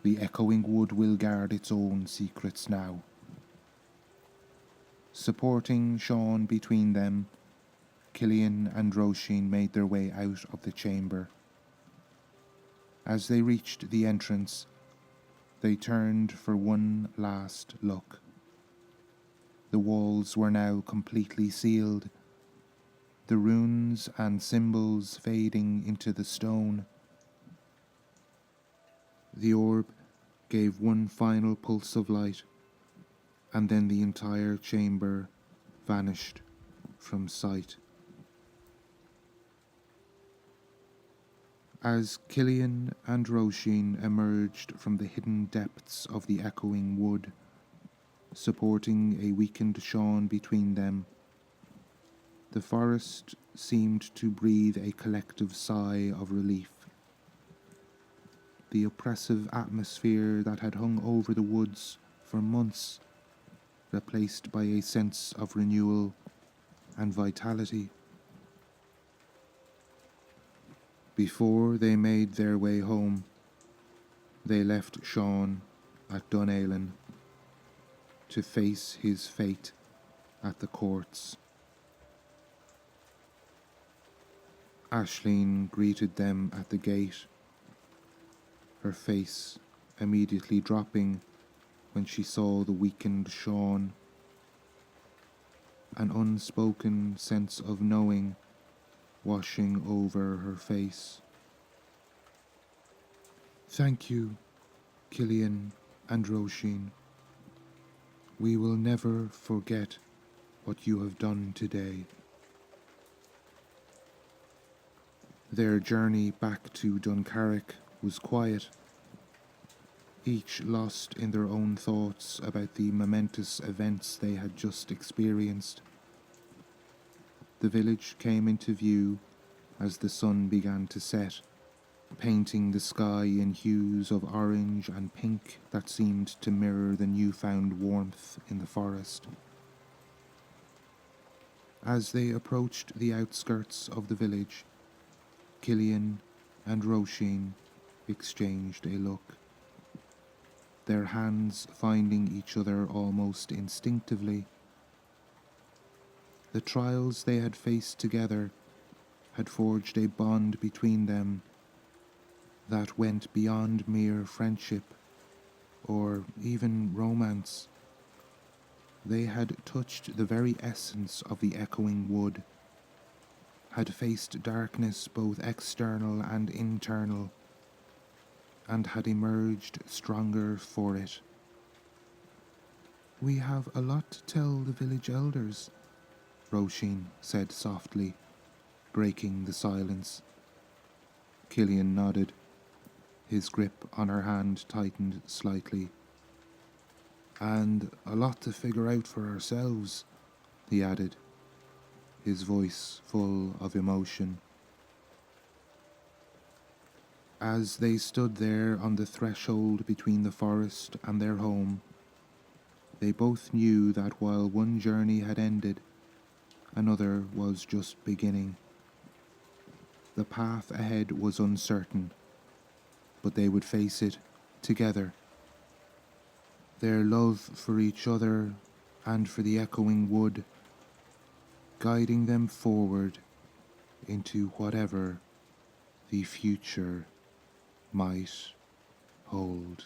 The echoing wood will guard its own secrets now." Supporting Sean between them, Cillian and Róisín made their way out of the chamber. As they reached the entrance, they turned for one last look. The walls were now completely sealed, the runes and symbols fading into the stone. The orb gave one final pulse of light, and then the entire chamber vanished from sight. As Cillian and Róisín emerged from the hidden depths of the echoing wood, supporting a weakened Sean between them, the forest seemed to breathe a collective sigh of relief. The oppressive atmosphere that had hung over the woods for months, replaced by a sense of renewal and vitality. Before they made their way home, they left Sean at Dunalan to face his fate at the courts. Aisling greeted them at the gate, her face immediately dropping when she saw the weakened Sean. An unspoken sense of knowing washing over her face. "Thank you, Cillian and Róisín. We will never forget what you have done today." Their journey back to Duncarrick was quiet, each lost in their own thoughts about the momentous events they had just experienced. The village came into view as the sun began to set, painting the sky in hues of orange and pink that seemed to mirror the newfound warmth in the forest. As they approached the outskirts of the village, Cillian and Róisín exchanged a look, their hands finding each other almost instinctively. The trials they had faced together had forged a bond between them that went beyond mere friendship or even romance. They had touched the very essence of the echoing wood, had faced darkness both external and internal, and had emerged stronger for it. "We have a lot to tell the village elders," Róisín said softly, breaking the silence. Cillian nodded. His grip on her hand tightened slightly. "And a lot to figure out for ourselves," he added, his voice full of emotion. As they stood there on the threshold between the forest and their home, they both knew that while one journey had ended, Another was just beginning. The path ahead was uncertain, but they would face it together. Their love for each other and for the echoing wood, guiding them forward into whatever the future might hold.